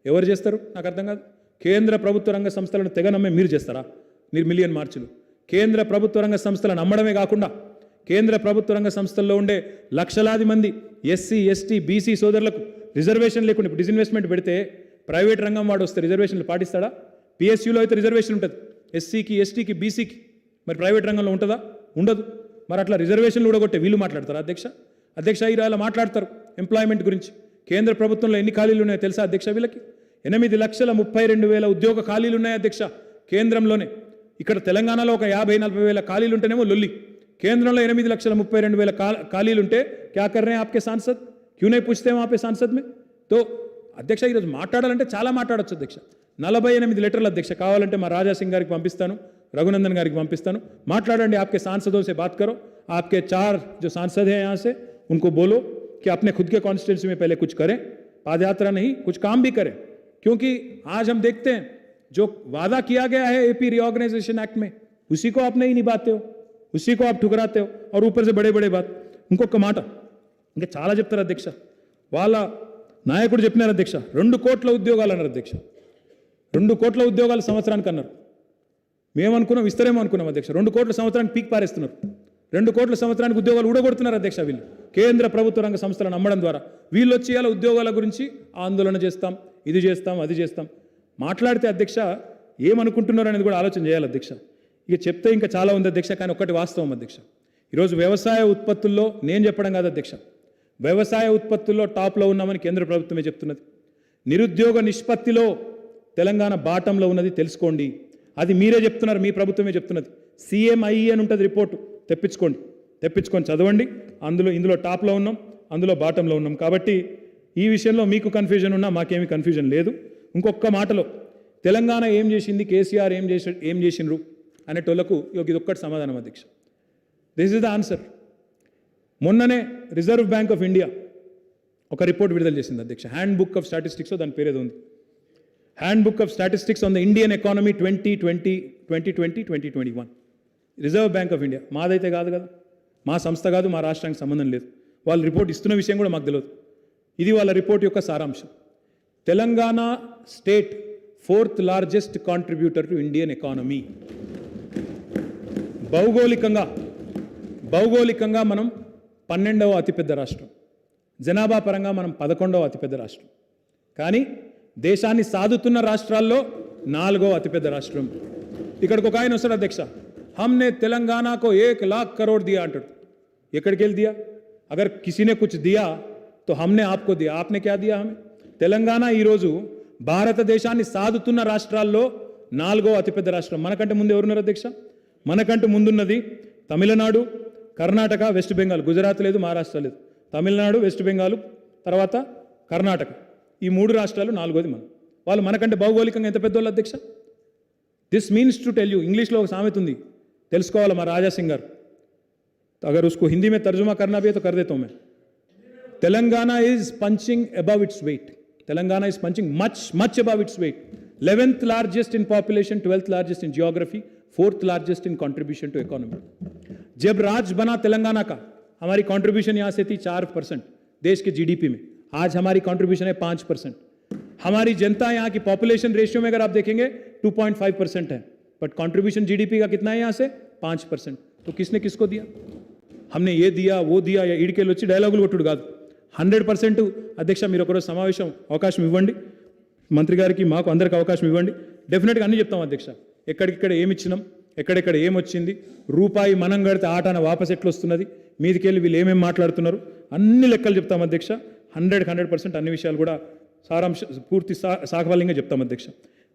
ఎవరు చేస్తారు నాకు అర్థం కాదు. కేంద్ర ప్రభుత్వ రంగ సంస్థలను తెగ నమ్మే మీరు చేస్తారా మీరు మిలియన్ మార్చులు? కేంద్ర ప్రభుత్వ రంగ సంస్థలను నమ్మడమే కాకుండా కేంద్ర ప్రభుత్వ రంగ సంస్థల్లో ఉండే లక్షలాది మంది ఎస్సీ, ఎస్టీ, బీసీ సోదరులకు రిజర్వేషన్ లేకుండా ఇప్పుడు డిజిన్వెస్ట్మెంట్ పెడితే ప్రైవేట్ రంగం వాడు వస్తే రిజర్వేషన్లు పాటిస్తాడా? పిఎస్యూలో అయితే రిజర్వేషన్ ఉంటుంది ఎస్సీకి, ఎస్టీకి, బీసీకి, మరి ప్రైవేట్ రంగంలో ఉంటుందా? ఉండదు. మరి అట్లా రిజర్వేషన్లు ఊడగొట్టే వీళ్ళు మాట్లాడతారా అధ్యక్ష? ఇలా మాట్లాడతారు ఎంప్లాయ్మెంట్ గురించి. కేంద్ర ప్రభుత్వంలో ఎన్ని ఖాళీలు ఉన్నాయో తెలుసా అధ్యక్ష? వీళ్ళకి 8,32,000 ఉద్యోగ ఖాళీలు ఉన్నాయి అధ్యక్ష కేంద్రంలోనే. ఇక్కడ తెలంగాణలో ఒక 50-40 వేల ఖాళీలు ఉంటేనేమో లొల్లి. కేంద్రంలో 8,32,000 ఖాళీలు ఉంటే క్యా కర్ రహే ఆప్కే సాంసద్, క్యూ నహీ పూछते वहां पे सांसद में? तो అధ్యక్ష ఈరోజు మాట్లాడాలంటే చాలా మాట్లాడొచ్చు అధ్యక్ష. 48 లెటర్లు అధ్యక్ష, కావాలంటే మా రాజాసింగ్ గారికి పంపిస్తాను, రఘునందన్ గారికి పంపిస్తాను, మాట్లాడండి. आपके सांसदों से बात करो, आपके 4 जो सांसद हैं यहाँ से उनको बोलो कि अपने खुद के कॉन्स्टिट्यूंसी में पहले कुछ करें, पादयात्रा नहीं कुछ काम भी करें, क्योंकि आज हम देखते हैं जो वादा किया गया है एपी रीऑर्गेनाइजेशन एक्ट में, उसी को आप नहीं निभाते हो, उसी को आप ठुकराते हो, और ऊपर से बड़े बड़े बात. ఇంకొక మాట ఇంకా చాలా చెప్తారు అధ్యక్ష. వాళ్ళ నాయకుడు చెప్పినారు అధ్యక్ష, 2 కోట్ల ఉద్యోగాలు అన్నారు అధ్యక్ష. 2 కోట్ల ఉద్యోగాలు సంవత్సరానికి అన్నారు. మేమనుకున్నాం ఇస్తారేమో అనుకున్నాం అధ్యక్ష. 2 కోట్ల సంవత్సరానికి పీక్ పారేస్తున్నారు. 2 కోట్ల సంవత్సరానికి ఉద్యోగాలు ఊడగొడుతున్నారు అధ్యక్ష వీళ్ళు, కేంద్ర ప్రభుత్వ రంగ సంస్థలను అమ్మడం ద్వారా. వీళ్ళు వచ్చి ఇలా ఉద్యోగాల గురించి ఆందోళన చేస్తాం, ఇది చేస్తాం, అది చేస్తాం మాట్లాడితే అధ్యక్ష ఏమనుకుంటున్నారు అనేది కూడా ఆలోచన చేయాలి అధ్యక్ష. ఇక చెప్తే ఇంకా చాలా ఉంది అధ్యక్ష, కానీ ఒక్కటి వాస్తవం అధ్యక్ష. ఈరోజు వ్యవసాయ ఉత్పత్తుల్లో నేను చెప్పడం కాదు అధ్యక్ష, వ్యవసాయ ఉత్పత్తుల్లో టాప్లో ఉన్నామని కేంద్ర ప్రభుత్వమే చెప్తున్నది. నిరుద్యోగ నిష్పత్తిలో తెలంగాణ బాటంలో ఉన్నది తెలుసుకోండి. అది మీరే చెప్తున్నారు, మీ ప్రభుత్వమే చెప్తున్నది. CMIE అని ఉంటుంది రిపోర్టు, తెప్పించుకొని చదవండి. ఇందులో టాప్లో ఉన్నాం, అందులో బాటంలో ఉన్నాం. కాబట్టి ఈ విషయంలో మీకు కన్ఫ్యూజన్ ఉన్నా మాకేమీ కన్ఫ్యూజన్ లేదు. ఇంకొక మాటలో తెలంగాణ ఏం చేసింది, కేసీఆర్ ఏం చేసిండ్రు అనేటోళ్లకు ఇది ఒక్కటి సమాధానం అధ్యక్ష. This is the answer. మొన్ననే రిజర్వ్ బ్యాంక్ ఆఫ్ ఇండియా ఒక రిపోర్ట్ విడుదల చేసింది అధ్యక్ష, హ్యాండ్ బుక్ ఆఫ్ స్టాటిస్టిక్స్, దాని పేరేదో ఉంది, handbook of statistics on the Indian economy 2020-2021. Reserve Bank of India మాదైతే కాదు కదా, మా సంస్థ కాదు, మా రాష్ట్రానికి సంబంధం లేదు. వాళ్ళు రిపోర్ట్ ఇస్తున్న విషయం కూడా మాకు తెలియదు. ఇది వాళ్ళ రిపోర్ట్ యొక్క సారాంశం. Telangana state 4th largest contributor to Indian economy. భౌగోళికంగా మనం 12వ అతిపెద్ద రాష్ట్రం, జనాభా పరంగా మనం 11వ అతిపెద్ద రాష్ట్రం, కానీ దేశాన్ని సాదుతున్న రాష్ట్రాల్లో 4వ అతిపెద్ద రాష్ట్రం. ఇక్కడికి ఒక ఆయన వస్తాడు అధ్యక్ష, हमने तेलंगाना को 1 लाख करोड़ दिया అంటాడు. ఎక్కడికి వెళ్ళి దియా? అగర్ కిసీనే కుచ్ దియా తో హమ్నే ఆప్కో దియా, ఆప్నే క్యా దియా హమే? తెలంగాణ ఈరోజు భారతదేశాన్ని సాదుతున్న రాష్ట్రాల్లో 4వ అతిపెద్ద రాష్ట్రం. మనకంటే ముందు ఎవరున్నారు అధ్యక్ష? మనకంటే ముందున్నది తమిళనాడు, కర్ణాటక, వెస్ట్ బెంగాల్. గుజరాత్ లేదు, మహారాష్ట్ర లేదు, తమిళనాడు, వెస్ట్ బెంగాల్, తర్వాత కర్ణాటక. ఈ 3 రాష్ట్రాలు 4వది మనం. వాళ్ళు మనకంటే భౌగోళికంగా ఎంత పెద్దోళ్ళు అధ్యక్ష? This means to tell you, ఇంగ్లీష్లో ఒక సామెత ఉంది, తెలుసుకోవాలి మా రాజా సింగ్ గారు. अगर उसको हिंदी में तर्जुमा करना भी है तो कर देता हूं मैं. Telangana is punching above its weight. Telangana is punching much above its weight. 11th largest in population, 12th largest in geography, 4th largest in contribution to economy. जब राज बना तेलंगाना का, हमारी कंट्रीब्यूशन यहां से थी 4% देश के जीडीपी में. आज हमारी कंट्रीब्यूशन है 5%. हमारी जनता यहाँ की पॉपुलेशन रेशियो में अगर आप देखेंगे 2.5% है, बट कंट्रीब्यूशन जीडीपी का कितना है यहाँ से 5%. तो किसने किसको दिया? हमने ये दिया वो दिया या ఈడికెళ్ళి వచ్చి డైలాగులు కొట్టుడు కాదు. 100% అధ్యక్ష, మీరు ఒకరోజు సమావేశం అవకాశం ఇవ్వండి, మంత్రి గారికి మాకు అందరికి అవకాశం ఇవ్వండి, డెఫినెట్గా అన్నీ చెప్తాం అధ్యక్ష. ఎక్కడిక్కడ ఏమి ఇచ్చినాం, ఎక్కడెక్కడ ఏమొచ్చింది, రూపాయి మనం కడితే ఆటాన వాపస్ ఎట్లా వస్తున్నది, మీదికెళ్ళి వీళ్ళు ఏమేమి మాట్లాడుతున్నారు, అన్ని లెక్కలు చెప్తాం అధ్యక్ష. 100% అన్ని విషయాలు కూడా సారాంశ పూర్తి సాకల్యంగా చెప్తాం అధ్యక్ష.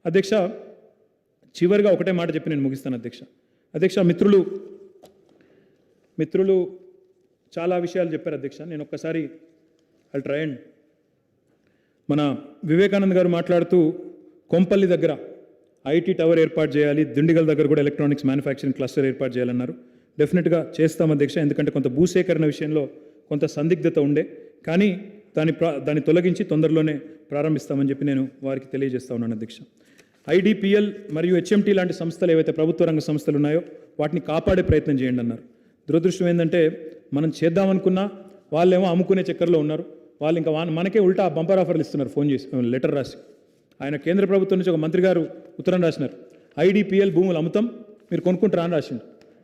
అధ్యక్ష, చివరిగా ఒకటే మాట చెప్పి నేను ముగిస్తాను అధ్యక్ష. అధ్యక్ష, మిత్రులు చాలా విషయాలు చెప్పారు అధ్యక్ష. నేను ఒక్కసారి ఐల్ ట్రై అండ్ మన వివేకానంద్ గారు మాట్లాడుతూ కొంపల్లి దగ్గర ఐటీ టవర్ ఏర్పాటు చేయాలి, దిండిగల్ దగ్గర కూడా ఎలక్ట్రానిక్స్ మ్యానుఫ్యాక్చరింగ్ క్లస్టర్ ఏర్పాటు చేయాలన్నారు. డెఫినెట్గా చేస్తాం అధ్యక్ష, ఎందుకంటే కొంత భూసేకరణ విషయంలో కొంత సందిగ్ధత ఉండే, కానీ దాన్ని తొలగించి తొందరలోనే ప్రారంభిస్తామని చెప్పి నేను వారికి తెలియజేస్తా ఉన్నాను అధ్యక్ష. ఐడిపిఎల్ మరియు హెచ్ఎంటీ లాంటి సంస్థలు ఏవైతే ప్రభుత్వ రంగ సంస్థలు ఉన్నాయో వాటిని కాపాడే ప్రయత్నం చేయండి అన్నారు. దురదృష్టం ఏంటంటే మనం చేద్దామనుకున్నా వాళ్ళేమో అమ్ముకునే చక్కర్లో ఉన్నారు. వాళ్ళు ఇంకా మనకే ఉల్టా బంపర్ ఆఫర్లు ఇస్తున్నారు, ఫోన్ చేసి లెటర్ రాసి. ఆయన కేంద్ర ప్రభుత్వం నుంచి ఒక మంత్రి గారు ఉత్తరం రాసినారు, ఐడిపిఎల్ భూములు అమ్ముతాం మీరు కొనుక్కుంటారా అని రాసిండు.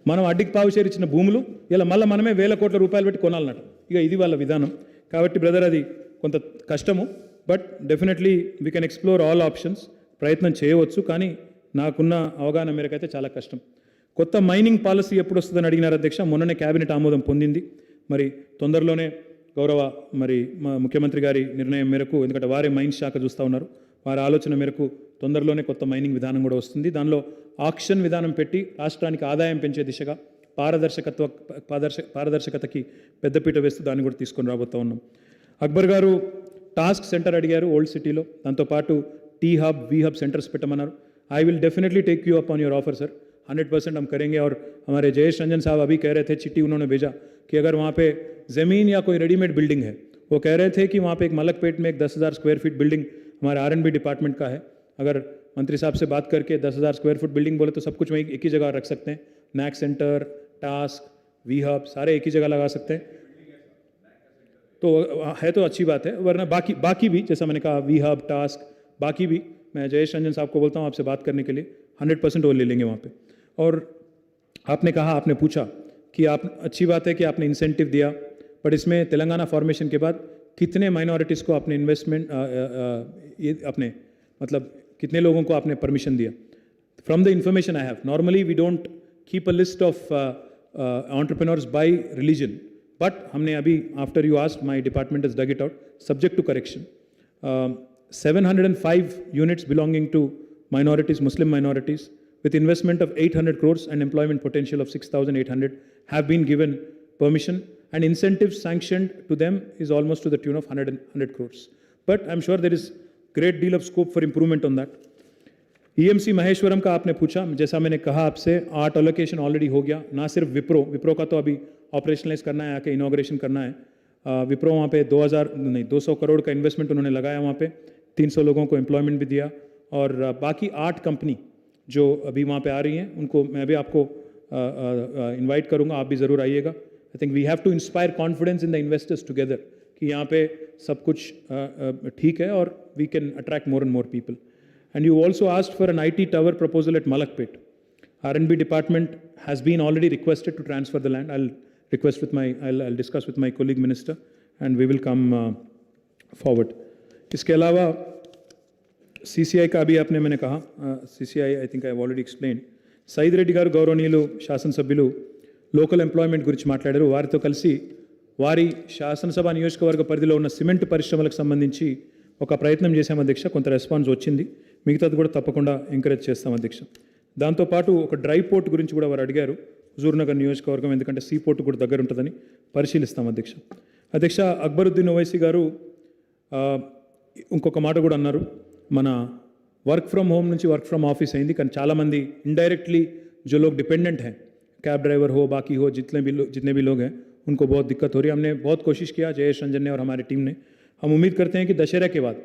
మనం అడ్డికి పావుషేరు ఇచ్చిన భూములు ఇలా మళ్ళీ మనమే వేల కోట్ల రూపాయలు పెట్టి కొనాలన్నట్టు. ఇక ఇది వాళ్ళ విధానం. కాబట్టి బ్రదర్, అది కొంత కష్టము, but definitely we can explore all options. ప్రయత్నం చేయవచ్చు, కానీ నాకున్న అవగాహన మేరకైతే చాలా కష్టం. కొత్త మైనింగ్ పాలసీ ఎప్పుడు వస్తుందని అడిగినారు అధ్యక్ష. మొన్ననే క్యాబినెట్ ఆమోదం పొందింది. మరి తొందరలోనే గౌరవ ముఖ్యమంత్రి గారి నిర్ణయం మేరకు, ఎందుకంటే వారే మైన్స్ శాఖ చూస్తూ ఉన్నారు, వారి ఆలోచన మేరకు తొందరలోనే కొత్త మైనింగ్ విధానం కూడా వస్తుంది. దానిలో ఆక్షన్ విధానం పెట్టి రాష్ట్రానికి ఆదాయం పెంచే దిశగా పారదర్శకతకి పెద్దపీట వేస్తూ దాన్ని కూడా తీసుకొని రాబోతూ ఉన్నాం. అక్బర్ గారు టాస్క్ సెంటర్ అడిగారు ఓల్డ్ సిటీలో, దాంతోపాటు T hub, V hub centres పెట్టమన్నారు. I will definitely take you up on your offer sir, 100% हम करेंगे. और हमारे जयेश रंजन साहब अभी कह रहे थे, चिट्ठी उन्होंने भेजा कि अगर वहाँ पे ज़मीन या कोई रेडीमेड बिल्डिंग है, वो कह रहे थे कि वहाँ पे एक मलकपेट में एक 10,000 स्क्वायर फीट बिल्डिंग हमारे R&B डिपार्टमेंट का है. अगर मंत्री साहब से बात करके 10,000 स्क्वायर फुट बिल्डिंग बोले तो सब कुछ वहीं एक ही जगह रख सकते हैं. NAC centre, TASK, V hub सारे एक ही जगह लगा सकते हैं. तो है तो अच्छी बात है, वरना बाकी भी जैसा मैंने कहा वी हब, टास्क, बाकी भी मैं जयेश रंजन साहब को बोलता हूँ आपसे बात करने के लिए, 100% वो ले लेंगे वहाँ पे. और आपने पूछा कि आप, अच्छी बात है कि आपने इंसेंटिव दिया, बट इसमें तेलंगाना फॉर्मेशन के बाद कितने माइनॉरिटीज़ को आपने इन्वेस्टमेंट ये अपने मतलब कितने लोगों को आपने परमिशन दिया? From the information I have, normally we don't keep a list of entrepreneurs by religion, but हमने अभी after you asked my department is dug it out subject to correction. 705 units belonging to minorities, Muslim minorities, with investment of 800 crores and employment potential of 6,800 have been given permission, and incentives sanctioned to them is almost to the tune of 100 crores. But I'm sure there is great deal of scope for improvement on that. EMC Maheshwaram का आपने पूछा, जैसा मैंने कहा आपसे, 8 allocation ऑलरेडी हो गया. ना सिर्फ विप्रो का तो अभी ऑपरेशनलाइज करना है, आके इनॉग्रेशन करना है. विप्रो वहाँ पे 200 करोड़ का इन्वेस्टमेंट उन्होंने लगाया, वहाँ पे 300 लोगों को एम्प्लॉयमेंट भी दिया. और बाकी 8 कंपनी जो अभी वहाँ पे आ रही हैं, उनको मैं भी आपको इनवाइट करूँगा, आप भी ज़रूर आइएगा. I think we have to inspire confidence in the investors together कि यहाँ पे सब कुछ ठीक है और we can attract more and more people. And you also asked for an IT tower proposal at Malakpet. R&B department has been already requested to transfer the land. I'll discuss with my colleague minister and we will come forward. इसके अलावा CCI का भी आपने मैंने कहा, CCI I think I have already explained. Said Reddy గారు గౌరవనీయులు శాసనసభ్యులు లోకల్ ఎంప్లాయ్మెంట్ గురించి మాట్లాడారు. వారితో కలిసి వారి శాసనసభ నియోజకవర్గ పరిధిలో ఉన్న సిమెంట్ పరిశ్రమలకు సంబంధించి ఒక ప్రయత్నం చేశాం అధ్యక్ష. కొంత రెస్పాన్స్ వచ్చింది, మిగతాది కూడా తప్పకుండా ఎంకరేజ్ చేస్తాం అధ్యక్ష. దాంతోపాటు ఒక డ్రై పోర్ట్ గురించి కూడా వారు అడిగారు, హుజూర్నగర్ నియోజకవర్గం, ఎందుకంటే సీ పోర్ట్ కూడా దగ్గర ఉంటుందని పరిశీలిస్తాం అధ్యక్ష. అధ్యక్ష, అక్బరుద్దీన్ ఓవైసీ గారు ఇంకొక మాట కూడా అన్నారు, మన వర్క్ ఫ్రమ్ होम నుంచి వర్క్ ఫ్రమ్ ఆఫिस అయింది, కానీ చాలామంది ఇంडायरेक्टली जो लोग डिपेंडेंट हैं, कैब ड्राइवर हो, बाकी हो, जितने भी लोग हैं, उनको बहुत दिक्कत हो रही है। हमने बहुत कोशिश किया, जयेश रंजन ने और हमारी टीम ने। हम उम्मीद करते हैं कि दशहरा के बाद,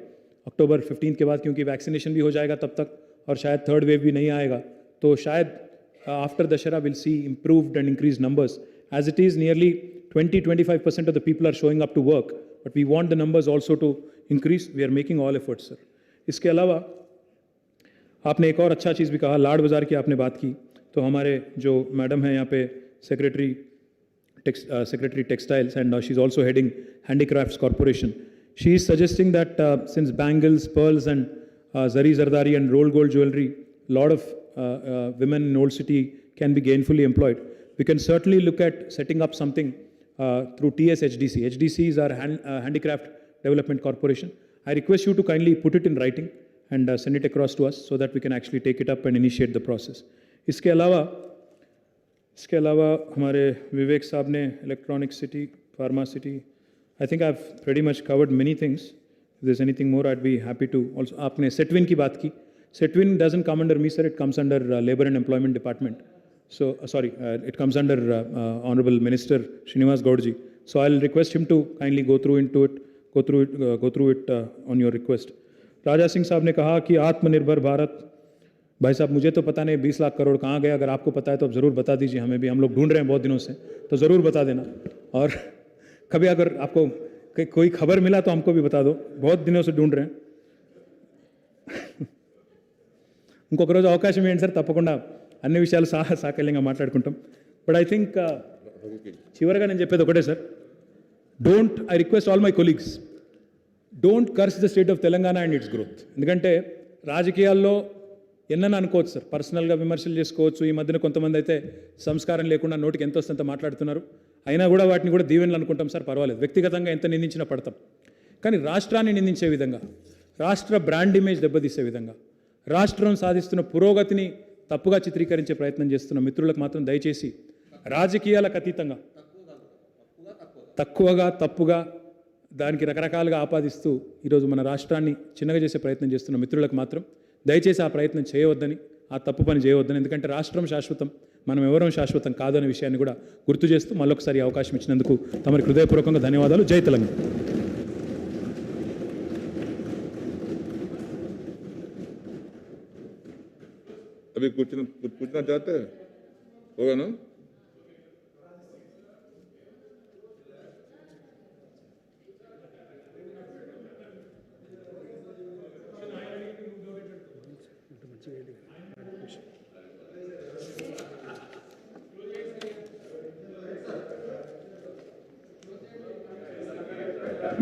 अक्टूबर 15 के बाद, क्योंकि वैक्सीनेशन भी हो जाएगा तब तक और शायद थर्ड वेव भी नहीं आएगा, तो शायद after Dussehra will see improved and increase numbers. As it is nearly 20-25% of the people are showing up to work, but we want the numbers also to increase. We are making all efforts, sir. इसके अलावा आपने एक और अच्छा चीज़ भी कहा, लाड बाज़ार की आपने बात की, तो हमारे जो मैडम हैं यहाँ पे secretary textiles and she is also heading handicrafts corporation, she is suggesting that since bangles, pearls and zari Zardari and rolled gold jewellery, lot of women in Old City can be gainfully employed. We can certainly look at setting up something through TSHDC. HDC is our Handicraft Development Corporation. I request you to kindly put it in writing and send it across to us so that we can actually take it up and initiate the process. इसके अलावा हमारे विवेक साहब ने electronic city, pharma city, I think I have pretty much covered many things. If there is anything more I would be happy to also. आपने सेटविन की बात की. SETWIN doesn't come under me sir, it comes under labour and employment department. So, sorry, it comes under Honorable Minister Srinivas Gaudji. So, I'll request him to kindly go through it on your request. Raja Singh साहब ने कहा कि आत्मनिर्भर भारत, भाई साहब मुझे तो पता नहीं 20 लाख करोड़ कहाँ गया, अगर आपको पता है तो आप ज़रूर बता दीजिए, हमें भी, हम लोग ढूंढ रहे हैं बहुत दिनों से, तो ज़रूर बता देना. और कभी अगर आपको कोई खबर मिला तो हमको भी बता दो, बहुत दिनों से ढूंढ रहे हैं. ఇంకొక రోజు అవకాశం ఏంటి సార్, తప్పకుండా అన్ని విషయాలు సాకల్యంగా మాట్లాడుకుంటాం. బట్ ఐ థింక్ చివరిగా నేను చెప్పేది ఒకటే sir, I request all my colleagues, don't curse the state of Telangana and it's growth. ఎందుకంటే రాజకీయాల్లో ఎన్నని అనుకోవచ్చు సార్, పర్సనల్గా విమర్శలు చేసుకోవచ్చు. ఈ మధ్యన కొంతమంది అయితే సంస్కారం లేకుండా నోటికి ఎంత వస్తే అంత మాట్లాడుతున్నారు, అయినా కూడా వాటిని కూడా దీవెనలు అనుకుంటాం సార్, పర్వాలేదు, వ్యక్తిగతంగా ఎంత నిందించినా పడతాం. కానీ రాష్ట్రాన్ని నిందించే విధంగా, రాష్ట్ర బ్రాండ్ ఇమేజ్ దెబ్బతీసే విధంగా, రాష్ట్రం సాధిస్తున్న పురోగతిని తప్పుగా చిత్రీకరించే ప్రయత్నం చేస్తున్న మిత్రులకు మాత్రం దయచేసి రాజకీయాలకు అతీతంగా, తప్పుగా దానికి రకరకాలుగా ఆపాదిస్తూ ఈరోజు మన రాష్ట్రాన్ని చిన్నగా చేసే ప్రయత్నం చేస్తున్న మిత్రులకు మాత్రం దయచేసి ఆ ప్రయత్నం చేయవద్దని, ఆ తప్పు పని చేయవద్దని. ఎందుకంటే రాష్ట్రం శాశ్వతం, మనం ఎవరం శాశ్వతం కాదనే విషయాన్ని కూడా గుర్తు చేస్తూ మళ్ళొకసారి అవకాశం ఇచ్చినందుకు తమరికి హృదయపూర్వకంగా ధన్యవాదాలు. జై తెలంగాణ. अभी पूछना चाहते हैं, होगा ना?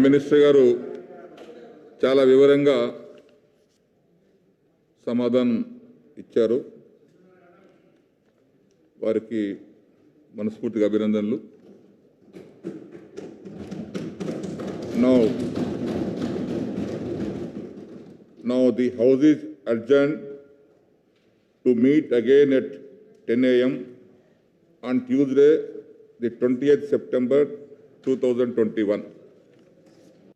మినిస్టర్ గారు చాలా వివరంగా సమాధానం ఇచ్చారు. వారికి మనస్ఫూర్తిగా అభినందనలు. Now the House is adjourned to meet again at 10 a.m. on Tuesday, the 20th September 2021.